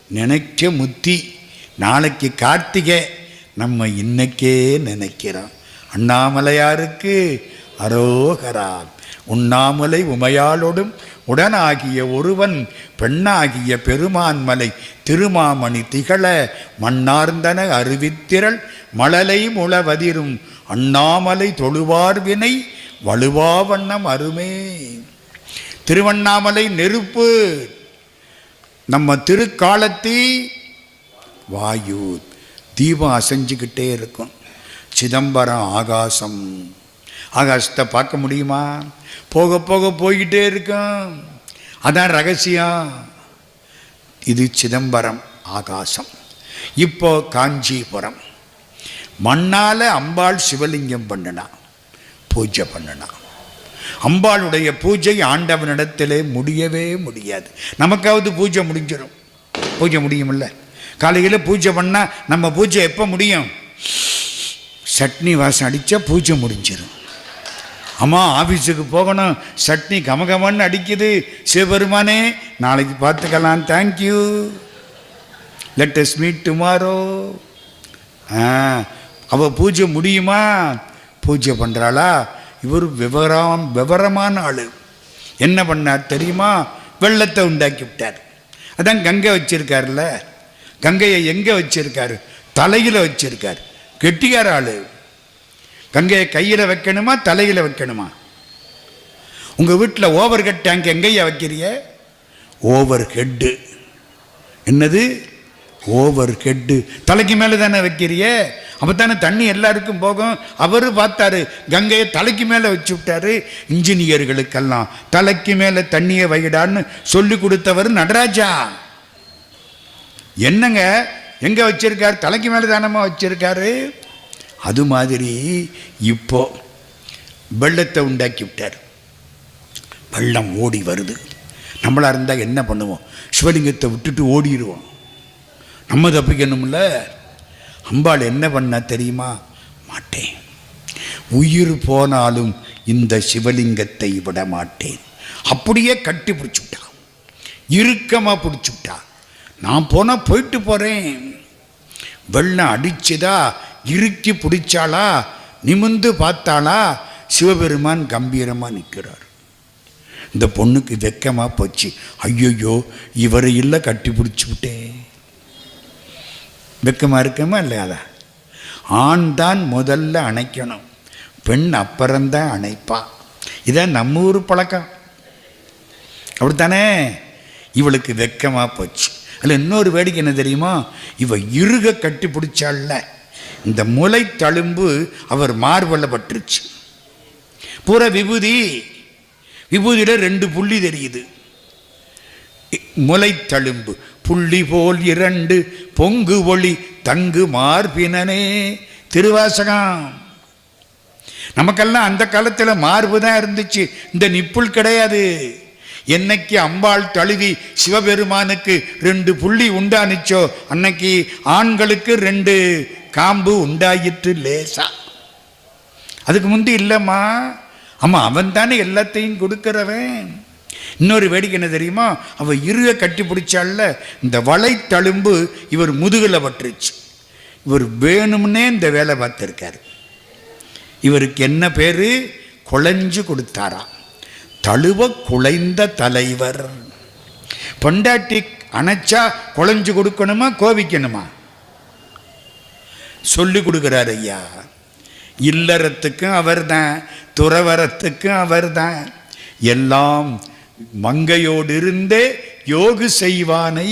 நினைக்க முத்தி. நாளைக்கு கார்த்திகை, நம்ம இன்னைக்கே நினைக்கிறோம். அண்ணாமலையாருக்கு அரோகரா. உண்ணாமலை உமையாளோடும் உடனாகிய ஒருவன் பெண்ணாகிய பெருமான்மலை திருமாமணி திகழ மண்ணார்ந்தன அருவித்திரள் மழலை முளவதிரும் அண்ணாமலை தொழுவார் வினை வலுவா வண்ணம் அருமே. திருவண்ணாமலை நெருப்பு, நம்ம திருக்காலத்தி வாயு, தீபம் அசைஞ்சுக்கிட்டே இருக்கும். சிதம்பரம் ஆகாசம், ஆகாசத்தை பார்க்க முடியுமா? போக போக போய்கிட்டே இருக்கும். அதான் ரகசியம். இது சிதம்பரம் ஆகாசம். இப்போ காஞ்சிபுரம் மண்ணால் அம்பாள் சிவலிங்கம் பண்ணினா, பூஜை பண்ணினா. அம்பாளுடைய பூஜை ஆண்டவனிடத்திலே முடியவே முடியாது. நமக்காவது பூஜை முடிஞ்சிடும். பூஜை முடியுமில்ல, காலையில் பூஜை பண்ணால் நம்ம பூஜை எப்போ முடியும்? சட்னி வாசம் அடித்தா பூஜை முடிஞ்சிடும். அம்மா ஆஃபீஸுக்கு போகணும், சட்னி கமகமன்னு அடிக்குது. சிவபெருமானே நாளைக்கு பார்த்துக்கலாம், thank you, let us meet tomorrow. அவள் பூஜை முடியுமா? பூஜை பண்ணுறாளா? இவர் விவரமான ஆள். என்ன பண்ணார் தெரியுமா? வெள்ளத்தை உண்டாக்கி விட்டார். அதான் கங்கை வச்சிருக்காருல்ல, கங்கையை எங்கே வச்சிருக்காரு? தலையில் வச்சிருக்கார். கெட்டிக்கார ஆள். கங்கையை கையில் வைக்கணுமா தலையில் வைக்கணுமா? உங்கள் வீட்டில் ஓவர் ஹெட் டேங்க் எங்கேயா வைக்கிறிய? Overhead. என்னது ஓவர் ஹெட்டு? தலைக்கு மேலே தானே வைக்கிறிய, அப்போ தானே தண்ணி எல்லாருக்கும் போகும். அவர் பார்த்தாரு, கங்கையை தலைக்கு மேலே வச்சு விட்டாரு. இன்ஜினியர்களுக்கெல்லாம் தலைக்கு மேலே தண்ணியை வைடான்னு சொல்லி கொடுத்தவர் நடராஜா. என்னங்க எங்கே வச்சிருக்காரு? தலைக்கு மேலே தானமா வச்சிருக்காரு. அது மாதிரி இப்போ வெள்ளத்தை உண்டாக்கி விட்டார். வெள்ளம் ஓடி வருது. நம்மளா இருந்தால் என்ன பண்ணுவோம்? சிவலிங்கத்தை விட்டுட்டு ஓடிடுவோம். நம்ம தப்பிக்கணும்ல. அம்பாள் என்ன பண்ண தெரியுமா? மாட்டேன், உயிர் போனாலும் இந்த சிவலிங்கத்தை விட மாட்டேன். அப்படியே கட்டி பிடிச்சுட்டா, இறுக்கமாக பிடிச்சுட்டா. நான் போனால் போயிட்டு போகிறேன். வெள்ளம் அடிச்சுதா, இறுக்கி பிடிச்சாளா, நிமிந்து பார்த்தாளா, சிவபெருமான் கம்பீரமாக நிற்கிறார். இந்த பொண்ணுக்கு வெக்கமாக போச்சு. ஐயோ இவரை இல்லை கட்டி பிடிச்சி விட்டேன். வெக்கமாக இருக்கமா இல்லையாதா? ஆண் தான் முதல்ல அணைக்கணும், பெண் அப்புறம்தான் அணைப்பா. இதான் நம்ம ஊர் பழக்கம், அப்படித்தானே? இவளுக்கு வெக்கமாக போச்சு. அதில் இன்னொரு வேடிக்கை என்ன தெரியுமா? இவ இறுக கட்டி பிடிச்சால, இந்த முளை தழும்பு அவர் மார்பல்ல பட்டுருச்சு. பூரா விபூதி, விபூதியில 2 புள்ளி தெரியுது. முளை தழும்பு புள்ளி போல் 2 பொங்கு ஒளி தங்கு மார்பினனே. திருவாசகம். நமக்கெல்லாம் அந்த காலத்தில் மார்பு தான் இருந்துச்சு, இந்த நிப்புள் கிடையாது. என்னைக்கு அம்பாள் தழுவி சிவபெருமானுக்கு 2 புள்ளி உண்டானிச்சோ அன்னைக்கு ஆண்களுக்கு 2 காம்பு உண்டாயிற்று லேசா. அதுக்கு முந்தி இல்லைம்மா. ஆமாம், அவன் தானே எல்லாத்தையும் கொடுக்கிறவன். இன்னொரு வேடிக்கை என்ன தெரியுமா? அவ இறுக கட்டி பிடிச்சால, இந்த வளை தழும்பு இவர் முதுகில் பட்டுருச்சு. இவர் வேணும்னே இந்த வேலை பார்த்துருக்காரு. இவருக்கு என்ன பேரு? குழைஞ்சு கொடுத்தாரா. தழுவ குலைந்த தலைவர். பொண்டாட்டி அணைச்சா குழைஞ்சு கொடுக்கணுமா கோபிக்கணுமா? சொல்லி கொடுக்கிறார் ஐயா. இல்லறத்துக்கும் அவர் தான், துறவரத்துக்கும் அவர் தான். எல்லாம் மங்கையோடு இருந்தே யோகு செய்வானை.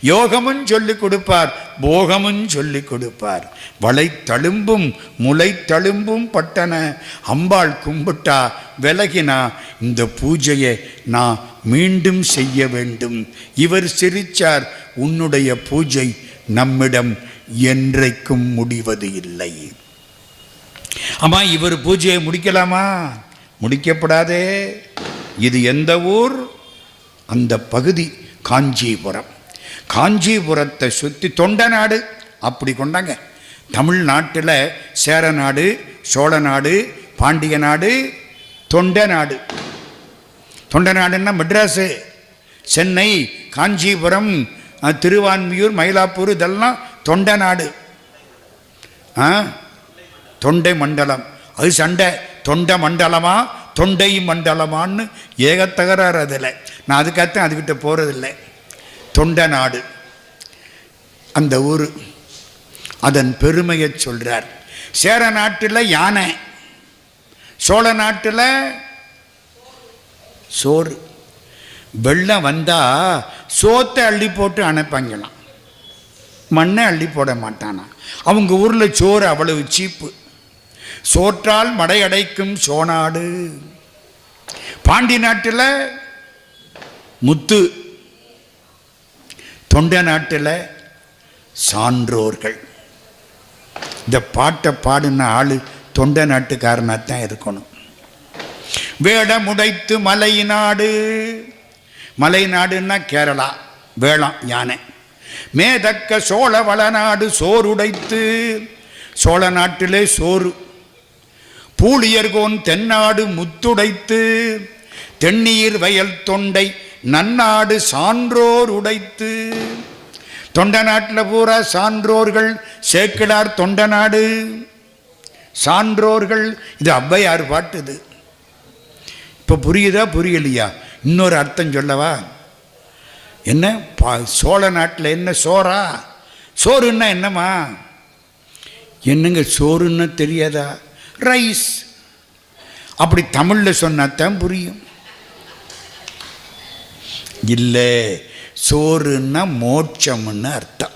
யோகமும் சொல்லிக் கொடுப்பார், போகமும் சொல்லிக் கொடுப்பார். வளை தழும்பும் முளை தழும்பும் பட்டன. அம்பாள் கும்பிட்டா விலகினா, இந்த பூஜையை நான் மீண்டும் செய்ய வேண்டும். இவர் சிரிச்சார், உன்னுடைய பூஜை நம்மிடம் என்றைக்கும் முடிவது இல்லை. அம்மா, இவர் பூஜையை முடிக்கலாமா? முடிக்கப்படாதே. இது எந்த ஊர்? அந்த பகுதி காஞ்சிபுரம். காஞ்சிபுரத்தை சுற்றி தொண்ட நாடு அப்படி கொண்டாங்க. தமிழ்நாட்டில் சேர நாடு, சோழ நாடு, பாண்டிய நாடு, தொண்ட நாடு. தொண்ட நாடுன்னா மெட்ராஸு, சென்னை, காஞ்சிபுரம், திருவான்மியூர், மயிலாப்பூர், இதெல்லாம் தொண்ட நாடு. தொண்டை மண்டலம். அது சண்டை, தொண்டை மண்டலமா தொண்டை மண்டலமான்னு ஏகத்தகராறு. அதில் நான் அதுக்காகத்தான் அதுக்கிட்ட போகிறதில்லை. தொண்ட நாடு அந்த ஊர். அதன் பெருமையை சொல்கிறார். சேர நாட்டில் யானை, சோழ நாட்டில் சோறு. வெள்ளம் வந்தால் சோத்தை அள்ளி போட்டு அணைப்பாங்களாம், மண்ணை அள்ளி போட மாட்டானா. அவங்க ஊரில் சோறு அவ்வளவு சீப்பு. சோற்றால் மடை அடைக்கும் சோநாடு. பாண்டி நாட்டில் முத்து, தொண்ட நாட்டில் சான்றோர்கள். இந்த பாட்டை பாடின ஆளு தொண்ட நாட்டுக்காரனாத்தான் இருக்கணும். வேடமுடைத்து மலை நாடு. மலை நாடுன்னா கேரளா, வேளாண் யானை. மேதக்க சோழ வளநாடு சோறுடைத்து சோழ நாட்டிலே சோறு. பூழியர்கோன் தென்னாடு முத்துடைத்து தென்னீர் வயல் தொண்டை நன்னாடு சான்றோர் உடைத்து. தொண்ட நாட்டில் பூரா சான்றோர்கள். சேக்கிழார் தொண்ட நாடு சான்றோர்கள். இது ஔவையார் பாட்டு. இது இப்போ புரியுதா புரியலையா? இன்னொரு அர்த்தம் சொல்லவா? என்ன சோழ நாட்டில் என்ன சோறா? சோறுன்னா என்னம்மா? என்னங்க சோறுன்னு தெரியாதா? ரைஸ். அப்படி தமிழில் சொன்னாத்தான் புரியும். இல்லை, சோறுன்னா மோட்சம்னு அர்த்தம்.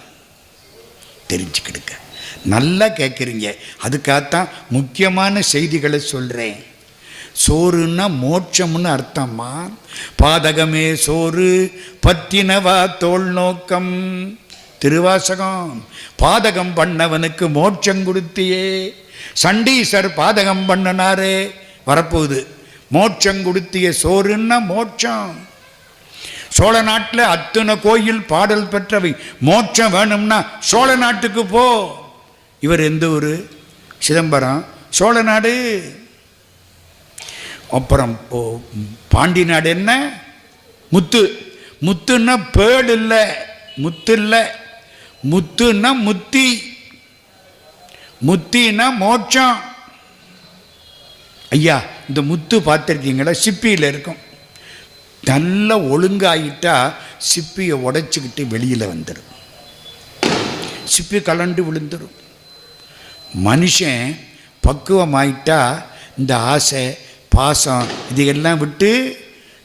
தெரிஞ்சுக்கிடுங்க. நல்லா கேட்குறீங்க. அதுக்காகத்தான் முக்கியமான செய்திகளை சொல்கிறேன். சோறுன்னா மோட்சம்னு அர்த்தம்மா. பாதகமே சோறு பற்றினவா தோல் நோக்கம். திருவாசகம். பாதகம் பண்ணவனுக்கு மோட்சம் கொடுத்தியே. சண்டீசர் பாதகம் பண்ணனாரே, வரப்போகுது. மோட்சம் கொடுத்திய சோறுன்னா மோட்சம். சோழ நாட்டில் அத்தனை கோயில் பாடல் பெற்றவை. மோட்சம் வேணும்னா சோழ நாட்டுக்கு போ. இவர் எந்த ஊர்? சிதம்பரம். சோழ நாடு. அப்புறம் பாண்டி நாடு என்ன? முத்து. முத்துன்னா பேடு இல்லை, முத்து இல்லை. முத்துன்னா முத்தி. முத்தின்னா மோட்சம். ஐயா, இந்த முத்து பார்த்துருக்கீங்களா? சிப்பியில் இருக்கும். நல்லா ஒழுங்காயிட்டா சிப்பியை உடைச்சிக்கிட்டு வெளியில் வந்துடும். சிப்பி கலண்டு விழுந்துடும். மனுஷன் பக்குவமாயிட்டா இந்த ஆசை பாசம் இதையெல்லாம் விட்டு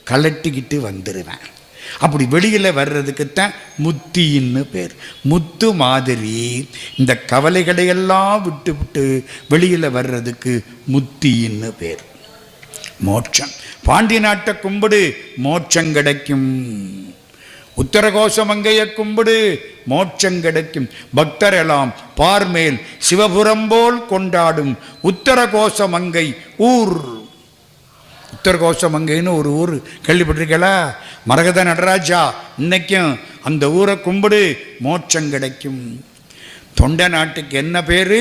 கலட்டிக்கிட்டு வந்துடுவேன். அப்படி வெளியில் வர்றதுக்குத்தான் முத்தின்னு பேர். முத்து மாதிரி இந்த கவலைகளையெல்லாம் விட்டு விட்டு வெளியில் வர்றதுக்கு முத்தின்னு பேர். மோட்சம். பாண்டி நாட்டை கும்பிடு, மோட்சம் கிடைக்கும். உத்தரகோசமங்கையை கும்பிடு, மோட்சம் கிடைக்கும். பக்தரெல்லாம் பார்மேல் சிவபுரம் போல் கொண்டாடும் உத்தரகோசமங்கை ஊர். உத்தரகோசமங்கைன்னு ஒரு ஊர் கேள்விப்பட்டிருக்கீங்களா? மரகத நடராஜா. இன்னைக்கும் அந்த ஊரை கும்பிடு, மோட்சம் கிடைக்கும். தொண்ட நாட்டுக்கு என்ன பேர்?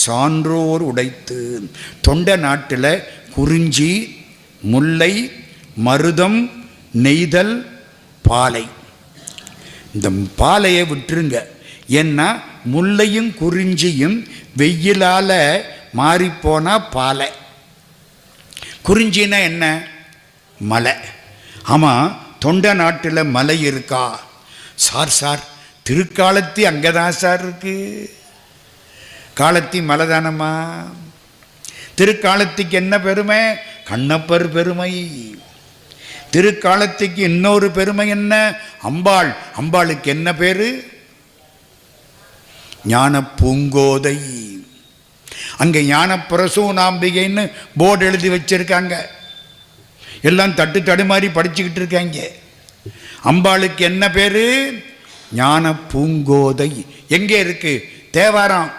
சான்றோர் உடைத்து. தொண்ட நாட்டில் குறிஞ்சி, முல்லை, மருதம், நெய்தல், பாலை. இந்த பாலையை விட்டுருங்க. ஏன்னா முல்லையும் குறிஞ்சியும் வெயிலால் மாறிப்போனா பாலை. குறிஞ்சின்னா என்ன? மலை. ஆமாம், தொண்ட நாட்டில் மலை இருக்கா? சார் திருக்காலத்தி அங்கே தான் சார் இருக்கு. காலத்தி மலை தானம்மா. திருக்காலத்திக்கு என்ன பெருமை? கண்ணப்பர் பெருமை. திருக்காலத்திக்கு இன்னொரு பெருமை என்ன? அம்பாள். அம்பாளுக்கு என்ன பேரு? ஞான பூங்கோதை. அங்கே ஞான பிரசூனாம்பிகைன்னு போர்டு எழுதி வச்சிருக்காங்க. எல்லாம் தடுமாறி படிச்சுக்கிட்டு இருக்காங்க. அம்பாளுக்கு என்ன பேரு? ஞான பூங்கோதை. எங்கே இருக்கு? தேவாரம்.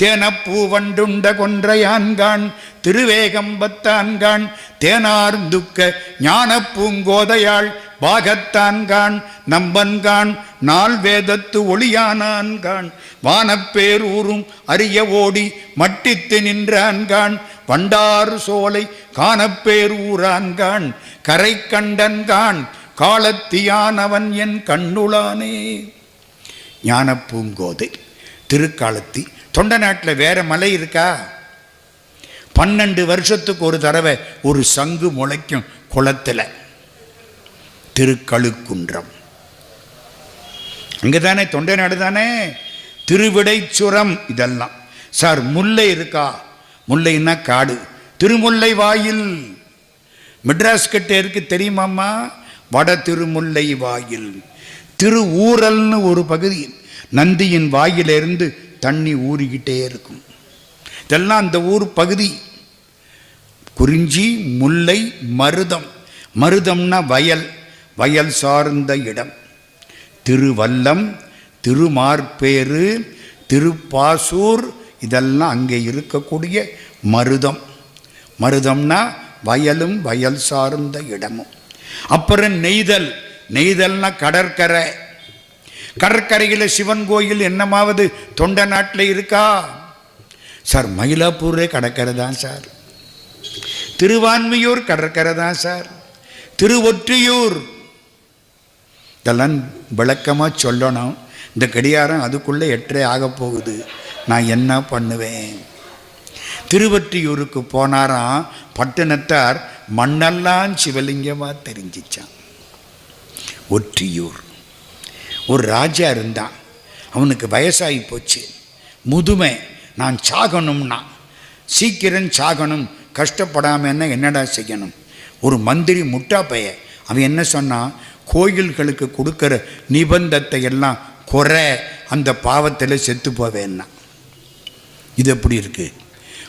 தேனப்பூ வண்டுண்ட கொன்றையான்கான் திருவேகம்பத்தான்கான் தேனார் துக்க ஞான பூங்கோதையாள் பாகத்தான்கான் நம்பன்கான் நாள் வேதத்து ஒளியானான்கான் வானப்பேரூரும் அரிய ஓடி மட்டித்து நின்றான்கான் வண்டாறு சோலை காணப்பேரூரான்கான் கரை கண்டன்கான் காலத்தியானவன் என் கண்ணுளானே. ஞான பூங்கோதை திருக்காலத்தி. தொண்ட நாட்டில் வேற மலை இருக்கா? 12 வருஷத்துக்கு ஒரு தடவை ஒரு சங்கு முளைக்கும் குளத்தில். திருக்கழுக்குன்றம் அங்கே தானே, தொண்டை நாடு தானே. திருவிடைச்சுரம் இதெல்லாம். சார் முல்லை இருக்கா? முல்லைன்னா காடு. திருமுல்லை வாயில் மெட்ராஸ் கிட்ட இருக்கு, தெரியுமாம்மா? வட திருமுல்லை வாயில். திருஊரல்னு ஒரு பகுதி. நந்தியின் வாயிலிருந்து தண்ணி ஊறிக்கிட்டே இருக்கும். இதெல்லாம் அந்த ஊர் பகுதி. குறிஞ்சி, முல்லை, மருதம். மருதம்னா வயல், வயல் சார்ந்த இடம். திருவல்லம், திருமார்பேறு, திருப்பாசூர் இதெல்லாம் அங்கே இருக்கக்கூடிய மருதம். மருதம்னா வயலும் வயல் சார்ந்த இடமும். அப்புறம் நெய்தல். நெய்தல்னா கடற்கரை. கடற்கரையில் சிவன் கோயில் என்னமாவது தொண்ட நாட்டில் இருக்கா? சார் மயிலாப்பூரே கடற்கரை தான் சார், திருவான்மியூர் கடற்கரை தான் சார், திருவொற்றியூர். இதெல்லாம் விளக்கமாக சொல்லணும். இந்த கடிகாரம் அதுக்குள்ளே 8:30 ஆக போகுது, நான் என்ன பண்ணுவேன்? திருவொற்றியூருக்கு போனாராம் பட்டினத்தார், மண்ணெல்லாம் சிவலிங்கமாக தெரிஞ்சிச்சான். ஒற்றியூர் ஒரு ராஜா இருந்தான், அவனுக்கு வயசாகி போச்சு, முதுமை, நான் சாகணும்னா சீக்கிரம் சாகணும், கஷ்டப்படாமன்னா என்னடா செய்யணும்? ஒரு மந்திரி முட்டா பைய, அவன் என்ன சொன்னான், கோயில்களுக்கு கொடுக்குற நிபந்தத்தை எல்லாம் குறை, அந்த பாவத்தில் செத்து போவேன்னா. இது எப்படி இருக்கு?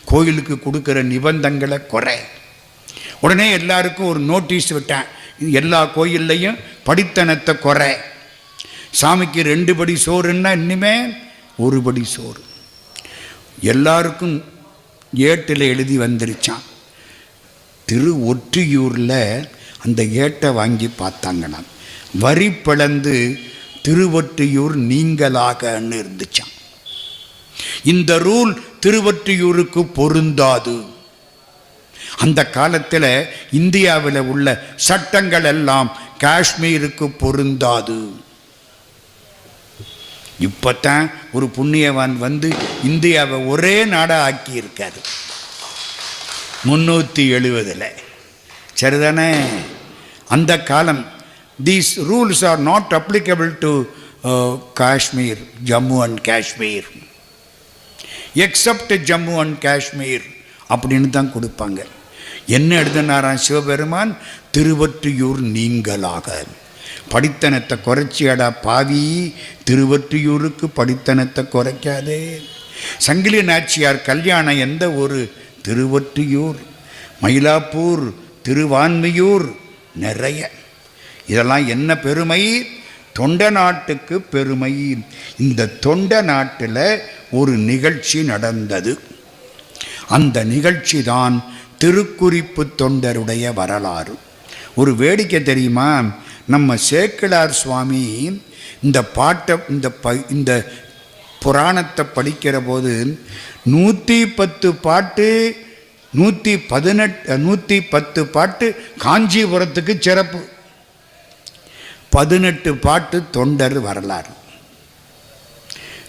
கோயிலுக்கு கொடுக்குற நிபந்தங்களை குறை. உடனே எல்லாருக்கும் ஒரு நோட்டீஸ் விட்டேன், எல்லா கோயில்லையும் படித்தனத்தை குறை. சாமிக்கு 2 படி சோறுன்னா இனிமே 1 படி சோறு. எல்லாருக்கும் ஏட்டில் எழுதி வந்துருச்சான். திருவொற்றியூரில் அந்த ஏட்டை வாங்கி பார்த்தாங்கன்னா வரி பிளந்து திருவொற்றியூர் நீங்களாகன்னு இருந்துச்சான். இந்த ரூல் திருவொற்றியூருக்கு பொருந்தாது. அந்த காலத்தில் இந்தியாவில் உள்ள சட்டங்கள் எல்லாம் காஷ்மீருக்கு பொருந்தாது. இப்பத்தான் ஒரு புண்ணியவான் வந்து இந்தியாவை ஒரே நாடாக ஆக்கி இருக்காரு 370. சரிதானே? அந்த காலம் these rules are not applicable to Kashmir, Jammu and Kashmir, except Jammu and Kashmir அப்படின்னு தான் கொடுப்பாங்க. என்ன எழுதினாராம் சிவபெருமான்? திருவொற்றியூர் நீங்களாக. படித்தனத்தை குறைச்சியடா பாவி, திருவொற்றியூருக்கு படித்தனத்தை குறைக்காதே. சங்கிலி நாச்சியார் கல்யாணம் எந்த ஊர்? திருவொற்றியூர். மயிலாப்பூர், திருவான்மியூர், நிறைய. இதெல்லாம் என்ன பெருமை? தொண்ட நாட்டுக்கு பெருமை. இந்த தொண்ட நாட்டில் ஒரு நிகழ்ச்சி நடந்தது. அந்த நிகழ்ச்சி தான் திருக்குறிப்பு தொண்டருடைய வரலாறு. ஒரு வேடிக்கை தெரியுமா? நம்ம சேக்கிழார் சுவாமி இந்த பாட்டை இந்த புராணத்தை படிக்கிற போது 110 பாட்டு 110 பாட்டு காஞ்சிபுரத்துக்கு சிறப்பு, 18 பாட்டு தொண்டர் வரலாறு.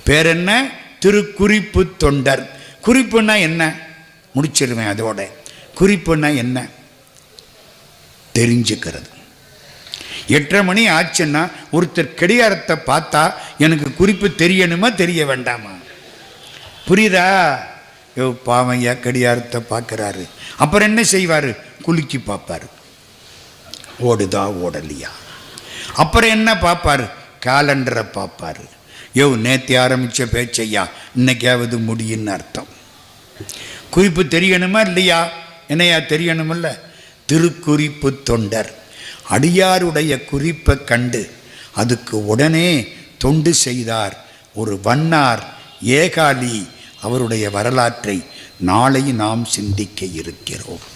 பேர் என்ன? திருக்குறிப்பு தொண்டர். குறிப்புன்னா என்ன? முடிச்சிருவேன் அதோட. குறிப்புன்னா என்ன? தெரிஞ்சுக்கிறது. 8:30 மணி ஆச்சுன்னா ஒருத்தர் கடிகாரத்தை பார்த்தா எனக்கு குறிப்பு தெரியணுமா தெரிய வேண்டாமா? புரியுதா? பாவையா கடிகாரத்தை பார்க்குறாரு, அப்புறம் என்ன செய்வார்? குலுக்கி பார்ப்பார், ஓடுதா ஓடலையா. அப்புறம் என்ன பார்ப்பார்? காலண்டரை பார்ப்பார். நேற்று ஆரம்பித்த பேச்சையா இன்னைக்காவது முடியும்னு அர்த்தம். குறிப்பு தெரியணுமா இல்லையா? என்னையா தெரியணுமில்ல? திருக்குறிப்பு தொண்டர் அடியாருடைய குறிப்பை கண்டு அதுக்கு உடனே தொண்டு செய்தார் ஒரு வண்ணார் ஏகாலி. அவருடைய வரலாற்றை நாளை நாம் சிந்திக்க இருக்கிறோம்.